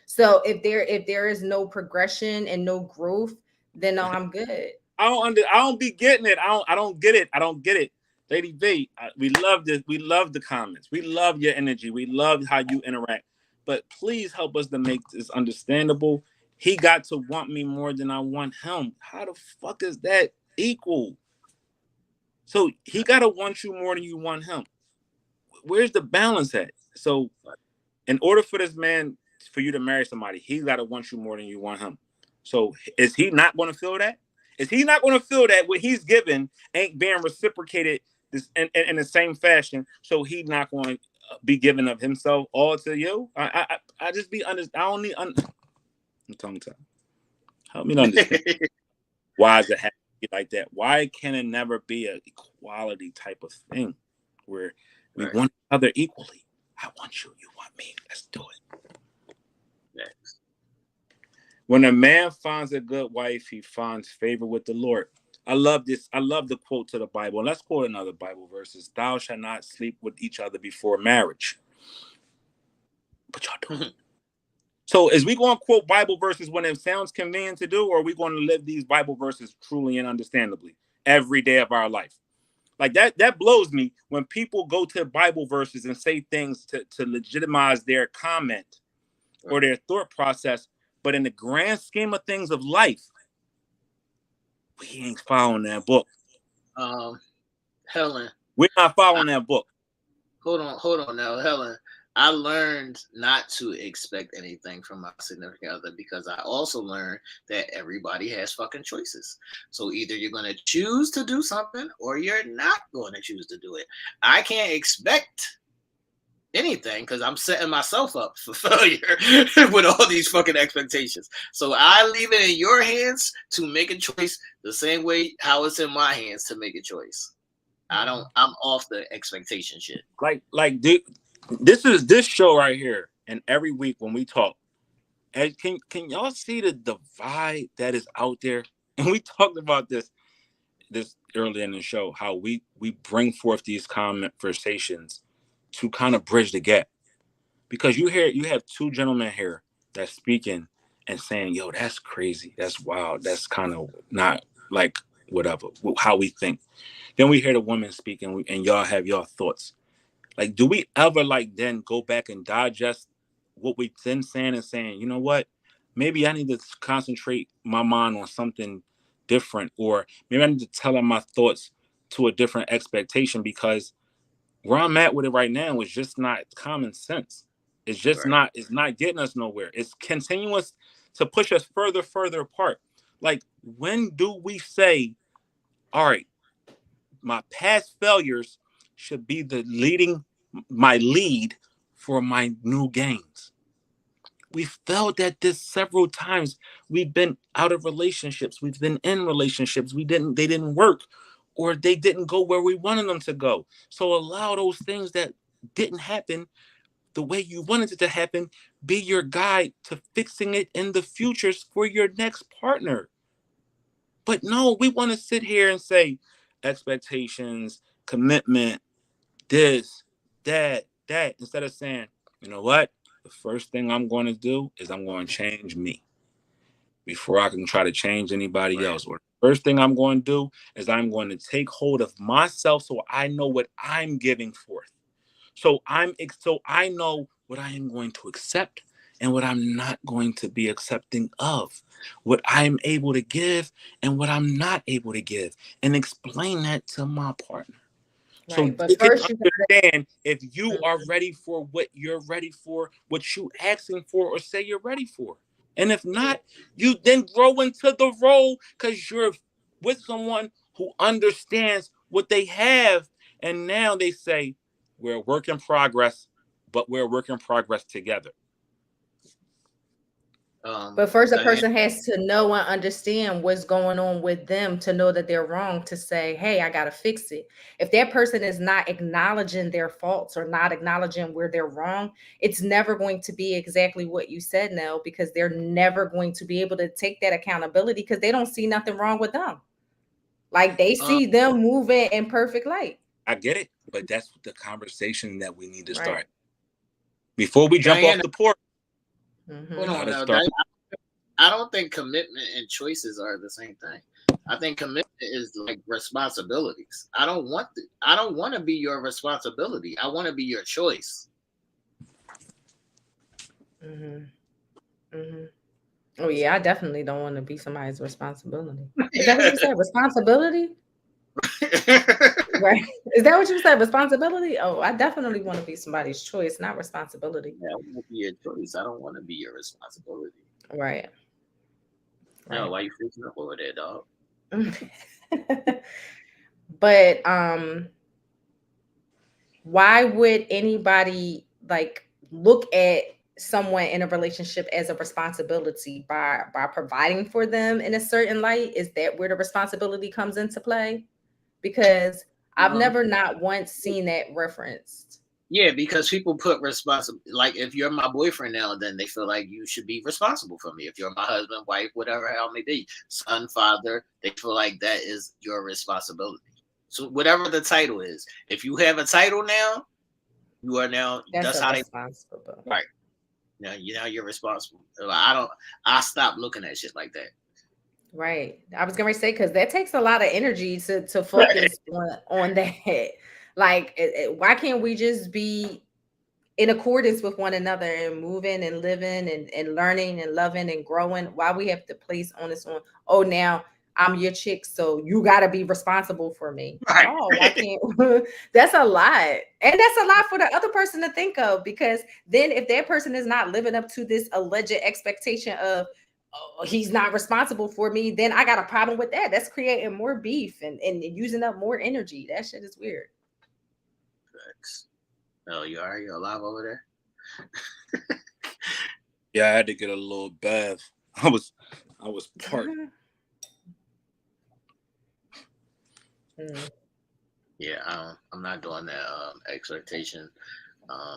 So if there is no progression and no growth, then no, I'm good. I don't be getting it. I don't get it. Lady V, we love this. We love the comments. We love your energy. We love how you interact. But please help us to make this understandable. He got to want me more than I want him. How the fuck is that equal? So he got to want you more than you want him. Where's the balance at? So in order for this man, for you to marry somebody, he's got to want you more than you want him. So is he not going to feel that? Is he not going to feel that what he's given ain't being reciprocated in the same fashion? So he's not going to be giving of himself all to you? I just be honest. I don't need. I'm tongue tied. Help me to understand. Why does it have to be like that? Why can it never be an equality type of thing where we want each other equally? I want you. You want me. Let's do it. Next. When a man finds a good wife, he finds favor with the Lord. I love this. I love the quote to the Bible. And let's quote another Bible verses. Thou shalt not sleep with each other before marriage. But y'all do. So is we going to quote Bible verses when it sounds convenient to do, or are we going to live these Bible verses truly and understandably every day of our life? Like that blows me when people go to Bible verses and say things to legitimize their comment or their thought process. But in the grand scheme of things of life, we ain't following that book. Helen. We're not following that book. Hold on now, Helen. I learned not to expect anything from my significant other because I also learned that everybody has fucking choices. So either you're going to choose to do something or you're not going to choose to do it. I can't expect anything because I'm setting myself up for failure with all these fucking expectations. So I leave it in your hands to make a choice the same way how it's in my hands to make a choice. I'm off the expectation shit. Like dude, this show right here, and every week when we talk, and can y'all see the divide that is out there? And we talked about this earlier in the show, how we bring forth these conversations to kind of bridge the gap, because you have two gentlemen here that's speaking, and saying, yo, that's crazy, that's wild, that's kind of not like whatever how we think. Then we hear the woman speak, and y'all have your thoughts. Like, do we ever like then go back and digest what we've been saying and saying, you know what? Maybe I need to concentrate my mind on something different, or maybe I need to tell her my thoughts to a different expectation, because where I'm at with it right now is just not common sense. It's just Right. not, it's not getting us nowhere. It's continuous to push us further apart. Like, when do we say, all right, my past failures should be the leading my lead for my new gains? We failed at this several times. We've been out of relationships. We've been in relationships. They didn't work, or they didn't go where we wanted them to go. So allow those things that didn't happen the way you wanted it to happen be your guide to fixing it in the futures for your next partner. But no, we want to sit here and say expectations, commitment, this, that, instead of saying, you know what? The first thing I'm going to do is I'm going to change me before I can try to change anybody Right. else. Or the first thing I'm going to do is I'm going to take hold of myself so I know what I'm giving forth. So I know what I am going to accept and what I'm not going to be accepting of, what I'm able to give and what I'm not able to give, and explain that to my partner. So Right. But they can first you understand if you gotta, are ready for what you're ready for, what you asking for, or say you're ready for. And if not, you then grow into the role because you're with someone who understands what they have. And now they say, we're a work in progress, but we're a work in progress together. but first, a And person has to know and understand what's going on with them to know that they're wrong, to say, hey, I got to fix it. If that person is not acknowledging their faults or not acknowledging where they're wrong, it's never going to be exactly what you said, Nell, because they're never going to be able to take that accountability because they don't see nothing wrong with them. Like they um, see them moving in perfect light. I get it, but that's the conversation that we need to Right. start. Before we jump off Diana, the porch, hold Mm-hmm. we on gotta now. start. Diana, I don't think commitment and choices are the same thing. I think commitment is like responsibilities. I don't want to be your responsibility. I want to be your choice. Mm-hmm. Mm-hmm. Oh yeah, I definitely don't want to be somebody's responsibility. Is that what you said? Responsibility? Right. Is that what you said? Responsibility? Oh, I definitely want to be somebody's choice, not responsibility. Yeah, I want to be your choice. I don't want to be your responsibility. Right. No, Right. why you freaking up over there, dog? But why would anybody like look at someone in a relationship as a responsibility by providing for them in a certain light? Is that where the responsibility comes into play? Because I've Um, never not once seen that referenced. yeah, because people put responsible. Like if you're my boyfriend now, then they feel like you should be responsible for me. If you're my husband, wife, whatever hell may be, son, father, they feel like that is your responsibility. So whatever the title is, if you have a title now, you are now. That's That's a how they responsible. right now. You're responsible. I don't. I stop looking at shit like that. Right. I was gonna say because that takes a lot of energy to focus on that. Like, why can't we just be in accordance with one another and moving and living and learning and loving and growing? Why we have to place onus on, oh, now I'm your chick, so you got to be responsible for me? Right. No, why can't? That's a lot, and that's a lot for the other person to think of, because then if that person is not living up to this alleged expectation of, oh, he's not responsible for me, then I got a problem with that. That's creating more beef and using up more energy. That shit is weird. Oh, you are you alive over there? Yeah, I had to get a little bath. I was parked. Mm. Yeah, I'm not doing that expectation,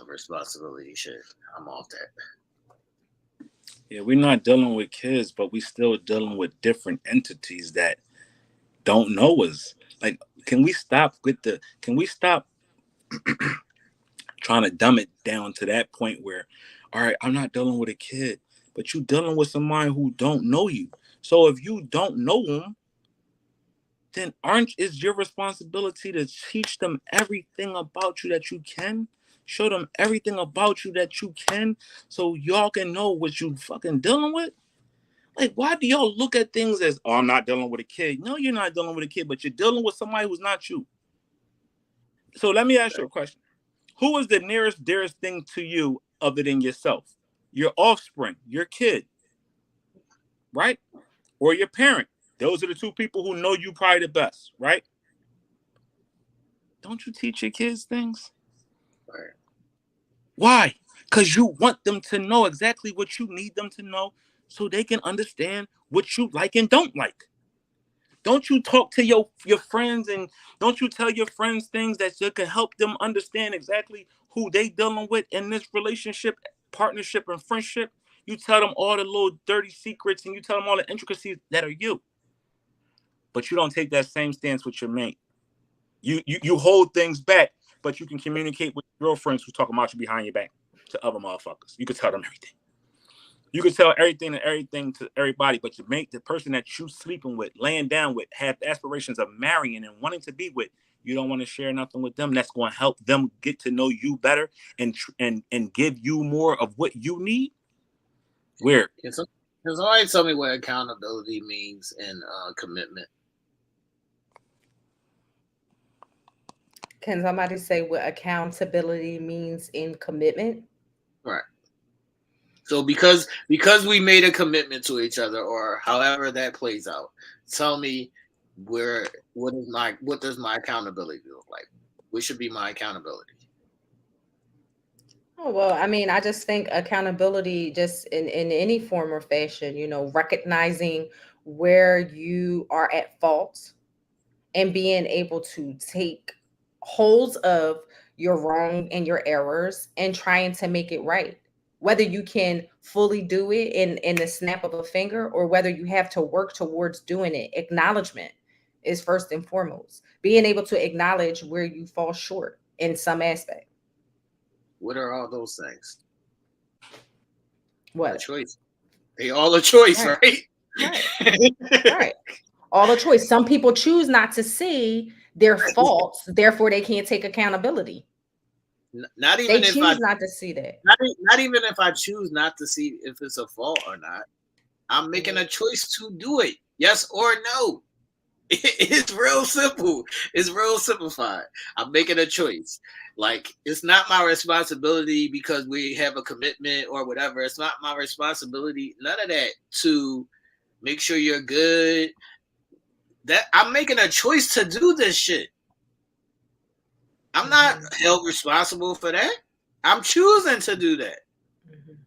responsibility shit. I'm off that. Yeah, we're not dealing with kids, but we still dealing with different entities that don't know us. Like, can we stop trying to dumb it down to that point where, all right, I'm not dealing with a kid. but you dealing with somebody who don't know you. So if you don't know them, then aren't is your responsibility to teach them everything about you that you can, show them everything about you that you can, so y'all can know what you fucking dealing with. Like, why do y'all look at things as, oh, I'm not dealing with a kid? No, you're not dealing with a kid, but you're dealing with somebody who's not you. So let me ask you a question. Who is the nearest, dearest thing to you other than yourself? Your offspring, your kid, right? Or your parent. Those are the two people who know you probably the best, right? Don't you teach your kids things? Right. Why? Because you want them to know exactly what you need them to know so they can understand what you like and don't like. Don't you talk to your friends and don't you tell your friends things that can help them understand exactly who they dealing with in this relationship, partnership, and friendship? You tell them all the little dirty secrets and you tell them all the intricacies that are you. But you don't take that same stance with your mate. You hold things back, but you can communicate with your girlfriends who's talking about you behind your back to other motherfuckers. You can tell them everything. You can tell everything to everybody, but you make the person that you sleeping with, laying down with, have aspirations of marrying and wanting to be with. You don't want to share nothing with them. That's going to help them get to know you better and give you more of what you need. Weird. Can somebody tell me what accountability means in commitment? Can somebody say what accountability means in commitment? Right. So because we made a commitment to each other, or however that plays out, tell me what does my accountability look like? What should be my accountability? Oh, well, I mean, I just think accountability, just in any form or fashion, recognizing where you are at fault and being able to take holds of your wrong and your errors and trying to make it right. Whether you can fully do it in the snap of a finger or whether you have to work towards doing it, acknowledgement is first and foremost. Being able to acknowledge where you fall short in some aspect. What are all those things? A What? choice. They all a choice, Right, right? right, right. All the choice. Some people choose not to see their faults, therefore they can't take accountability. Not They even if I choose not to see that. not even if I choose not to see if it's a fault or not. I'm making Mhm. a choice to do it. Yes or no. It's real simple. It's real simplified. I'm making a choice. Like, it's not my responsibility because we have a commitment or whatever. It's not my responsibility. None of that to make sure you're good. That I'm making a choice to do this shit. I'm not Mhm. held responsible for that. I'm choosing to do that. Mhm.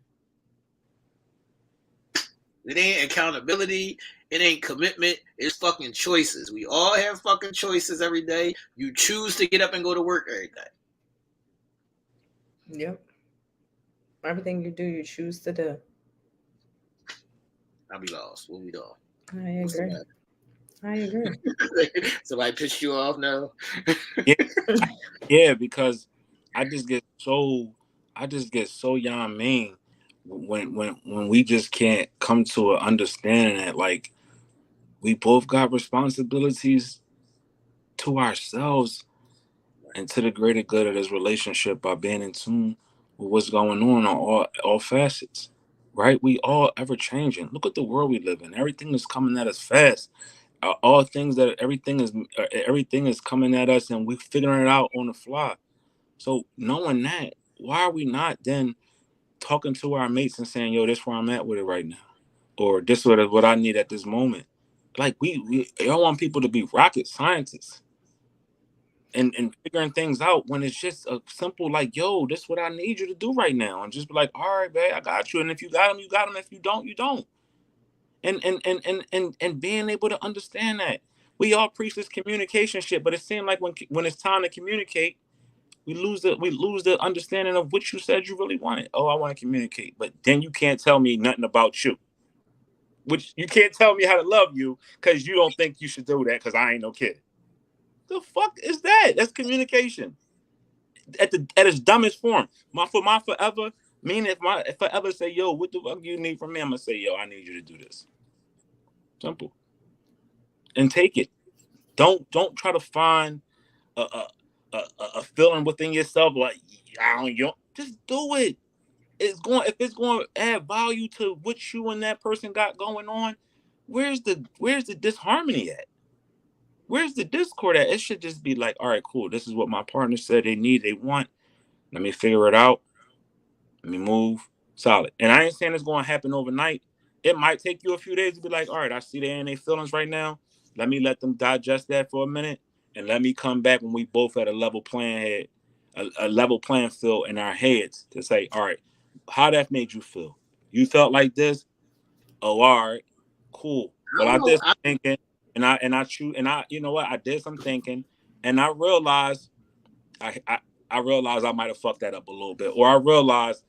It ain't accountability. It ain't commitment. It's fucking choices. We all have fucking choices every day. You choose to get up and go to work every day. Yep. Everything you do, you choose to do. I'll be lost. What we doing? I What's the agree. I agree. matter? Somebody pissed you off now? Yeah, yeah, because I just get so I just get so young mean when we just can't come to an understanding that like we both got responsibilities to ourselves and to the greater good of this relationship by being in tune with what's going on all facets. Right? We all ever changing. Look at the world we live in. Everything is coming at us fast. All things that everything is coming at us, and we figuring it out on the fly. So knowing that, why are we not then talking to our mates and saying, "Yo, this where I'm at with it right now," or "This is what I need at this moment." Like we all want people to be rocket scientists and figuring things out when it's just a simple like, "Yo, this is what I need you to do right now," and just be like, "All right, babe, I got you." And if you got them, you got them. If you don't, you don't. And being able to understand that we all preach this communication shit, but it seems like when it's time to communicate we lose the understanding of what you said you really wanted. Oh, I want to communicate, but then you can't tell me nothing about you. Which you can't tell me how to love you because you don't think you should do that because I ain't no kid. The fuck is that? That's communication at its dumbest form. My forever. Meaning, if I ever say, yo, what the fuck you need from me? I'm gonna say, yo, I need you to do this. Simple. And take it. Don't try to find a feeling within yourself like I don't, you know, just do it. If it's going to add value to what you and that person got going on, where's the disharmony at? Where's the discord at? It should just be like, all right, cool. This is what my partner said they need, they want. Let me figure it out. Let me move. Solid. And I ain't saying it's going to happen overnight. It might take you a few days to be like, all right, I see they're in their feelings right now. Let me let them digest that for a minute, and let me come back when we both at a level playing head, a level playing field in our heads to say, all right, how that made you feel? You felt like this? Oh, all right, cool. I Well, don't I know. did some thinking, you know what? I did some thinking, and I realized I realized I might have fucked that up a little bit, or I realized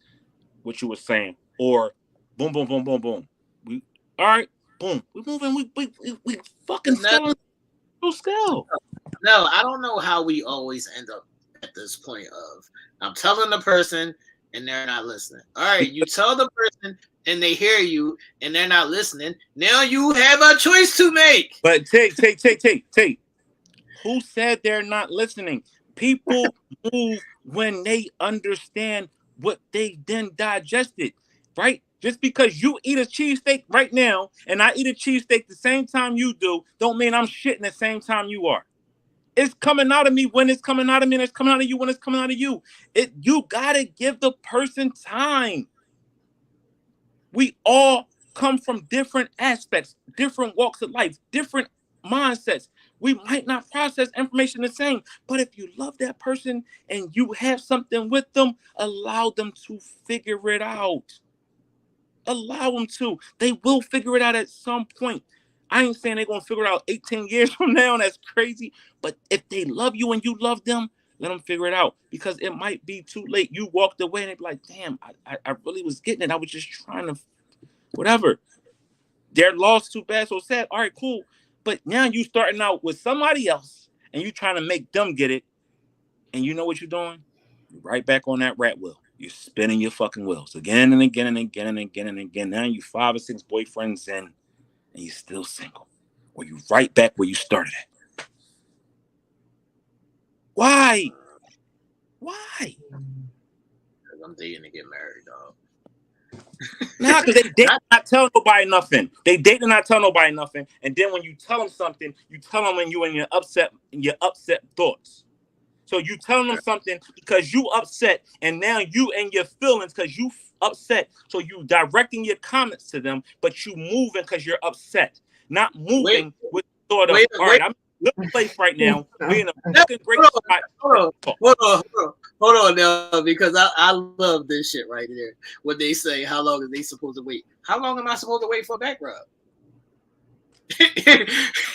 what you were saying, or boom, boom, boom, boom, boom. We all right, boom. We moving. We fucking No, still on scale. no, I don't know how we always end up at this point of I'm telling the person and they're not listening. All right, you tell the person and they hear you and they're not listening. Now you have a choice to make. But take. Who said they're not listening? People move when they understand what they then digested, right? Just because you eat a cheesesteak right now and I eat a cheesesteak the same time you do, don't mean I'm shitting the same time you are. It's coming out of me when it's coming out of me, and it's coming out of you when it's coming out of you. You gotta give the person time. We all come from different aspects, different walks of life, different mindsets. We might not process information the same, but if you love that person and you have something with them, allow them to figure it out. Allow them to. They will figure it out at some point. I ain't saying they're gonna figure it out 18 years from now. That's crazy. But if they love you and you love them, let them figure it out. Because it might be too late. You walked away and they be like, damn, I really was getting it. I was just trying to whatever. They're lost too bad, so sad. All right, cool. But now you starting out with somebody else and you trying to make them get it. And you know what you're doing? You're right back on that rat wheel. You're spinning your fucking wheels again and again and again and again and again. Now you 5 or 6 boyfriends in and you're still single. Or you right back where you started at. Why? Why? Because I'm dating to get married, dog. Nah, because they date not tell nobody nothing. They date and not tell nobody nothing. And then when you tell them something, you tell them when you in your upset thoughts. So you telling them something because you upset, and now you and your feelings because you upset. So you directing your comments to them, but you moving because you're upset, not Wait, moving with the thought of, wait, all wait. right, I'm in a good place right now. We're in a No, fucking great hold on, spot. hold on now, because I love this shit right there. When they say, how long are they supposed to wait? How long am I supposed to wait for a back rub?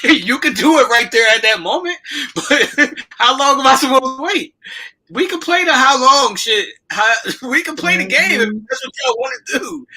You could do it right there at that moment, but how long am I supposed to wait? We can play the how long shit. We can play the game if that's what y'all want to do.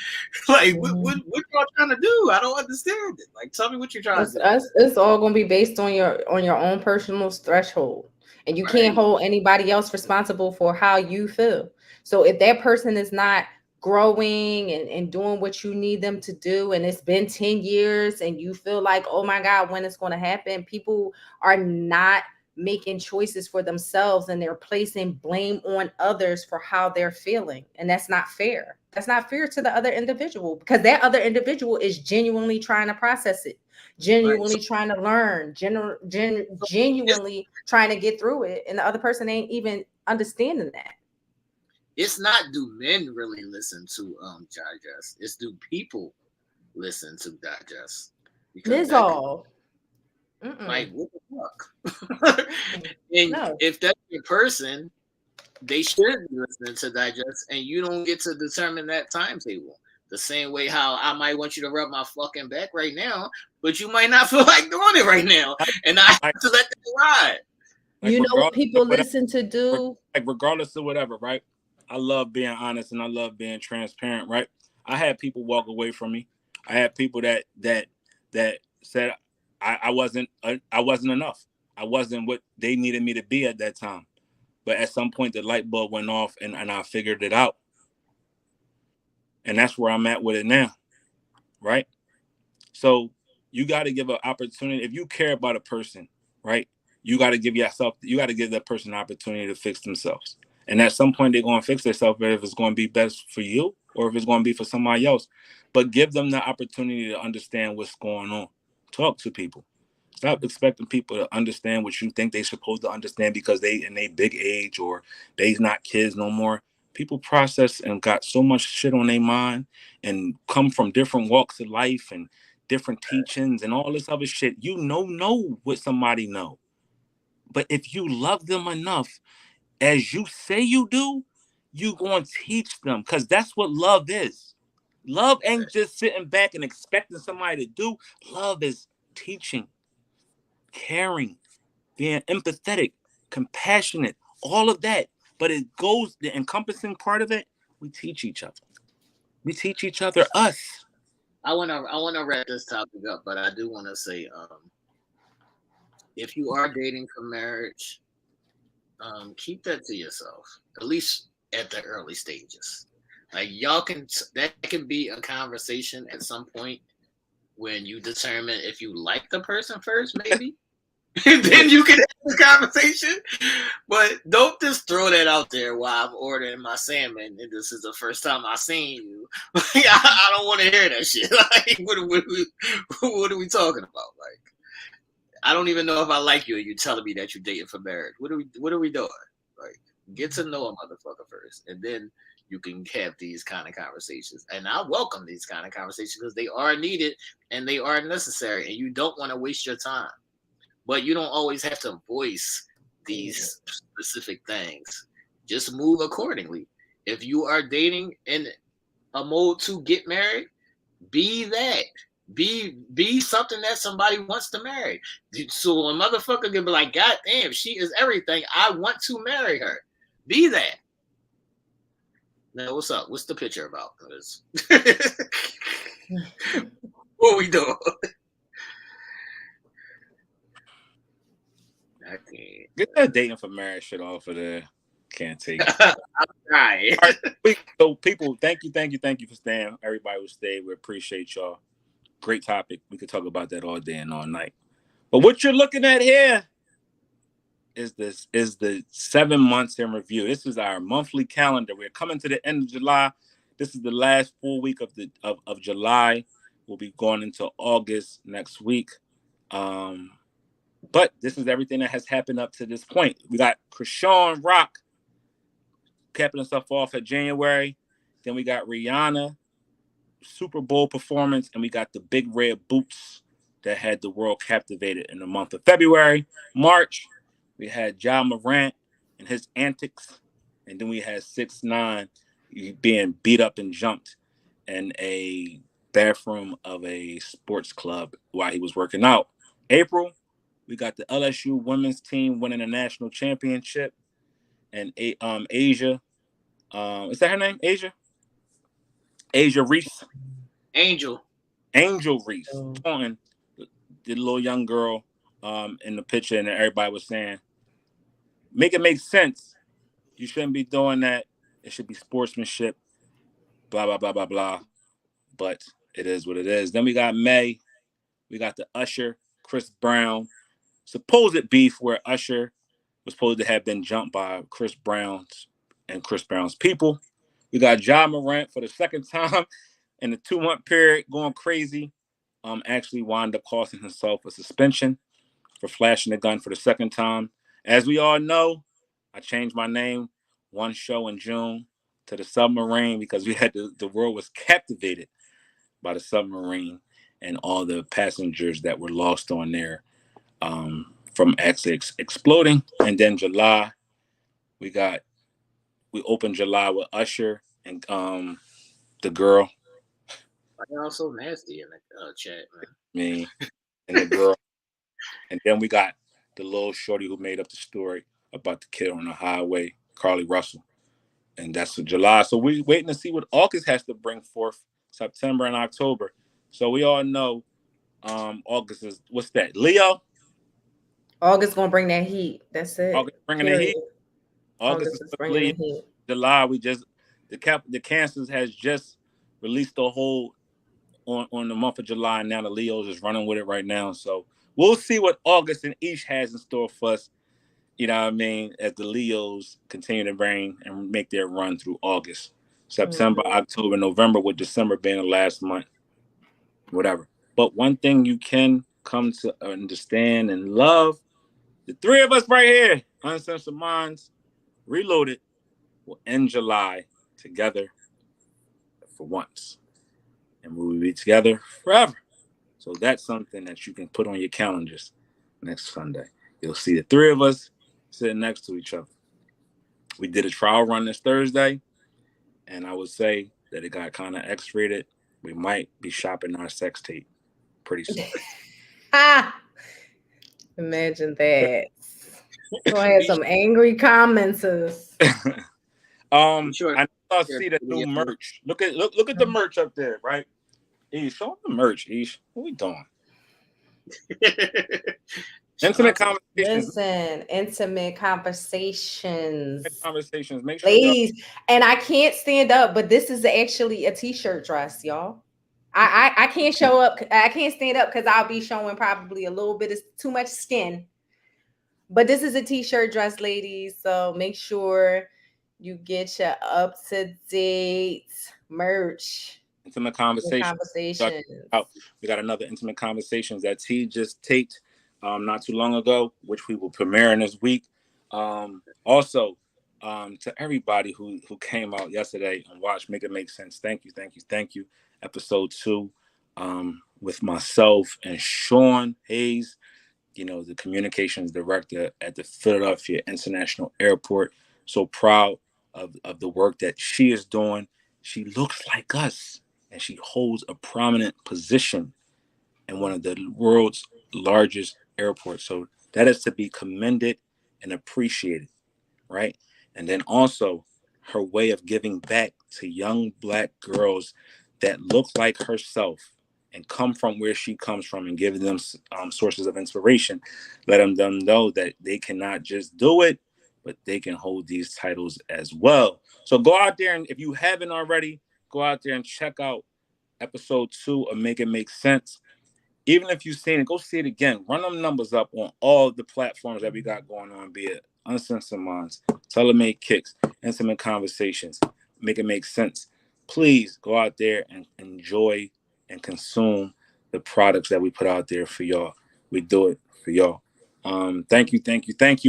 Like, what y'all trying to do? I don't understand it. Like, tell me what you're trying to do. It's all gonna be based on your own personal threshold, and you can't Right. hold anybody else responsible for how you feel. So if that person is not growing and doing what you need them to do, and it's been 10 years and you feel like, oh my God, when it's going to happen, people are not making choices for themselves and they're placing blame on others for how they're feeling, and that's not fair. That's not fair to the other individual, because that other individual is genuinely trying to process it, Right. So, genuinely trying to learn, genuinely trying to get through it, and the other person ain't even understanding that. it's not do men really listen to digest. It's do people listen to digest. Because This that could, all. like, what the fuck? And No. if that's your person, they should be listening to digest, and you don't get to determine that timetable. The same way how I might want you to rub my fucking back right now, but you might not feel like doing it right now, and I have to let that ride. You know what people listen to do? Like regardless of whatever, right? I love being honest and I love being transparent, right? I had people walk away from me. I had people that said I wasn't enough. I wasn't what they needed me to be at that time. But at some point the light bulb went off and I figured it out. And that's where I'm at with it now, right? So you got to give an opportunity. If you care about a person, right, you got to give that person an opportunity to fix themselves. And at some point, they're going to fix themselves, if it's going to be best for you or if it's going to be for somebody else. But give them the opportunity to understand what's going on. Talk to people. Stop expecting people to understand what you think they're supposed to understand because they in a big age or they's not kids no more. People process and got so much shit on their mind and come from different walks of life and different teachings and all this other shit. You know what somebody know. But if you love them enough, as you say you do, you going to teach them because that's what love is. Love ain't just sitting back and expecting somebody to do. Love is teaching, caring, being empathetic, compassionate, all of that. But it goes, the encompassing part of it, we teach each other. We teach each other us. I wanna wrap this topic up, but I do wanna say, if you are dating for marriage, keep that to yourself, at least at the early stages. Like y'all can that can be a conversation at some point when you determine if you like the person first, maybe. And then you can have the conversation. But don't just throw that out there while I'm ordering my salmon and this is the first time I seen you. Like, I don't want to hear that shit. Like, what are we talking about? Like, I don't even know if I like you and you telling me that you're dating for marriage. What are we doing? Like, get to know a motherfucker first, and then you can have these kind of conversations. And I welcome these kind of conversations because they are needed and they are necessary. And you don't want to waste your time, but you don't always have to voice these specific things. Just move accordingly. If you are dating in a mode to get married, be that. Be something that somebody wants to marry. So a motherfucker can be like, God damn, she is everything. I want to marry her. Be that. Now, what's up? What's the picture about? What we doing? I can't. Get that dating for marriage shit off of there. Can't take it. I'm trying. All right. So people, thank you for staying. Everybody who stayed, we appreciate y'all. Great topic. We could talk about that all day and all night. But what you're looking at here is the 7 months in review. This is our monthly calendar. We're coming to the end of July. This is the last full week of July. We'll be going into August next week. But this is everything that has happened up to this point. We got Krishan Rock capping us off at January. Then we got Rihanna, Super Bowl performance, and we got the big red boots that had the world captivated in the month of February. March, we had Ja Morant and his antics, and then we had 6ix9ine being beat up and jumped in a bathroom of a sports club while he was working out. April, we got the LSU women's team winning a national championship, and Asia, is that her name? Asia Reese. Angel Reese taunting the little young girl in the picture, and everybody was saying, make it make sense. You shouldn't be doing that. It should be sportsmanship, blah, blah, blah, blah, blah. But it is what it is. Then we got May. We got the Usher, Chris Brown. Supposed beef where Usher was supposed to have been jumped by Chris Brown's people. We got Ja Morant for the second time in the 2-month period going crazy. Actually wound up costing himself a suspension for flashing the gun for the second time. As we all know, I changed my name one show in June to the Submarine because we had the world was captivated by the submarine and all the passengers that were lost on there from actually exploding. And then July, we opened July with Usher and the girl. y'all so nasty in the chat, man. Me and the girl. And then we got the little shorty who made up the story about the kid on the highway, Carly Russell. And that's for July. So we waiting to see what August has to bring forth, September and October. So we all know August is, what's that, Leo? August gonna bring that heat. That's it. August bringing the heat. August is bringing Leo. the heat. July, the Cancers has just released the whole on the month of July. Now the Leos is running with it right now. So we'll see what August and Ish has in store for us. You know what I mean? As the Leos continue to reign and make their run through August, September, October, November, with December being the last month, whatever. But one thing you can come to understand and love, the three of us right here, Uncensored Minds, Reloaded, will end July together for once. And we will be together forever. So that's something that you can put on your calendars next Sunday. You'll see the three of us sitting next to each other. We did a trial run this Thursday, and I would say that it got kind of X-rated. We might be shopping our sex tape pretty soon. Imagine that. Gonna have some angry commenters. Sure. I see the new merch. Look at the merch up there, right? Hey, show them the merch, Ish. What we doing? Intimate conversations. Listen, intimate conversations. Conversations. Make sure ladies, and I can't stand up, but this is actually a t-shirt dress, y'all. I can't show up. I can't stand up because I'll be showing probably a little bit of too much skin. But this is a t-shirt dress, ladies. So make sure you get your up-to-date merch. Intimate conversations. We got another intimate conversations that T just taped not too long ago, which we will premiere in this week. Also, to everybody who came out yesterday and watched Make It Make Sense, thank you. Episode 2 with myself and Sean Hayes, the communications director at the Philadelphia International Airport. So proud of the work that she is doing. She looks like us, and she holds a prominent position in one of the world's largest airports. So that is to be commended and appreciated, right? And then also her way of giving back to young Black girls that look like herself and come from where she comes from, and giving them sources of inspiration, letting them know that they cannot just do it, but they can hold these titles as well. So go out there, and if you haven't already, go out there and check out episode 2 of Make It Make Sense. Even if you've seen it, go see it again. Run them numbers up on all the platforms that we got going on, be it Uncensored Minds, Telemade Kicks, Intimate Conversations, Make It Make Sense. Please go out there and enjoy and consume the products that we put out there for y'all. We do it for y'all. Thank you.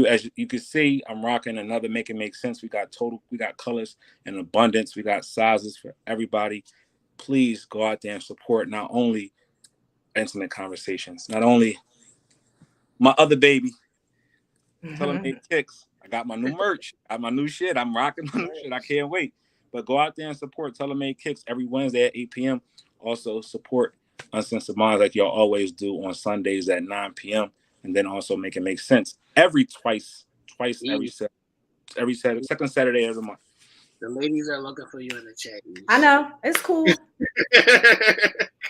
As you can see, I'm rocking another Make It Make Sense. We got colors in abundance. We got sizes for everybody. Please go out there and support not only Intimate Conversations, not only my other baby, Telemade Kicks. I got my new merch. I got my new shit. I'm rocking my new shit. I can't wait. But go out there and support Telemade Kicks every Wednesday at 8 p.m. Also support Uncensored Minds like y'all always do on Sundays at 9 p.m. And then also Make It Make Sense every second Saturday of the month. The ladies are looking for you in the chat. I know. It's cool.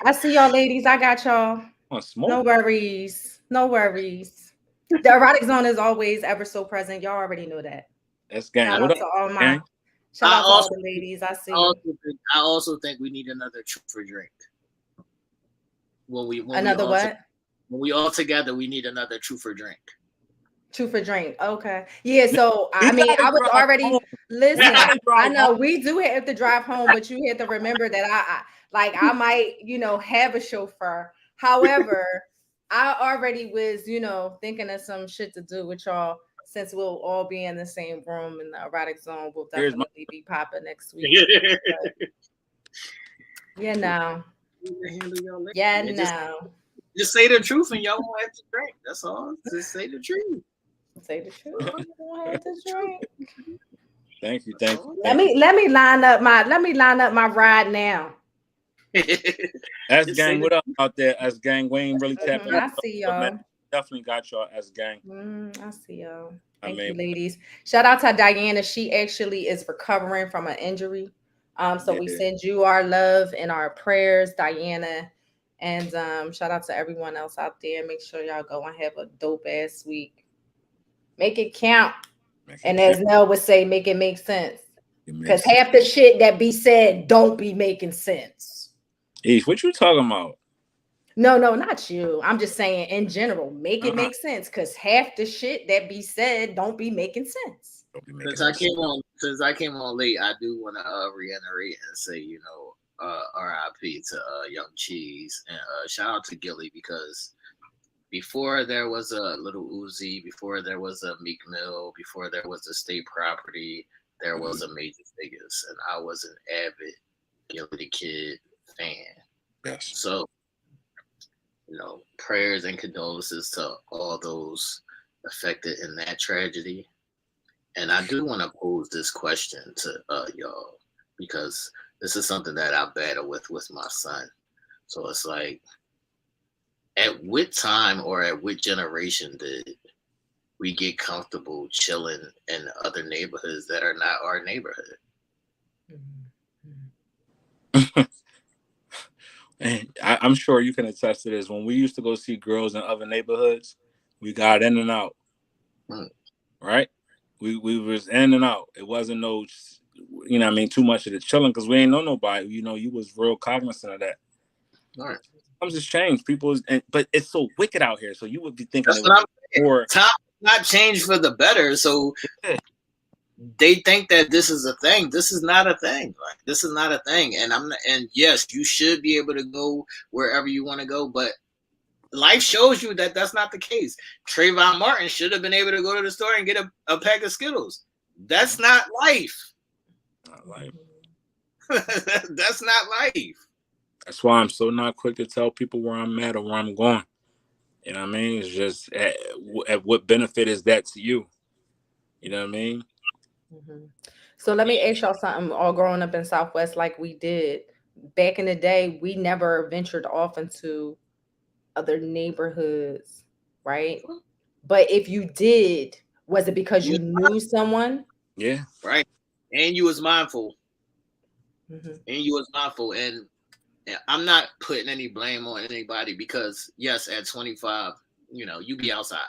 I see y'all, ladies. I got y'all. No worries. The erotic zone is always ever so present. Y'all already know that. That's gang. Shout out to all the ladies. I see. I also think we need another truth for drink. When we all together, we need another truth for drink. Truth for drink. Okay. Yeah. So I mean, I was already listen. I know we do have to drive home, but you have to remember that I might, have a chauffeur. However, I already was, thinking of some shit to do with y'all, since we'll all be in the same room in the erotic zone. We'll definitely be popping next week. No. Just say the truth and y'all won't have to drink. That's all. Just say the truth. Say the truth. You don't have to drink. Thank you. Let me line up my ride now. S gang, what up out there? S gang, we ain't really tapping. I see y'all. Definitely got y'all, S gang. I see y'all. Thank you, ladies. Shout out to Diana. She actually is recovering from an injury. We send you our love and our prayers, Diana. And shout out to everyone else out there. Make sure y'all go and have a dope ass week. Make it count. As Nell would say, make it make sense. Because half the shit that be said don't be making sense. Ish, what you talking about? No, not you. I'm just saying in general, make it make sense. Because half the shit that be said don't be making sense. Since I came on late, I do want to reiterate and say, R.I.P. to Young Cheese and shout out to Gilly, because before there was a Little Uzi, before there was a Meek Mill, before there was a State Property, there was a Major Figures, and I was an avid Gilly the Kid fan. Yes. So, prayers and condolences to all those affected in that tragedy. And I do want to pose this question to y'all, because this is something that I battle with my son. So it's like, at what time or at what generation did we get comfortable chilling in other neighborhoods that are not our neighborhood? And I'm sure you can attest to this. When we used to go see girls in other neighborhoods, we got in and out. Right? We was in and out. It wasn't no, too much of the chilling, because we ain't know nobody. You was real cognizant of that. All right. Times has changed. But it's so wicked out here. So you would be thinking that's what I'm saying. Time not changed for the better. So they think that this is a thing. This is not a thing. Like, this is not a thing. And yes, you should be able to go wherever you want to go, but life shows you that that's not the case. Trayvon Martin should have been able to go to the store and get a pack of Skittles. That's not life. Not life. That's not life. That's why I'm so not quick to tell people where I'm at or where I'm going. You know what I mean? It's just at what benefit is that to you? You know what I mean? Mm-hmm. So let me ask y'all something. All growing up in Southwest like we did, back in the day, we never ventured off into other neighborhoods, right? But if you did, was it because you knew someone? Yeah. Right. And you was mindful. Mm-hmm. And you was mindful. And I'm not putting any blame on anybody, because yes, at 25, you be outside.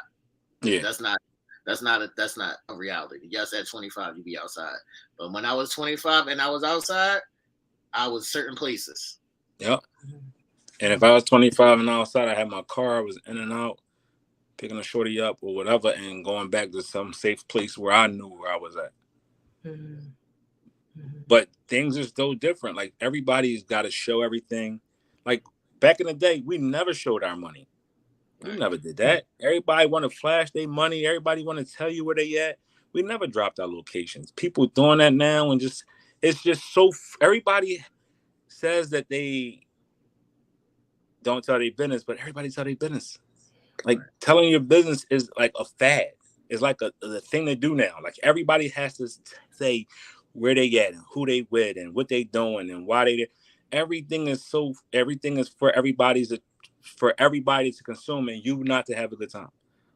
Yeah. That's not a reality. Yes, at 25, you be outside. But when I was 25 and I was outside, I was certain places. Yep. And if I was 25 and outside, I had my car, I was in and out, picking a shorty up or whatever, and going back to some safe place where I knew where I was at. Mm-hmm. But things are still different. Like, everybody's got to show everything. Like, back in the day, we never showed our money. We never did that. Everybody want to flash their money. Everybody want to tell you where they at. We never dropped our locations. People doing that now, and it's just so. Everybody says that they don't tell their business, but everybody tell their business. Like, telling your business is like a fad. It's like a thing to do now. Like, everybody has to say where they at and who they with and what they doing and why they there. Everything is for everybody to consume, and you not to have a good time.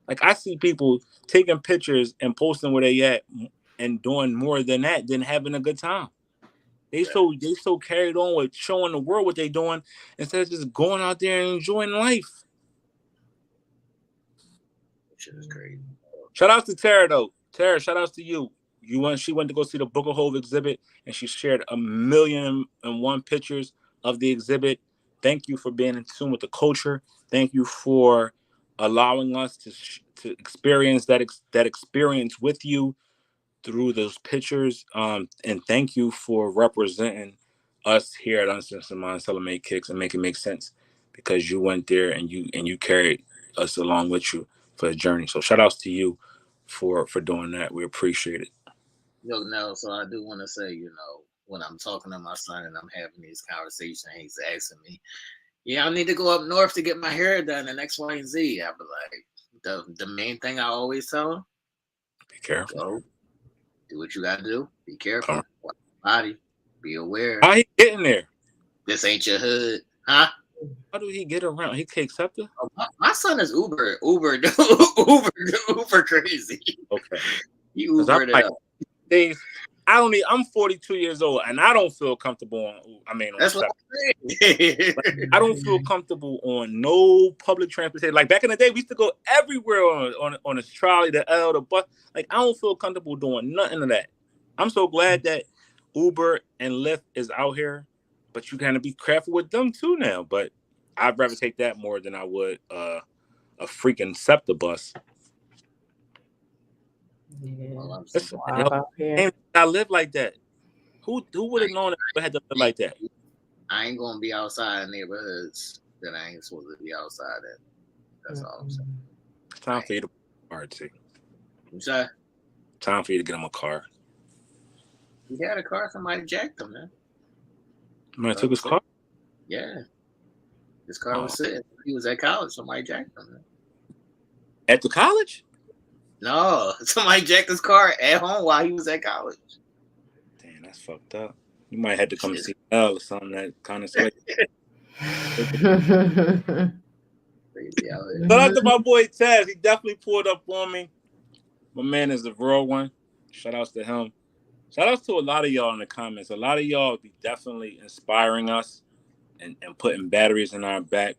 Like, I see people taking pictures and posting where they at and doing more than that than having a good time. They so carried on with showing the world what they doing instead of just going out there and enjoying life. Shit is crazy. Shout out to Tara though. Tara, shout out to you. She went to go see the Book of Hove exhibit, and she shared 1,000,001 pictures of the exhibit. Thank you for being in tune with the culture. Thank you for allowing us to experience that experience with you through those pictures. And thank you for representing us here at Uncensored Minds, Telling Make Kicks and make it make sense, because you went there and you carried us along with you for the journey. So shout outs to you for doing that. We appreciate it. Nell, so I do want to say, when I'm talking to my son and I'm having these conversations, he's asking me, I need to go up north to get my hair done and X, Y, and Z. I'll be like, the main thing I always tell him, be careful. Go, do what you got to do. Be careful. Watch your body. Be aware. How he getting there? This ain't your hood. Huh? How do he get around? He can accept it? Oh, my son is Uber crazy. Okay. He Ubered it up. Dave, I'm 42 years old, and I don't feel comfortable on That's what I'm saying. I don't feel comfortable on no public transportation. Like, back in the day, we used to go everywhere on a trolley, the L, the bus. Like, I don't feel comfortable doing nothing of that. I'm so glad that Uber and Lyft is out here, but you gotta be careful with them too now. But I'd rather take that more than I would a freaking SEPTA bus. Yeah. Well, I'm saying, Listen, yo, Wild out here. I live like that. Who would I have known that I had to live ain't, like that? I ain't gonna be outside in neighborhoods that I ain't supposed to be outside in. That's all I'm saying. It's time for you to party. I'm sorry. Time for you to get him a car. He had a car. Somebody jacked him, man. Man, I took his car. Yeah. His car was sitting. He was at college. Somebody jacked him, man. At the college? No, somebody jacked his car at home while he was at college. Damn, that's fucked up. You might have to come see Nell or something that kind of way. Crazy out here. Shout out to my boy Taz. He definitely pulled up on me. My man is the real one. Shout outs to him. Shout outs to a lot of y'all in the comments. A lot of y'all be definitely inspiring us and putting batteries in our back.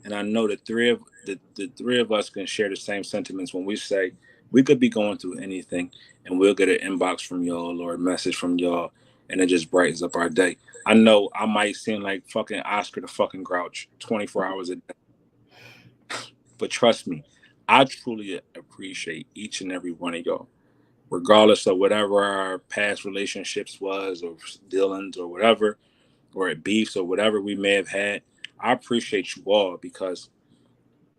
And I know the three of us can share the same sentiments when we say we could be going through anything and we'll get an inbox from y'all or a message from y'all and it just brightens up our day. I know I might seem like fucking Oscar the fucking Grouch 24 hours a day. But trust me, I truly appreciate each and every one of y'all, regardless of whatever our past relationships was or dealings or whatever, or beefs or whatever we may have had. I appreciate you all because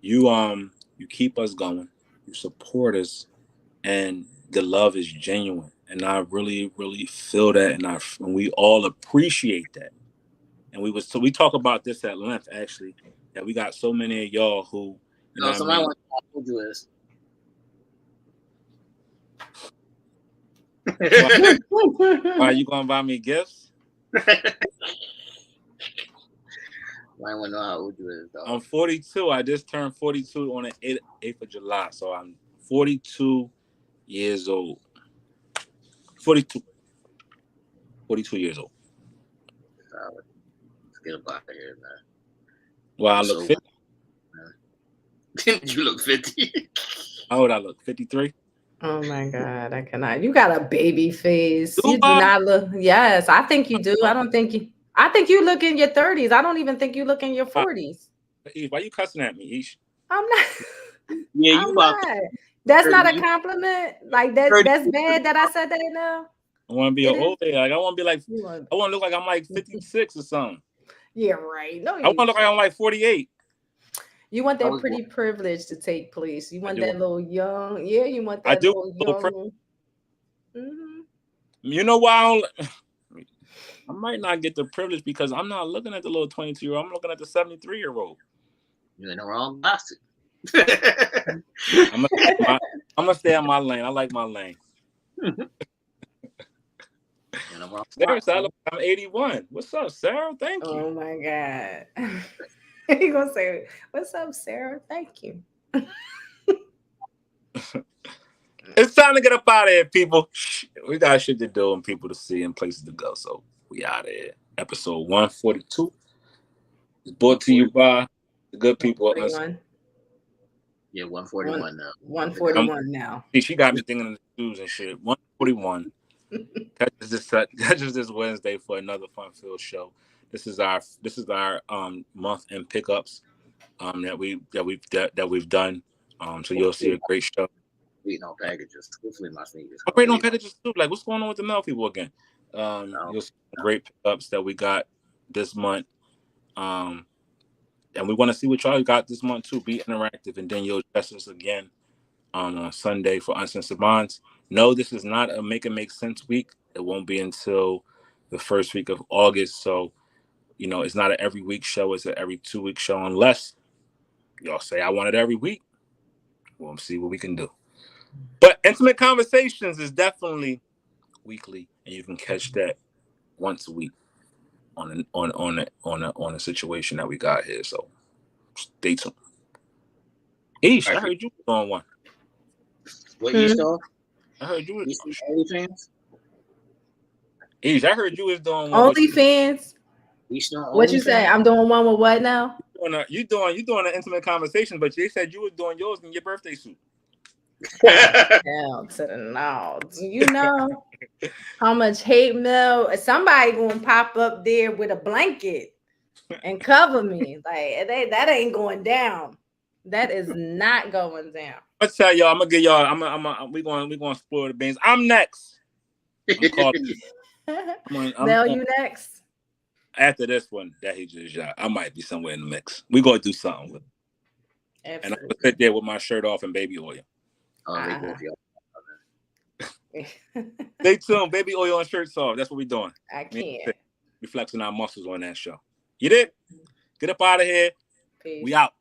you keep us going, you support us, and the love is genuine. And I really, really feel that, and we all appreciate that. And we talk about this at length actually, that we got so many of y'all who, you know No, what I somebody mean? wants to know who you is. Why you gonna buy me gifts? I want to know how old you is, dog. I'm 42. I just turned 42 on the 8th of July. So I'm 42 years old. 42. 42 years old. Let's get up out of here, man. Well, I look 50. You look 50. How old I look? 53? Oh my God, I cannot. You got a baby face. Do You do I? not look. Yes, I think you do. I don't think you. I think you look in your 30s. I don't even think you look in your 40s. Eve, why you cussing at me, Ish? I'm not. Yeah, you I'm about not. That's 30. not a compliment. Like that. 30. That's bad that I said that now. I want to be It an is. old lady. Like, I want to be like, You want? I want to look like I'm like 56 or something. Yeah, right. No, I want to look like I'm like 48. you want I that was pretty privilege to take place. You want do. that little young. Yeah, you want I that do. little Little young. Mhm. You know why I might not get the privilege because I'm not looking at the little 22-year-old. I'm looking at the 73-year-old. You're in the wrong box. I'm gonna stay in my lane. I like my lane. Sarah said, I'm 81. What's up, Sarah? Thank you. Oh my God. You gonna say, "What's up, Sarah? Thank you." It's time to get up out of here, people. We got shit to do and people to see and places to go. So we out of here. Episode 142 is brought to you by the good people. 41. Yeah, 141 now. 141 now. See, she got me thinking of the shoes and shit. 141. Catch us this Wednesday for another fun-filled show. This is our month in pickups that we've done. So you'll see a great show. Waiting on packages. Hopefully my sneakers. I'm waiting on packages too. Like, what's going on with the mail people again? You'll see great pickups that we got this month. And we want to see what y'all got this month too. Be interactive, and then you'll test us again on Sunday for Uncensored Minds. No, this is not a make sense week. It won't be until the first week of August. So, it's not an every week show. It's an every 2-week show, unless y'all say I want it every week. We'll see what we can do. But Intimate Conversations is definitely weekly, and you can catch that once a week on a situation that we got here. So stay tuned. Ish, I heard you was on one. What you saw? I heard you was OnlyFans. Ish, I heard you was doing one. OnlyFans. What you say? I'm doing one with what now? You doing an intimate conversation, but they said you was doing yours in your birthday suit. Hell to the no. Do you know how much hate mail? Somebody gonna pop up there with a blanket and cover me. Like that ain't going down. That is not going down. Let's tell y'all. I'm gonna get y'all. We gonna explore the beans. I'm next. I'm calling. Nell, you next. After this one that he just shot, I might be somewhere in the mix. We gonna do something with it. Absolutely. And I'm gonna sit there with my shirt off and baby oil. Stay tuned, baby oil and shirts off. That's what we doing. I can't. We flexing our muscles on that show. You did? Get up out of here. Peace. We out.